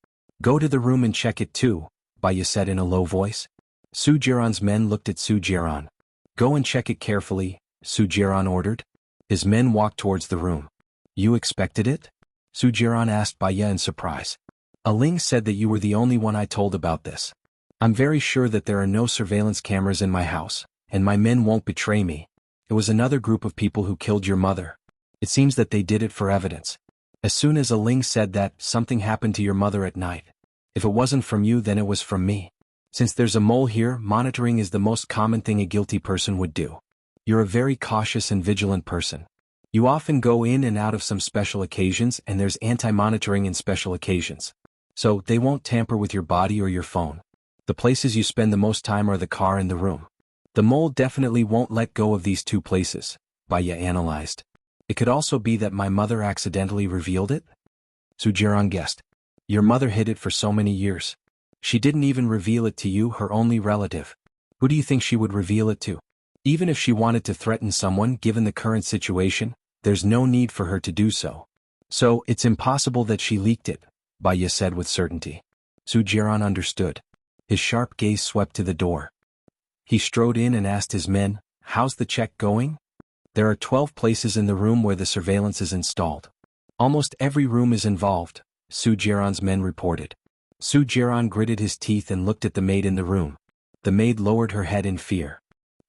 Go to the room and check it too, Baya said in a low voice. Su Jiran's men looked at Su Jiran. Go and check it carefully, Su Jiran ordered. His men walked towards the room. You expected it? Su Jiran asked Baya in surprise. A Ling said that you were the only one I told about this. I'm very sure that there are no surveillance cameras in my house, and my men won't betray me. It was another group of people who killed your mother. It seems that they did it for evidence. As soon as a Ling said that, something happened to your mother at night. If it wasn't from you, then it was from me. Since there's a mole here, monitoring is the most common thing a guilty person would do. You're a very cautious and vigilant person. You often go in and out of some special occasions, and there's anti-monitoring in special occasions. So, they won't tamper with your body or your phone. The places you spend the most time are the car and the room. The mole definitely won't let go of these two places, Baya analyzed. It could also be that my mother accidentally revealed it? Su Jiran guessed. Your mother hid it for so many years. She didn't even reveal it to you, her only relative. Who do you think she would reveal it to? Even if she wanted to threaten someone, given the current situation, there's no need for her to do so. So, it's impossible that she leaked it, Baya said with certainty. Su Jiran understood. His sharp gaze swept to the door. He strode in and asked his men, how's the check going? There are 12 places in the room where the surveillance is installed. Almost every room is involved, Su Jiran's men reported. Su Jiran gritted his teeth and looked at the maid in the room. The maid lowered her head in fear.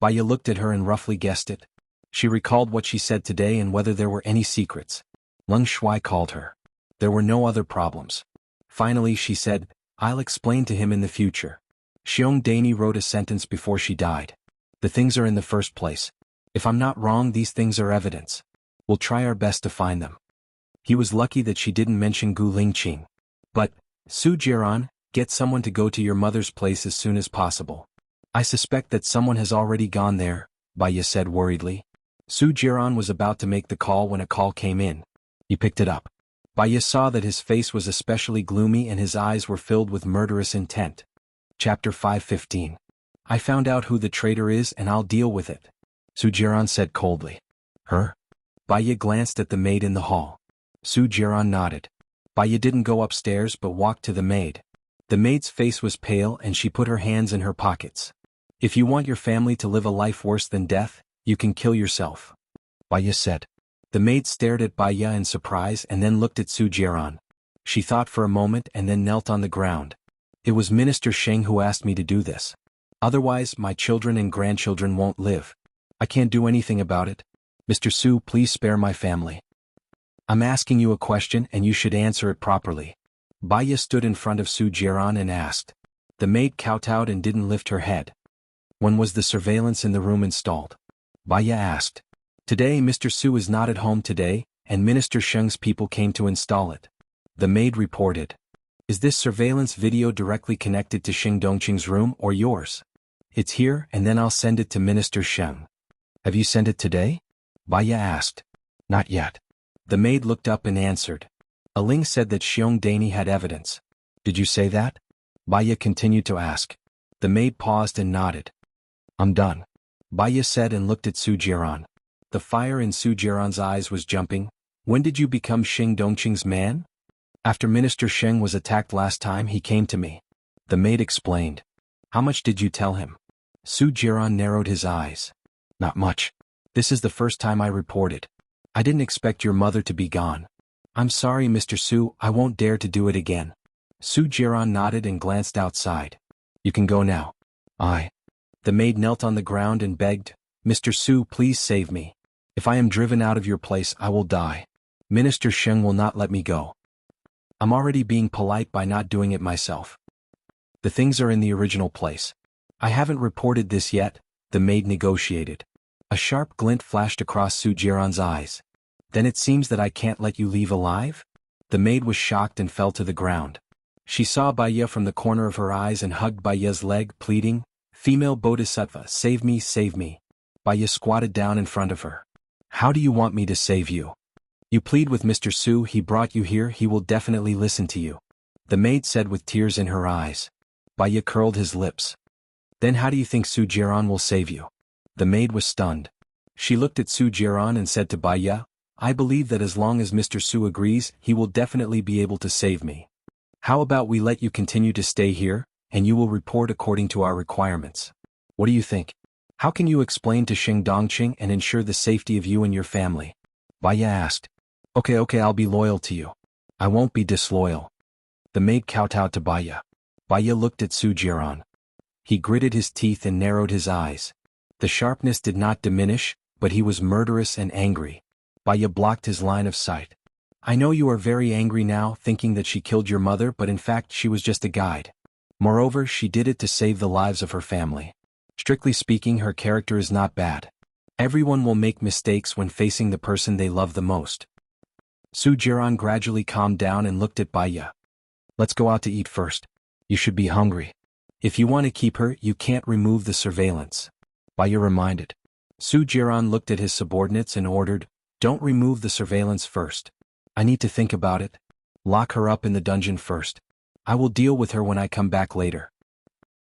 Baya looked at her and roughly guessed it. She recalled what she said today and whether there were any secrets. Leng Shui called her. There were no other problems. Finally she said, I'll explain to him in the future. Xiong Dani wrote a sentence before she died. The things are in the first place. If I'm not wrong, these things are evidence. We'll try our best to find them. He was lucky that she didn't mention Gu Lingqing. But, Su Jiran, get someone to go to your mother's place as soon as possible. I suspect that someone has already gone there, Baya said worriedly. Su Jiran was about to make the call when a call came in. He picked it up. Baya saw that his face was especially gloomy and his eyes were filled with murderous intent. Chapter 5:15. I found out who the traitor is and I'll deal with it, Su Jiran said coldly. Her? Baya glanced at the maid in the hall. Su Jiran nodded. Baya didn't go upstairs but walked to the maid. The maid's face was pale and she put her hands in her pockets. If you want your family to live a life worse than death, you can kill yourself, Baya said. The maid stared at Baya in surprise and then looked at Su Jiran. She thought for a moment and then knelt on the ground. It was Minister Sheng who asked me to do this. Otherwise, my children and grandchildren won't live. I can't do anything about it. Mr. Su, please spare my family. I'm asking you a question and you should answer it properly. Baya stood in front of Su Jiran and asked. The maid kowtowed and didn't lift her head. When was the surveillance in the room installed? Baya asked. Today Mr. Su is not at home today, and Minister Sheng's people came to install it. The maid reported. Is this surveillance video directly connected to Xing Dongqing's room or yours? It's here and then I'll send it to Minister Sheng. Have you sent it today? Baya asked. Not yet. The maid looked up and answered. A Ling said that Xiongdani had evidence. Did you say that? Baya continued to ask. The maid paused and nodded. I'm done. Baya said and looked at Su Jiran. The fire in Su Jiran's eyes was jumping. When did you become Xing Dongqing's man? After Minister Sheng was attacked last time he came to me. The maid explained. How much did you tell him? Su Jiran narrowed his eyes. Not much. This is the first time I reported. I didn't expect your mother to be gone. I'm sorry, Mr. Su, I won't dare to do it again. Su Jiran nodded and glanced outside. You can go now. The maid knelt on the ground and begged, Mr. Su, please save me. If I am driven out of your place, I will die. Minister Sheng will not let me go. I'm already being polite by not doing it myself. The things are in the original place. I haven't reported this yet, the maid negotiated. A sharp glint flashed across Su Jiran's eyes. Then it seems that I can't let you leave alive? The maid was shocked and fell to the ground. She saw Baya from the corner of her eyes and hugged Baya's leg, pleading, Female Bodhisattva, save me, save me. Baya squatted down in front of her. How do you want me to save you? You plead with Mr. Su, he brought you here, he will definitely listen to you. The maid said with tears in her eyes. Baya curled his lips. Then how do you think Su Jiran will save you? The maid was stunned. She looked at Su Jiran and said to Baya, I believe that as long as Mr. Su agrees, he will definitely be able to save me. How about we let you continue to stay here, and you will report according to our requirements. What do you think? How can you explain to Xing Dongqing and ensure the safety of you and your family? Baya asked. Okay, I'll be loyal to you. I won't be disloyal. The maid kowtowed to Baya. Baya looked at Su Jiran. He gritted his teeth and narrowed his eyes. The sharpness did not diminish, but he was murderous and angry. Baya blocked his line of sight. I know you are very angry now, thinking that she killed your mother, but in fact she was just a guide. Moreover, she did it to save the lives of her family. Strictly speaking, her character is not bad. Everyone will make mistakes when facing the person they love the most. Su Jiran gradually calmed down and looked at Baya. Let's go out to eat first. You should be hungry. If you want to keep her, you can't remove the surveillance. Baya reminded. Su Jiran looked at his subordinates and ordered, Don't remove the surveillance first. I need to think about it. Lock her up in the dungeon first. I will deal with her when I come back later.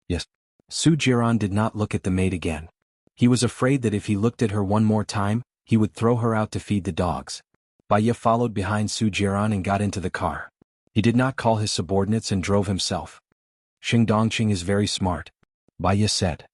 Yes. Su Jiran did not look at the maid again. He was afraid that if he looked at her one more time, he would throw her out to feed the dogs. Baya followed behind Su Jiran and got into the car. He did not call his subordinates and drove himself. Xing Dongqing is very smart, Baya said.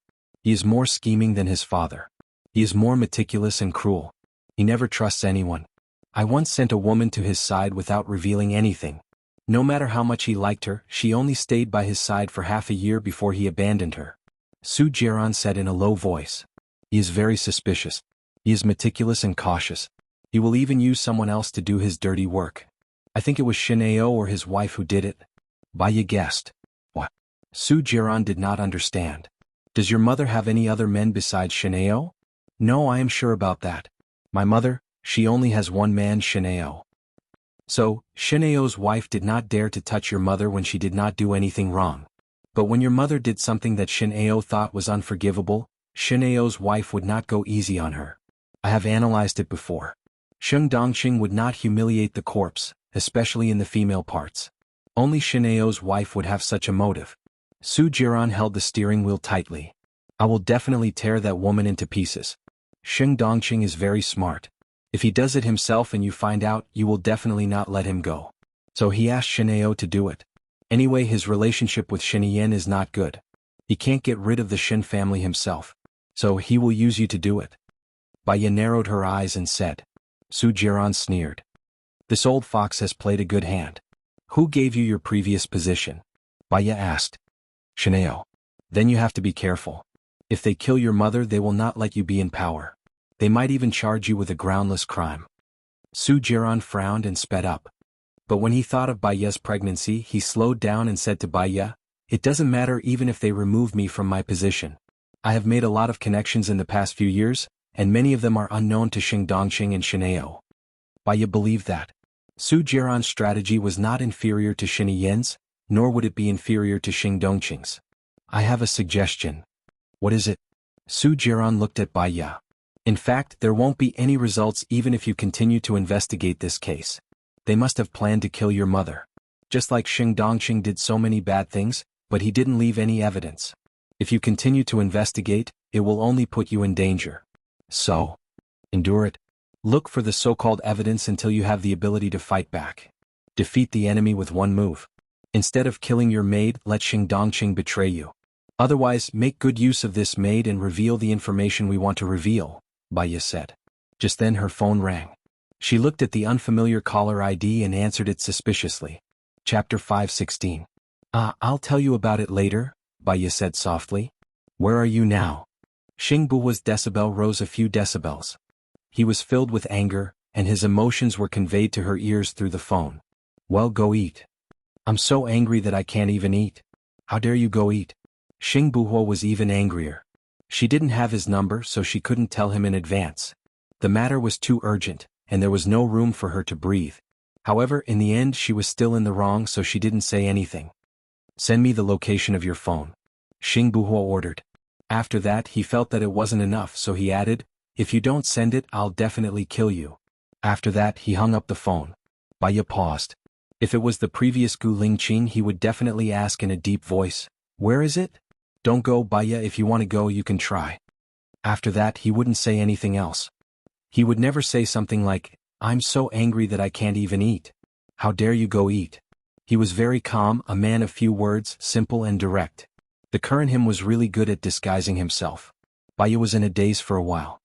He is more scheming than his father. He is more meticulous and cruel. He never trusts anyone. I once sent a woman to his side without revealing anything. No matter how much he liked her, she only stayed by his side for half a year before he abandoned her. Su Jiran said in a low voice. He is very suspicious. He is meticulous and cautious. He will even use someone else to do his dirty work. I think it was Xianxia or his wife who did it. Baya guessed. What? Su Jiran did not understand. Does your mother have any other men besides Xianxia? No, I am sure about that. My mother, she only has one man, Xianxia. So, Xianxia's wife did not dare to touch your mother when she did not do anything wrong. But when your mother did something that Xianxia thought was unforgivable, Xianxia's wife would not go easy on her. I have analyzed it before. Xing Dongqing would not humiliate the corpse, especially in the female parts. Only Xianxia's wife would have such a motive. Su Jiran held the steering wheel tightly. I will definitely tear that woman into pieces. Xing Dongqing is very smart. If he does it himself and you find out, you will definitely not let him go. So he asked Xianxia to do it. Anyway, his relationship with Xianxian is not good. He can't get rid of the Xin family himself. So he will use you to do it. Baya narrowed her eyes and said. Su Jiran sneered. This old fox has played a good hand. Who gave you your previous position? Baya asked. Xianxia. Then you have to be careful. If they kill your mother, they will not let you be in power. They might even charge you with a groundless crime. Su Jiran frowned and sped up. But when he thought of Baya's pregnancy, he slowed down and said to Baya, It doesn't matter even if they remove me from my position. I have made a lot of connections in the past few years, and many of them are unknown to Xing Dongqing and Xianxia. Baya believed that. Su Jiran's strategy was not inferior to Xianxian's, nor would it be inferior to Xing Dongqing's. I have a suggestion. What is it? Su Jiran looked at Baya. In fact, there won't be any results even if you continue to investigate this case. They must have planned to kill your mother. Just like Dongxing did so many bad things, but he didn't leave any evidence. If you continue to investigate, it will only put you in danger. So, endure it. Look for the so-called evidence until you have the ability to fight back. Defeat the enemy with one move. Instead of killing your maid, let Dongxing betray you. Otherwise, make good use of this maid and reveal the information we want to reveal, Baiya said. Just then her phone rang. She looked at the unfamiliar caller ID and answered it suspiciously. Chapter 5:16. I'll tell you about it later, Baiya said softly. Where are you now? Buhua's decibel rose a few decibels. He was filled with anger, and his emotions were conveyed to her ears through the phone. Well, go eat. I'm so angry that I can't even eat. How dare you go eat? Buhua was even angrier. She didn't have his number, so she couldn't tell him in advance. The matter was too urgent, and there was no room for her to breathe. However, in the end she was still in the wrong, so she didn't say anything. Send me the location of your phone, Buhua ordered. After that he felt that it wasn't enough, so he added, if you don't send it, I'll definitely kill you. After that he hung up the phone. Baiya paused. If it was the previous Gu Lingqing, he would definitely ask in a deep voice, where is it? Don't go, Baiya. If you want to go, you can try. After that he wouldn't say anything else. He would never say something like, I'm so angry that I can't even eat. How dare you go eat? He was very calm, a man of few words, simple and direct. The current him was really good at disguising himself. Baiya was in a daze for a while.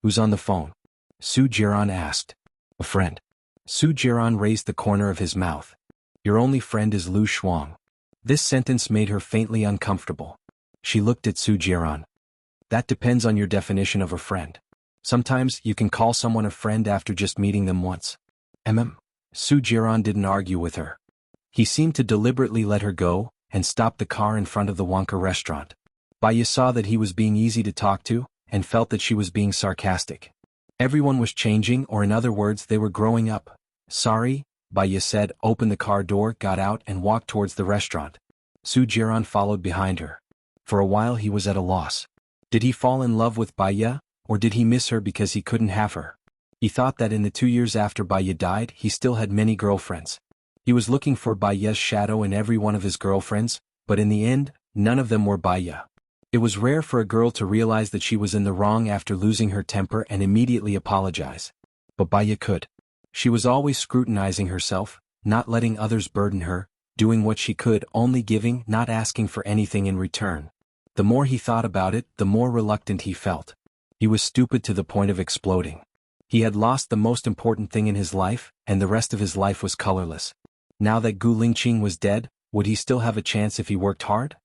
Who's on the phone? Su Jiran asked. A friend. Su Jiran raised the corner of his mouth. Your only friend is Lu Shuang. This sentence made her faintly uncomfortable. She looked at Su Jiran. That depends on your definition of a friend. Sometimes you can call someone a friend after just meeting them once. Su Jiran didn't argue with her. He seemed to deliberately let her go, and stopped the car in front of the Wonka restaurant. Baiya saw that he was being easy to talk to, and felt that she was being sarcastic. Everyone was changing, or in other words, they were growing up. Sorry, Baiya said, opened the car door, got out and walked towards the restaurant. Su Jiran followed behind her. For a while he was at a loss. Did he fall in love with Baiya, or did he miss her because he couldn't have her? He thought that in the 2 years after Baiya died he still had many girlfriends. He was looking for Baiya's shadow in every one of his girlfriends, but in the end, none of them were Baiya. It was rare for a girl to realize that she was in the wrong after losing her temper and immediately apologize. But Baiya could. She was always scrutinizing herself, not letting others burden her, doing what she could, only giving, not asking for anything in return. The more he thought about it, the more reluctant he felt. He was stupid to the point of exploding. He had lost the most important thing in his life, and the rest of his life was colorless. Now that Gu Lingqing was dead, would he still have a chance if he worked hard?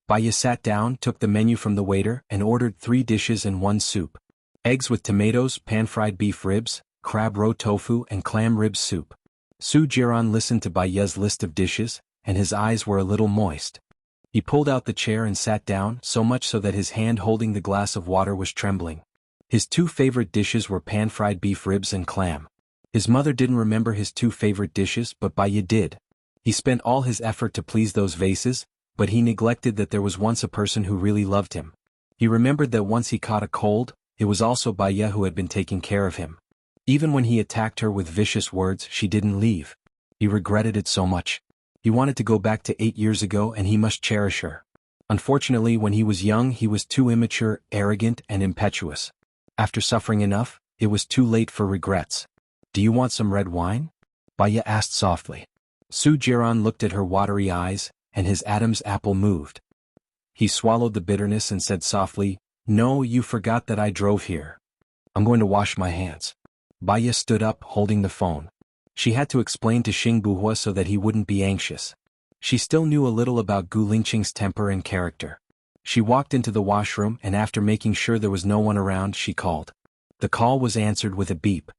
Baiya sat down, took the menu from the waiter, and ordered 3 dishes and 1 soup. Eggs with tomatoes, pan-fried beef ribs, crab roe tofu and clam ribs soup. Su Jiran listened to Baiya's list of dishes, and his eyes were a little moist. He pulled out the chair and sat down, so much so that his hand holding the glass of water was trembling. His 2 favorite dishes were pan-fried beef ribs and clam. His mother didn't remember his 2 favorite dishes, but Baiya did. He spent all his effort to please those vases, but he neglected that there was once a person who really loved him. He remembered that once he caught a cold, it was also Baiya who had been taking care of him. Even when he attacked her with vicious words, she didn't leave. He regretted it so much. He wanted to go back to 8 years ago, and he must cherish her. Unfortunately, when he was young he was too immature, arrogant, and impetuous. After suffering enough, it was too late for regrets. Do you want some red wine? Baiya asked softly. Su Jiran looked at her watery eyes, and his Adam's apple moved. He swallowed the bitterness and said softly, No, you forgot that I drove here. I'm going to wash my hands. Baiya stood up, holding the phone. She had to explain to Buhua so that he wouldn't be anxious. She still knew a little about Gu Lingqing's temper and character. She walked into the washroom, and after making sure there was no one around, she called. The call was answered with a beep.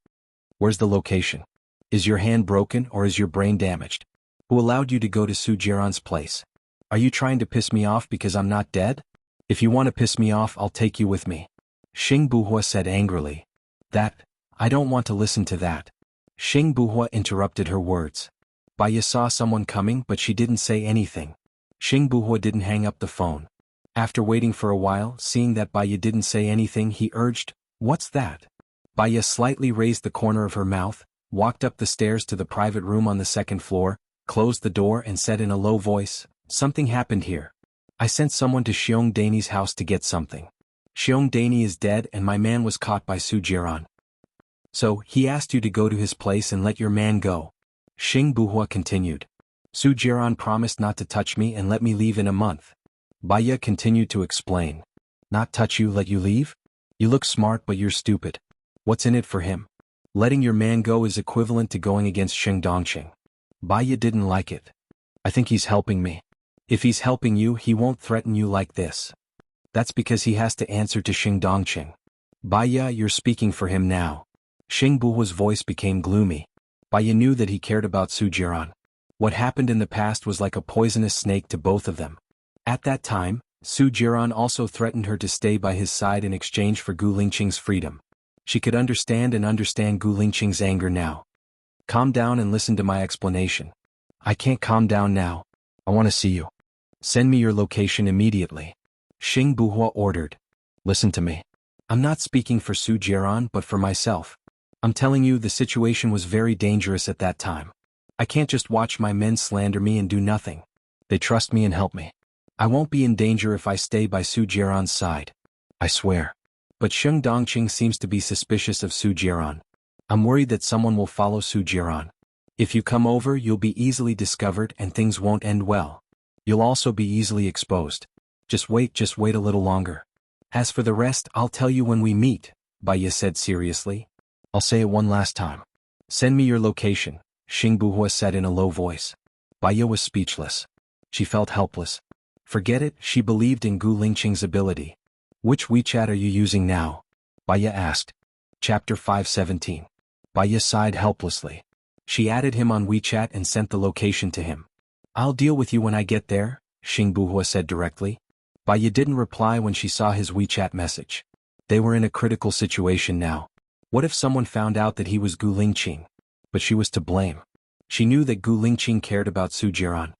Where's the location? Is your hand broken or is your brain damaged? Who allowed you to go to Su Jiran's place? Are you trying to piss me off because I'm not dead? If you want to piss me off, I'll take you with me. Buhua said angrily. I don't want to listen to that. Buhua interrupted her words. Baiya saw someone coming, but she didn't say anything. Buhua didn't hang up the phone. After waiting for a while, seeing that Baiya didn't say anything, he urged, What's that? Baiya slightly raised the corner of her mouth, walked up the stairs to the private room on the second floor, closed the door and said in a low voice, "Something happened here. I sent someone to Xiong Dani's house to get something. Xiong Dani is dead and my man was caught by Su Jiran. So, he asked you to go to his place and let your man go." Xing Buhua continued. "Su Jiran promised not to touch me and let me leave in a month." Baya continued to explain. "Not touch you, let you leave? You look smart but you're stupid. What's in it for him? Letting your man go is equivalent to going against Sheng Dongqing." Baya didn't like it. "I think he's helping me. If he's helping you, he won't threaten you like this. That's because he has to answer to Sheng Dongqing." "Baya, you're speaking for him now." Xing Buhua's voice became gloomy. Baya knew that he cared about Su Jiran. What happened in the past was like a poisonous snake to both of them. At that time, Su Jiran also threatened her to stay by his side in exchange for Gu Lingqing's freedom. She could understand Gu Lingqing's anger now. "Calm down and listen to my explanation." "I can't calm down now. I want to see you. Send me your location immediately." Xing Buhua ordered. "Listen to me. I'm not speaking for Su Jiran but for myself. I'm telling you the situation was very dangerous at that time. I can't just watch my men slander me and do nothing. They trust me and help me. I won't be in danger if I stay by Su Jiran's side. I swear. But Sheng Dongqing seems to be suspicious of Su Jiran. I'm worried that someone will follow Su Jiran. If you come over, you'll be easily discovered and things won't end well. You'll also be easily exposed. Just wait a little longer. As for the rest, I'll tell you when we meet," Baya said seriously. "I'll say it one last time. Send me your location," Xing Buhua said in a low voice. Baya was speechless. She felt helpless. Forget it, she believed in Gu Lingqing's ability. "Which WeChat are you using now?" Baya asked. Chapter 517. Baya sighed helplessly. She added him on WeChat and sent the location to him. "I'll deal with you when I get there," Xing Buhua said directly. Baya didn't reply when she saw his WeChat message. They were in a critical situation now. What if someone found out that he was Gu Lingqing? But she was to blame. She knew that Gu Lingqing cared about Su Jiran.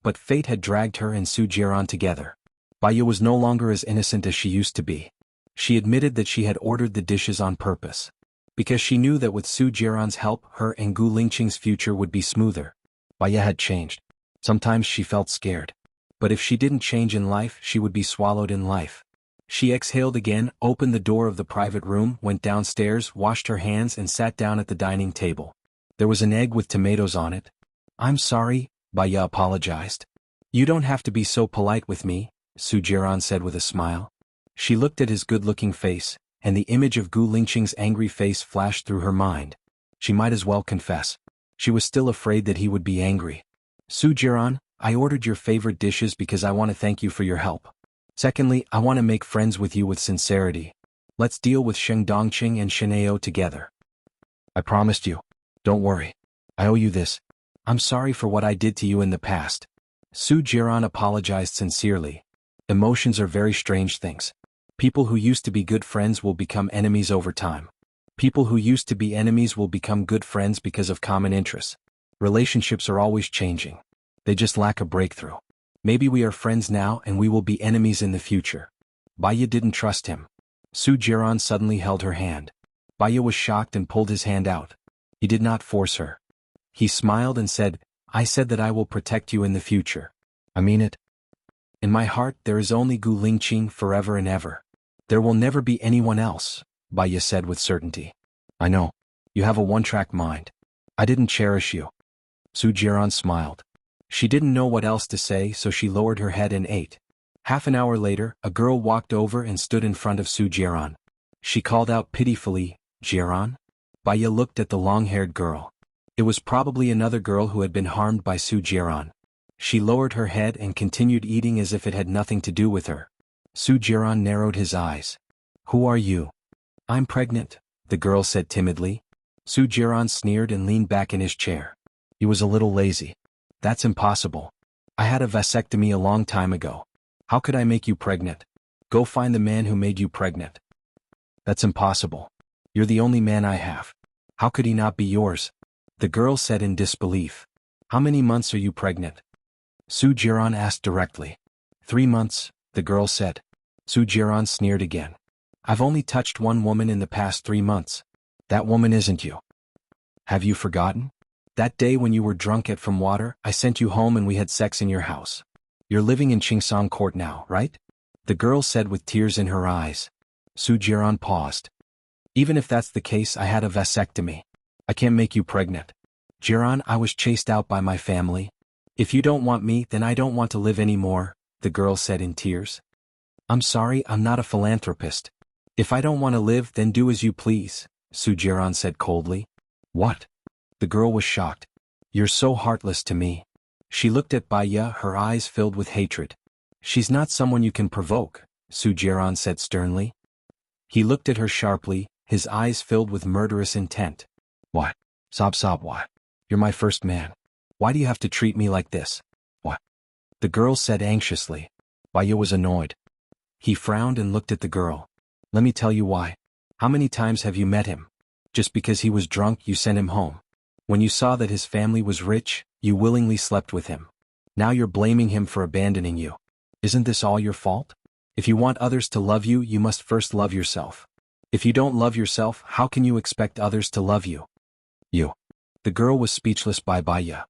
But fate had dragged her and Su Jiran together. Baya was no longer as innocent as she used to be. She admitted that she had ordered the dishes on purpose. Because she knew that with Su Jiran's help, her and Gu Lingqing's future would be smoother. Baya had changed. Sometimes she felt scared. But if she didn't change in life, she would be swallowed in life. She exhaled again, opened the door of the private room, went downstairs, washed her hands and sat down at the dining table. There was an egg with tomatoes on it. "I'm sorry," Baya apologized. "You don't have to be so polite with me," Su Jiran said with a smile. She looked at his good-looking face, and the image of Gu Lingqing's angry face flashed through her mind. She might as well confess. She was still afraid that he would be angry. "Su Jiran, I ordered your favorite dishes because I want to thank you for your help. Secondly, I want to make friends with you with sincerity. Let's deal with Sheng Dongqing and Shenao together. I promised you. Don't worry. I owe you this. I'm sorry for what I did to you in the past." Su Jiran apologized sincerely. Emotions are very strange things. People who used to be good friends will become enemies over time. People who used to be enemies will become good friends because of common interests. Relationships are always changing. They just lack a breakthrough. Maybe we are friends now and we will be enemies in the future. Baya didn't trust him. Su Jiran suddenly held her hand. Baya was shocked and pulled his hand out. He did not force her. He smiled and said, "I said that I will protect you in the future. I mean it. In my heart there is only Gu Lingqing forever and ever. There will never be anyone else," Baya said with certainty. "I know. You have a one-track mind. I didn't cherish you." Su Jiran smiled. She didn't know what else to say, so she lowered her head and ate. Half an hour later, a girl walked over and stood in front of Su Jiran. She called out pitifully, "Jiran?" Baya looked at the long-haired girl. It was probably another girl who had been harmed by Su Jiran. She lowered her head and continued eating as if it had nothing to do with her. Su Jiran narrowed his eyes. "Who are you?" "I'm pregnant," the girl said timidly. Su Jiran sneered and leaned back in his chair. He was a little lazy. "That's impossible. I had a vasectomy a long time ago. How could I make you pregnant? Go find the man who made you pregnant." "That's impossible. You're the only man I have. How could he not be yours?" the girl said in disbelief. "How many months are you pregnant?" Su Jiran asked directly. 3 months, the girl said. Su Jiran sneered again. "I've only touched one woman in the past 3 months. That woman isn't you." Have you forgotten? That day when you were drunk at from water, I sent you home and we had sex in your house. You're living in Qingsong court now, right? The girl said with tears in her eyes. Su Jiran paused. Even if that's the case, I had a vasectomy. I can't make you pregnant. Jiran, I was chased out by my family. If you don't want me, then I don't want to live anymore, the girl said in tears. I'm sorry, I'm not a philanthropist. If I don't want to live, then do as you please, Su Jiran said coldly. What? The girl was shocked. You're so heartless to me. She looked at Baya, her eyes filled with hatred. She's not someone you can provoke, Su Jiran said sternly. He looked at her sharply, his eyes filled with murderous intent. What? Sob, what? You're my first man. Why do you have to treat me like this? What? The girl said anxiously. Baya was annoyed. He frowned and looked at the girl. Let me tell you why. How many times have you met him? Just because he was drunk, you sent him home. When you saw that his family was rich, you willingly slept with him. Now you're blaming him for abandoning you. Isn't this all your fault? If you want others to love you, you must first love yourself. If you don't love yourself, how can you expect others to love you? You. The girl was speechless by Baya.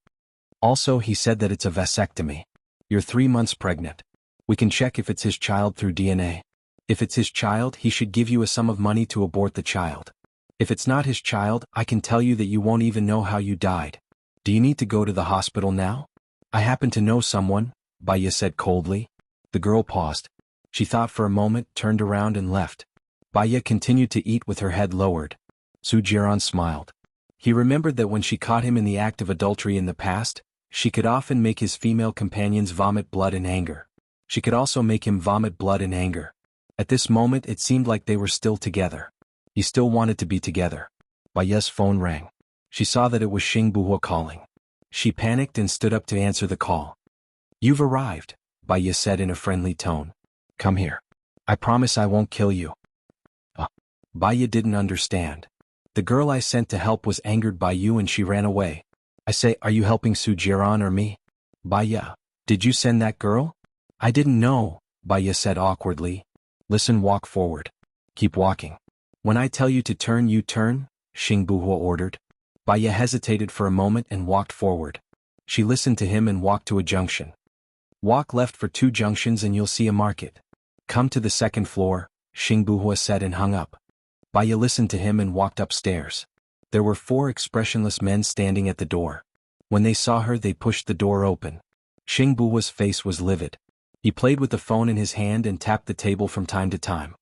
Also, he said that it's a vasectomy. You're 3 months pregnant. We can check if it's his child through DNA. If it's his child, he should give you a sum of money to abort the child. If it's not his child, I can tell you that you won't even know how you died. Do you need to go to the hospital now? I happen to know someone, Baya said coldly. The girl paused. She thought for a moment, turned around and left. Baya continued to eat with her head lowered. Su Jiran smiled. He remembered that when she caught him in the act of adultery in the past, she could often make his female companions vomit blood in anger. She could also make him vomit blood in anger. At this moment it seemed like they were still together. He still wanted to be together. Baya's phone rang. She saw that it was Xingbuhua calling. She panicked and stood up to answer the call. You've arrived, Baya said in a friendly tone. Come here. I promise I won't kill you. Baya didn't understand. The girl I sent to help was angered by you and she ran away. I say, are you helping Su Jiran or me? Baya, did you send that girl? I didn't know, Baya said awkwardly. Listen, walk forward. Keep walking. When I tell you to turn, you turn, Xingbuhua ordered. Baya hesitated for a moment and walked forward. She listened to him and walked to a junction. Walk left for 2 junctions and you'll see a market. Come to the 2nd floor, Xingbuhua said and hung up. Baya listened to him and walked upstairs. There were 4 expressionless men standing at the door. When they saw her, they pushed the door open. Xingbuhua's face was livid. He played with the phone in his hand and tapped the table from time to time.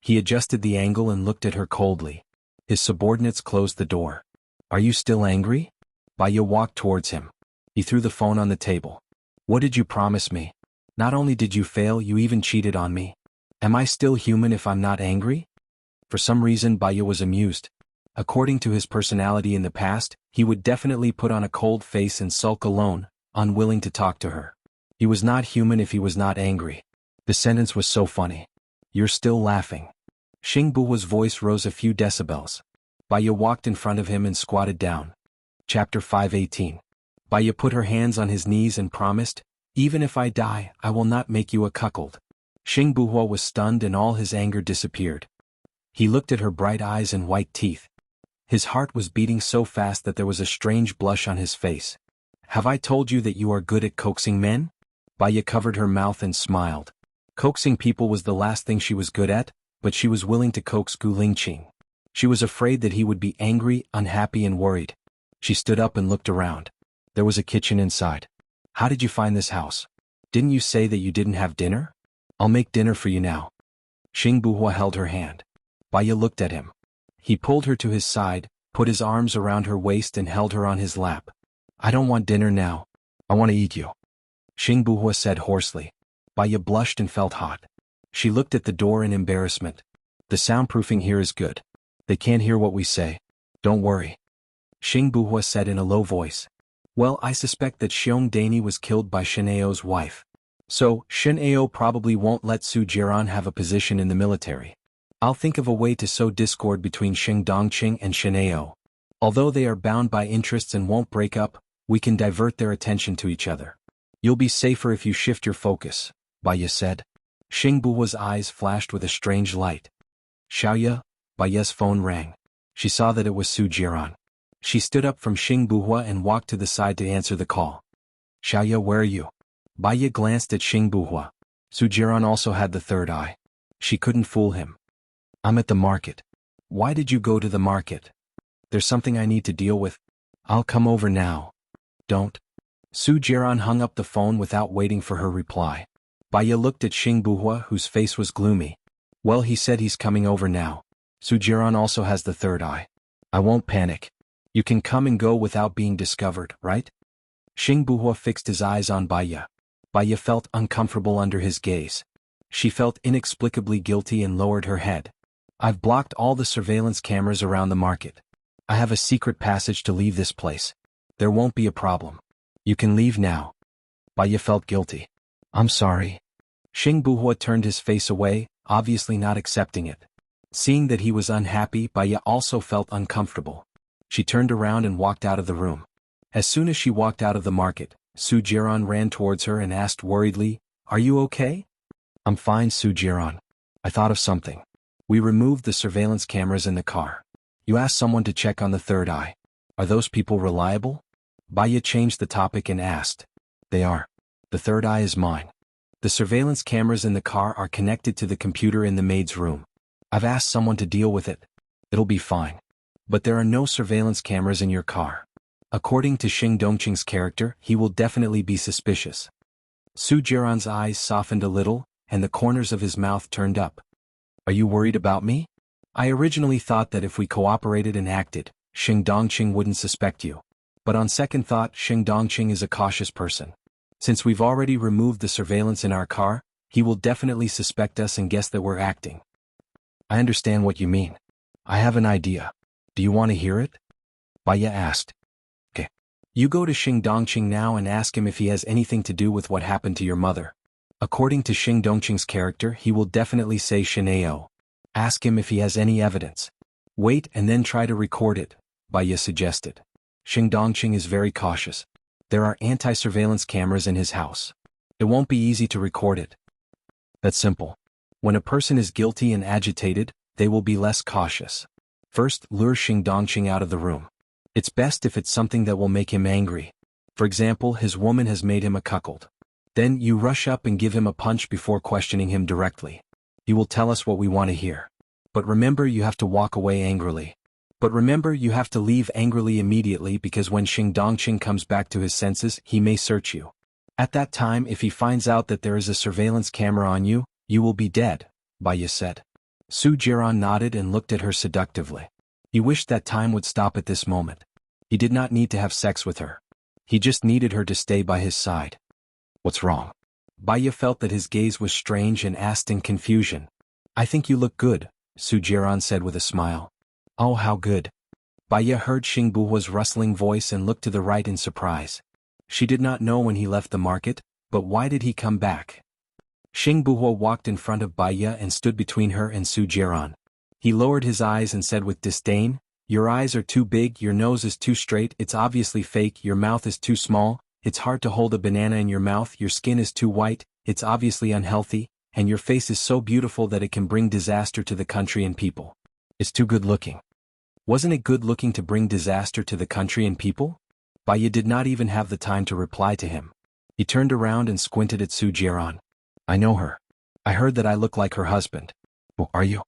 He adjusted the angle and looked at her coldly. His subordinates closed the door. Are you still angry? Baya walked towards him. He threw the phone on the table. What did you promise me? Not only did you fail, you even cheated on me. Am I still human if I'm not angry? For some reason, Baya was amused. According to his personality in the past, he would definitely put on a cold face and sulk alone, unwilling to talk to her. He was not human if he was not angry. The sentence was so funny. You're still laughing. Xingbuhua's voice rose a few decibels. Baya walked in front of him and squatted down. Chapter 518. Baya put her hands on his knees and promised, even if I die, I will not make you a cuckold. Xingbuhua was stunned and all his anger disappeared. He looked at her bright eyes and white teeth. His heart was beating so fast that there was a strange blush on his face. Have I told you that you are good at coaxing men? Baya covered her mouth and smiled. Coaxing people was the last thing she was good at, but she was willing to coax Gu Lingqing. She was afraid that he would be angry, unhappy and worried. She stood up and looked around. There was a kitchen inside. How did you find this house? Didn't you say that you didn't have dinner? I'll make dinner for you now. Xingbuhua held her hand. Baya looked at him. He pulled her to his side, put his arms around her waist and held her on his lap. I don't want dinner now. I want to eat you. Xingbuhua said hoarsely. Baya blushed and felt hot. She looked at the door in embarrassment. The soundproofing here is good. They can't hear what we say. Don't worry. Xingbuhua said in a low voice. Well, I suspect that Xiong Dani was killed by Shen'ao's wife. So, Shen'ao probably won't let Su Jiran have a position in the military. I'll think of a way to sow discord between Xing Dongqing and Shen'ao. Although they are bound by interests and won't break up, we can divert their attention to each other. You'll be safer if you shift your focus, Baya said. Xingbuhua's eyes flashed with a strange light. Xiaoya, Baya's phone rang. She saw that it was Su Jiran. She stood up from Xing Buhua and walked to the side to answer the call. Xiaoya, where are you? Baiya glanced at Xing Buhua. Su Jiran also had the third eye. She couldn't fool him. I'm at the market. Why did you go to the market? There's something I need to deal with. I'll come over now. Don't. Su Jiran hung up the phone without waiting for her reply. Baiya looked at Xing Buhua, whose face was gloomy. Well, he said he's coming over now. Su Jiran also has the third eye. I won't panic. You can come and go without being discovered, right? Xing Buhua fixed his eyes on Baiya. Baiya felt uncomfortable under his gaze. She felt inexplicably guilty and lowered her head. I've blocked all the surveillance cameras around the market. I have a secret passage to leave this place. There won't be a problem. You can leave now. Baiya felt guilty. I'm sorry. Xing Buhua turned his face away, obviously not accepting it. Seeing that he was unhappy, Baiya also felt uncomfortable. She turned around and walked out of the room. As soon as she walked out of the market, Su Jiran ran towards her and asked worriedly, Are you okay? I'm fine, Su Jiran. I thought of something. We removed the surveillance cameras in the car. You asked someone to check on the third eye. Are those people reliable? Baiya changed the topic and asked. They are. The third eye is mine. The surveillance cameras in the car are connected to the computer in the maid's room. I've asked someone to deal with it. It'll be fine. But there are no surveillance cameras in your car. According to Xing Dongqing's character, he will definitely be suspicious. Su Jiran's eyes softened a little, and the corners of his mouth turned up. Are you worried about me? I originally thought that if we cooperated and acted, Xing Dongqing wouldn't suspect you. But on second thought, Xing Dongqing is a cautious person. Since we've already removed the surveillance in our car, he will definitely suspect us and guess that we're acting. I understand what you mean. I have an idea. Do you want to hear it? Baiya asked. Okay. You go to Xing Dongqing now and ask him if he has anything to do with what happened to your mother. According to Xing Dongqing's character, he will definitely say Shineo. Ask him if he has any evidence. Wait and then try to record it, Baiya suggested. Xing Dongqing is very cautious. There are anti-surveillance cameras in his house. It won't be easy to record it. That's simple. When a person is guilty and agitated, they will be less cautious. First, lure Xing Dongqing out of the room. It's best if it's something that will make him angry. For example, his woman has made him a cuckold. Then you rush up and give him a punch before questioning him directly. He will tell us what we want to hear. But remember, you have to walk away angrily. But remember, you have to leave angrily immediately, because when Xing Dongqing comes back to his senses, he may search you. At that time, if he finds out that there is a surveillance camera on you, you will be dead, Baiya said. Su Jiran nodded and looked at her seductively. He wished that time would stop at this moment. He did not need to have sex with her. He just needed her to stay by his side. What's wrong? Baiya felt that his gaze was strange and asked in confusion. I think you look good, Su Jiran said with a smile. Oh, how good. Baiya heard Xing Buhua's rustling voice and looked to the right in surprise. She did not know when he left the market, but why did he come back? Xing Buhua walked in front of Baiya and stood between her and Su Jiran. He lowered his eyes and said with disdain, Your eyes are too big, your nose is too straight, it's obviously fake, your mouth is too small, it's hard to hold a banana in your mouth, your skin is too white, it's obviously unhealthy, and your face is so beautiful that it can bring disaster to the country and people. It's too good looking. Wasn't it good looking to bring disaster to the country and people? Baiya did not even have the time to reply to him. He turned around and squinted at Su Jiran. I know her. I heard that I look like her husband. Well, are you?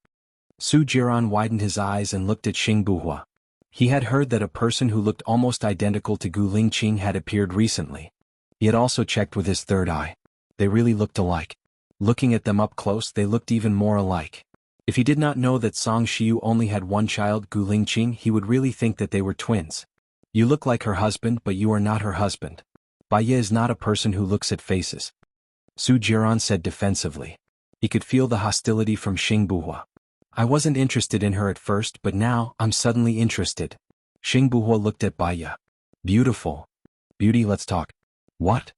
Su Jiran widened his eyes and looked at Xing Buhua. He had heard that a person who looked almost identical to Gu Lingqing had appeared recently. He had also checked with his third eye. They really looked alike. Looking at them up close, they looked even more alike. If he did not know that Song Xiu only had one child, Gu Lingqing, he would really think that they were twins. You look like her husband, but you are not her husband. Baiya is not a person who looks at faces. Su Jiran said defensively. He could feel the hostility from Xing Buhua. I wasn't interested in her at first, but now, I'm suddenly interested. Xing Buhua looked at Baiya. Beautiful. Beauty, let's talk. What?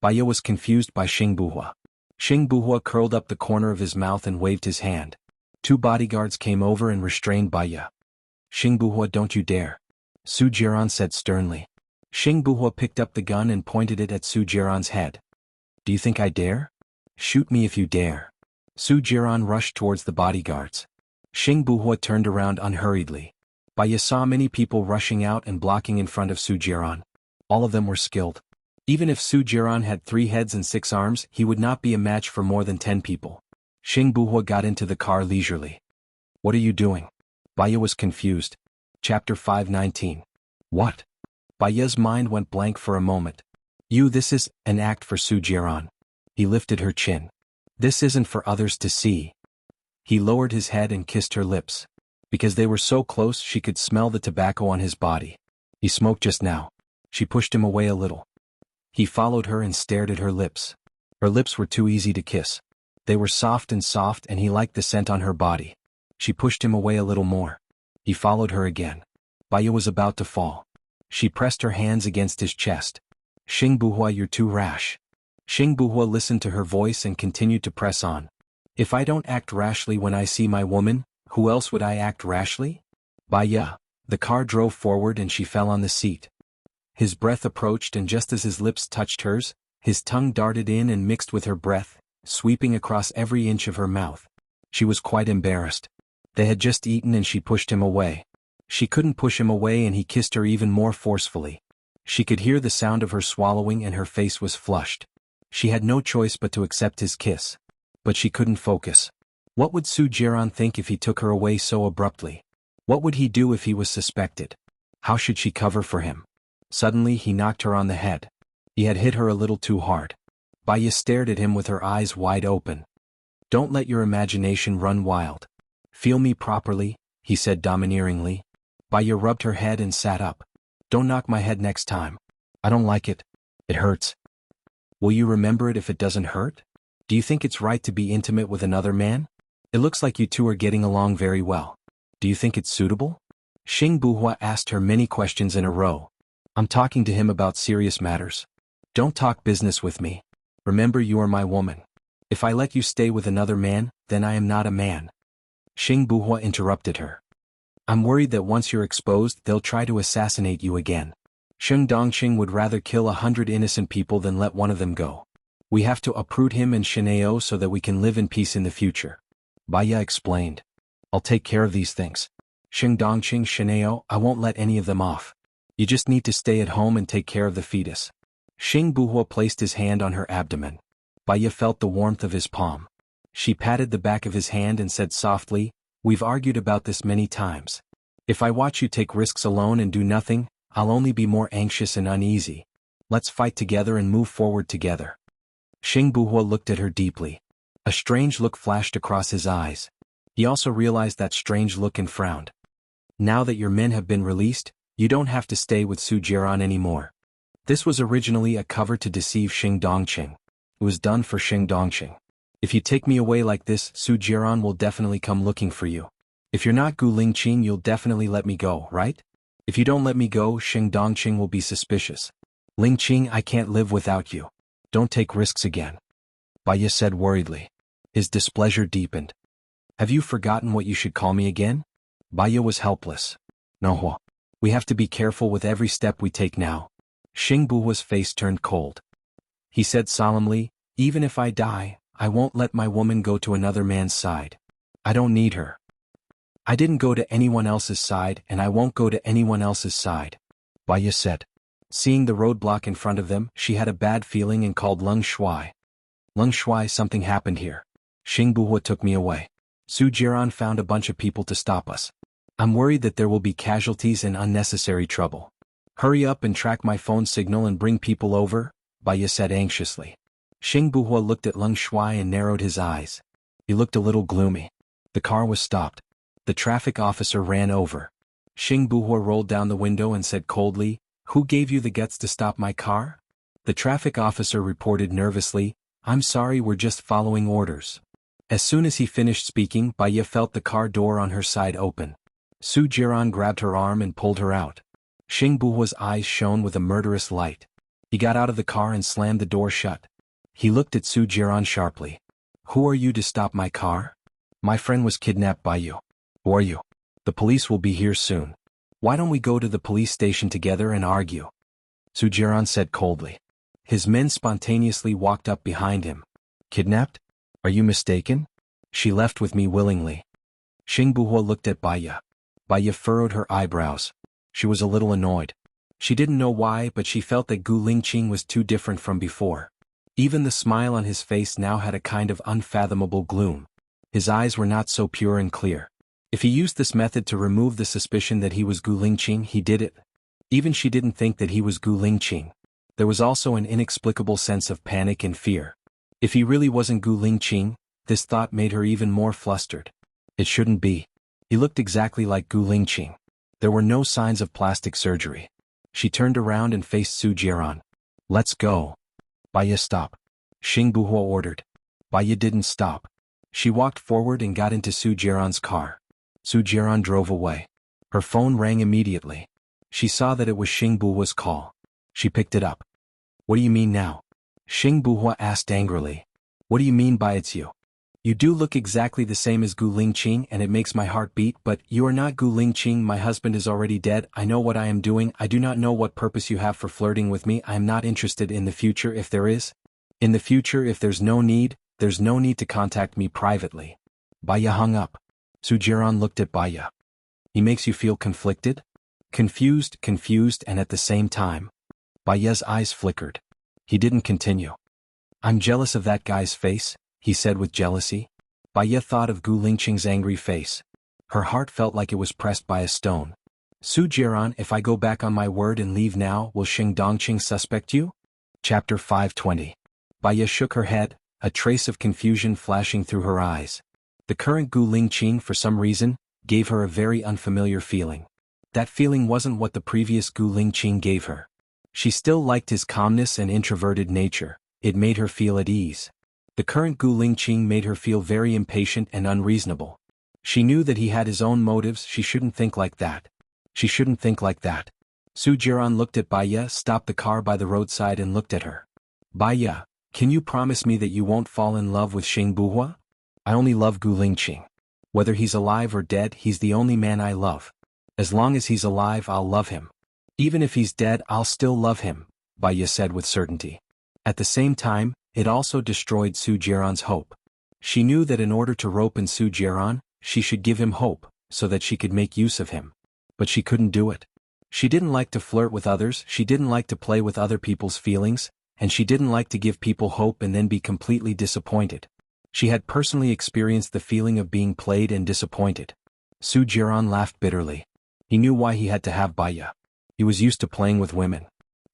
Baiya was confused by Xing Buhua. Xing Buhua curled up the corner of his mouth and waved his hand. Two bodyguards came over and restrained Baiya. Xing Buhua, don't you dare. Su Jiran said sternly. Xing Buhua picked up the gun and pointed it at Su Jiran's head. Do you think I dare? Shoot me if you dare. Su Jiran rushed towards the bodyguards. Xing Buhua turned around unhurriedly. Baya saw many people rushing out and blocking in front of Su Jiran. All of them were skilled. Even if Su Jiran had 3 heads and 6 arms, he would not be a match for more than 10 people. Xing Buhua got into the car leisurely. What are you doing? Baya was confused. Chapter 519. What? Baya's mind went blank for a moment. This is an act for Su Jiran. He lifted her chin. This isn't for others to see. He lowered his head and kissed her lips. Because they were so close, she could smell the tobacco on his body. He smoked just now. She pushed him away a little. He followed her and stared at her lips. Her lips were too easy to kiss. They were soft and he liked the scent on her body. She pushed him away a little more. He followed her again. Baya was about to fall. She pressed her hands against his chest. Xing Buhua, you're too rash. Xing Buhua listened to her voice and continued to press on. If I don't act rashly when I see my woman, who else would I act rashly? Baya. The car drove forward and she fell on the seat. His breath approached, and just as his lips touched hers, his tongue darted in and mixed with her breath, sweeping across every inch of her mouth. She was quite embarrassed. They had just eaten and she pushed him away. She couldn't push him away and he kissed her even more forcefully. She could hear the sound of her swallowing and her face was flushed. She had no choice but to accept his kiss. But she couldn't focus. What would Su Jiran think if he took her away so abruptly? What would he do if he was suspected? How should she cover for him? Suddenly he knocked her on the head. He had hit her a little too hard. Baya stared at him with her eyes wide open. Don't let your imagination run wild. Feel me properly, he said domineeringly. Baya rubbed her head and sat up. Don't knock my head next time. I don't like it. It hurts. Will you remember it if it doesn't hurt? Do you think it's right to be intimate with another man? It looks like you two are getting along very well. Do you think it's suitable? Xing Buhua asked her many questions in a row. I'm talking to him about serious matters. Don't talk business with me. Remember, you are my woman. If I let you stay with another man, then I am not a man. Xing Buhua interrupted her. I'm worried that once you're exposed, they'll try to assassinate you again. Sheng Dongqing would rather kill 100 innocent people than let one of them go. We have to uproot him and Shineo so that we can live in peace in the future. Baya explained. I'll take care of these things. Sheng Dongqing, Shineo, I won't let any of them off. You just need to stay at home and take care of the fetus. Xing Buhua placed his hand on her abdomen. Baya felt the warmth of his palm. She patted the back of his hand and said softly, We've argued about this many times. If I watch you take risks alone and do nothing, I'll only be more anxious and uneasy. Let's fight together and move forward together. Xing Buhua looked at her deeply. A strange look flashed across his eyes. He also realized that strange look and frowned. Now that your men have been released, you don't have to stay with Su Jiran anymore. This was originally a cover to deceive Xing Dongqing. It was done for Xing Dongqing. If you take me away like this, Su Jiran will definitely come looking for you. If you're not Gu Lingqing, you'll definitely let me go, right? If you don't let me go, Xing Dongqing will be suspicious. Lingqing, I can't live without you. Don't take risks again. Baya said worriedly. His displeasure deepened. Have you forgotten what you should call me again? Baya was helpless. No. We have to be careful with every step we take now. Xing Buhua's face turned cold. He said solemnly, Even if I die, I won't let my woman go to another man's side. I don't need her. I didn't go to anyone else's side and I won't go to anyone else's side. Baya said. Seeing the roadblock in front of them, she had a bad feeling and called Leng Shuai. Leng Shuai, something happened here. Xing Buhua took me away. Su Jiran found a bunch of people to stop us. I'm worried that there will be casualties and unnecessary trouble. Hurry up and track my phone signal and bring people over, Baya said anxiously. Xing Buhua looked at Leng Shuai and narrowed his eyes. He looked a little gloomy. The car was stopped. The traffic officer ran over. Xing Buhua rolled down the window and said coldly, Who gave you the guts to stop my car? The traffic officer reported nervously, I'm sorry, we're just following orders. As soon as he finished speaking, Baya felt the car door on her side open. Su Jiran grabbed her arm and pulled her out. Xing Buhua's eyes shone with a murderous light. He got out of the car and slammed the door shut. He looked at Su Jiran sharply. Who are you to stop my car? My friend was kidnapped by you. Who are you? The police will be here soon. Why don't we go to the police station together and argue? Su Jiran said coldly. His men spontaneously walked up behind him. Kidnapped? Are you mistaken? She left with me willingly. Xing Buhua looked at Baya. Baya furrowed her eyebrows. She was a little annoyed. She didn't know why, but she felt that Gu Lingqing was too different from before. Even the smile on his face now had a kind of unfathomable gloom. His eyes were not so pure and clear. If he used this method to remove the suspicion that he was Gu Lingqing, he did it. Even she didn't think that he was Gu Lingqing. There was also an inexplicable sense of panic and fear. If he really wasn't Gu Lingqing, this thought made her even more flustered. It shouldn't be. He looked exactly like Gu Lingqing. There were no signs of plastic surgery. She turned around and faced Su Jiaran. Let's go. Baya, stop. Xing Buhua ordered. Baya didn't stop. She walked forward and got into Su Jiaran's car. Su Jiaran drove away. Her phone rang immediately. She saw that it was Xing Buhua's call. She picked it up. What do you mean now? Xing Buhua asked angrily. What do you mean by it's you? You do look exactly the same as Gu Lingqing and it makes my heart beat, but you are not Gu Lingqing. My husband is already dead. I know what I am doing. I do not know what purpose you have for flirting with me. I am not interested in the future if there is. In the future if there's no need to contact me privately. Baya hung up. Su Jiaran looked at Baya. He makes you feel conflicted? Confused and at the same time. Baya's eyes flickered. He didn't continue. I'm jealous of that guy's face, he said with jealousy. Baya thought of Gu Lingqing's angry face. Her heart felt like it was pressed by a stone. Su Jiaran, if I go back on my word and leave now, will Xing Dongqing suspect you? Chapter 520. Baya shook her head, a trace of confusion flashing through her eyes. The current Gu Lingqing, for some reason, gave her a very unfamiliar feeling. That feeling wasn't what the previous Gu Lingqing gave her. She still liked his calmness and introverted nature. It made her feel at ease. The current Gu Lingqing made her feel very impatient and unreasonable. She knew that he had his own motives. She shouldn't think like that. She shouldn't think like that. Su Jiaran looked at Baya, stopped the car by the roadside and looked at her. Baya, can you promise me that you won't fall in love with Xing Buhua? I only love Gu Lingqing. Whether he's alive or dead, he's the only man I love. As long as he's alive, I'll love him. Even if he's dead, I'll still love him, Baya said with certainty. At the same time, it also destroyed Su Jiaran's hope. She knew that in order to rope in Su Jiaran, she should give him hope, so that she could make use of him. But she couldn't do it. She didn't like to flirt with others, she didn't like to play with other people's feelings, and she didn't like to give people hope and then be completely disappointed. She had personally experienced the feeling of being played and disappointed. Su Jiaran laughed bitterly. He knew why he had to have Baya. He was used to playing with women.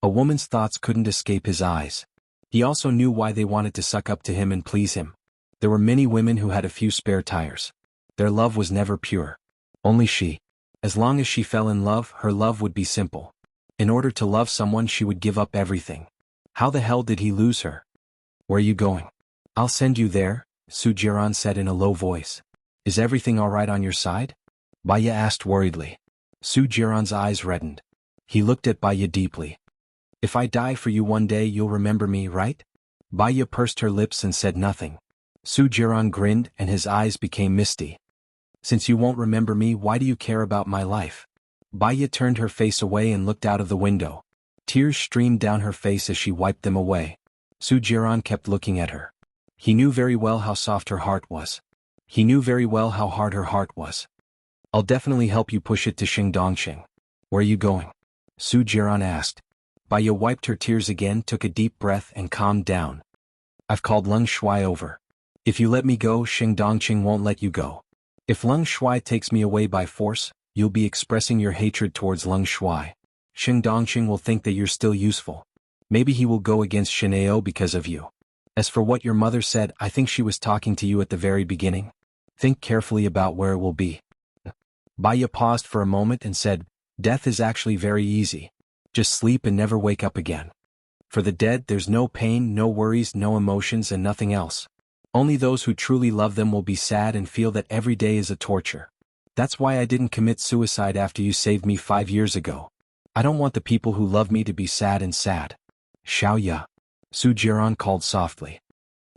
A woman's thoughts couldn't escape his eyes. He also knew why they wanted to suck up to him and please him. There were many women who had a few spare tires. Their love was never pure. Only she. As long as she fell in love, her love would be simple. In order to love someone, she would give up everything. How the hell did he lose her? Where are you going? I'll send you there, Su Jiaran said in a low voice. Is everything all right on your side? Baya asked worriedly. Su Jiaran's eyes reddened. He looked at Baya deeply. If I die for you one day, you'll remember me, right? Baya pursed her lips and said nothing. Su Jiaran grinned and his eyes became misty. Since you won't remember me, why do you care about my life? Baya turned her face away and looked out of the window. Tears streamed down her face as she wiped them away. Su Jiaran kept looking at her. He knew very well how soft her heart was. He knew very well how hard her heart was. I'll definitely help you push it to Xing Dongqing. Where are you going? Su Jiaran asked. Baya wiped her tears again, took a deep breath and calmed down. I've called Leng Shuai over. If you let me go, Xing Dongqing won't let you go. If Leng Shuai takes me away by force, you'll be expressing your hatred towards Leng Shuai. Xing Dongqing will think that you're still useful. Maybe he will go against Shineo because of you. As for what your mother said, I think she was talking to you at the very beginning. Think carefully about where it will be. Baya paused for a moment and said, Death is actually very easy. Just sleep and never wake up again. For the dead, there's no pain, no worries, no emotions and nothing else. Only those who truly love them will be sad and feel that every day is a torture. That's why I didn't commit suicide after you saved me 5 years ago. I don't want the people who love me to be sad and sad. Xiaoya. Su Jiaran called softly.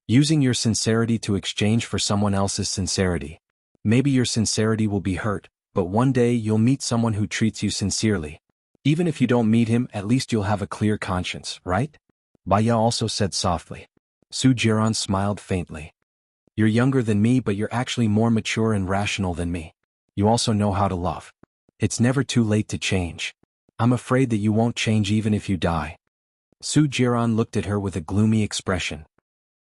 Using your sincerity to exchange for someone else's sincerity. Maybe your sincerity will be hurt, but one day you'll meet someone who treats you sincerely. Even if you don't meet him, at least you'll have a clear conscience, right? Baya also said softly. Su Jiaran smiled faintly. You're younger than me, but you're actually more mature and rational than me. You also know how to love. It's never too late to change. I'm afraid that you won't change even if you die. Su Jiran looked at her with a gloomy expression.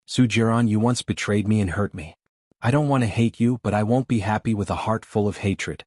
Su Jiran, you once betrayed me and hurt me. I don't want to hate you, but I won't be happy with a heart full of hatred.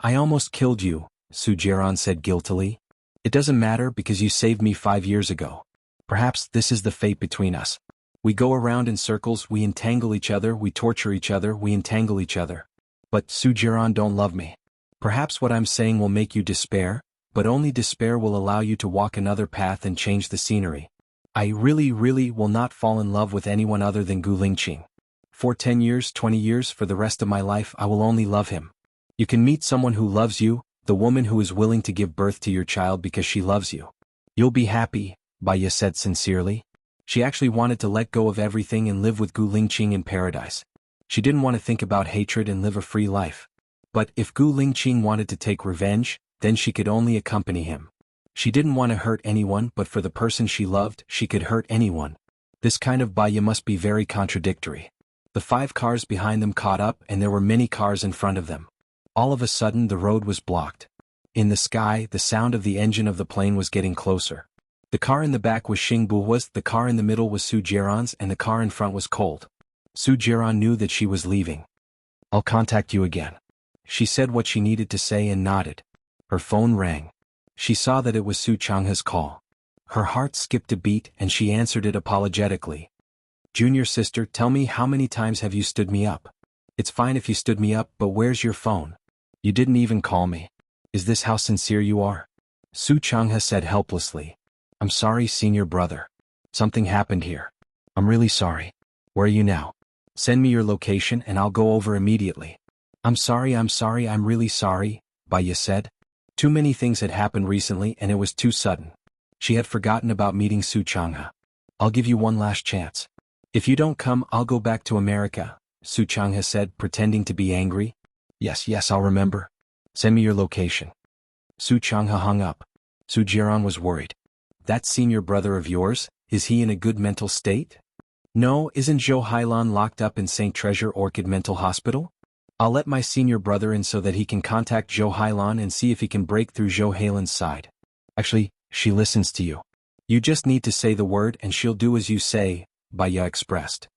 I almost killed you, Su Jiran said guiltily. It doesn't matter because you saved me 5 years ago. Perhaps this is the fate between us. We go around in circles, we entangle each other, we torture each other, we entangle each other. But Su Jiran don't love me. Perhaps what I'm saying will make you despair, but only despair will allow you to walk another path and change the scenery. I really will not fall in love with anyone other than Gu Lingqing. For 10 years, 20 years, for the rest of my life I will only love him. You can meet someone who loves you, the woman who is willing to give birth to your child because she loves you. You'll be happy, Baya said sincerely. She actually wanted to let go of everything and live with Gu Lingqing in paradise. She didn't want to think about hatred and live a free life. But if Gu Lingqing wanted to take revenge, then she could only accompany him. She didn't want to hurt anyone, but for the person she loved, she could hurt anyone. This kind of Baya must be very contradictory. The 5 cars behind them caught up and there were many cars in front of them. All of a sudden the road was blocked. In the sky, the sound of the engine of the plane was getting closer. The car in the back was Xing Buhua's, the car in the middle was Su Jiran's, and the car in front was Cold. Su Jiran knew that she was leaving. I'll contact you again. She said what she needed to say and nodded. Her phone rang. She saw that it was Su Changhe's call. Her heart skipped a beat and she answered it apologetically. Junior sister, tell me, how many times have you stood me up? It's fine if you stood me up, but where's your phone? You didn't even call me. Is this how sincere you are? Su Changhe said helplessly. I'm sorry, senior brother. Something happened here. I'm really sorry. Where are you now? Send me your location and I'll go over immediately. I'm sorry, I'm really sorry, Baya said. Too many things had happened recently and it was too sudden. She had forgotten about meeting Su Changhe. I'll give you one last chance. If you don't come, I'll go back to America, Su Changhe said, pretending to be angry. Yes, I'll remember. Send me your location. Su Changhe hung up. Su Jiran was worried. That senior brother of yours, is he in a good mental state? No, isn't Zhou Hailan locked up in St. Treasure Orchid Mental Hospital? I'll let my senior brother in so that he can contact Zhou Hailan and see if he can break through Zhou Hailan's side. Actually, she listens to you. You just need to say the word and she'll do as you say, Baya expressed.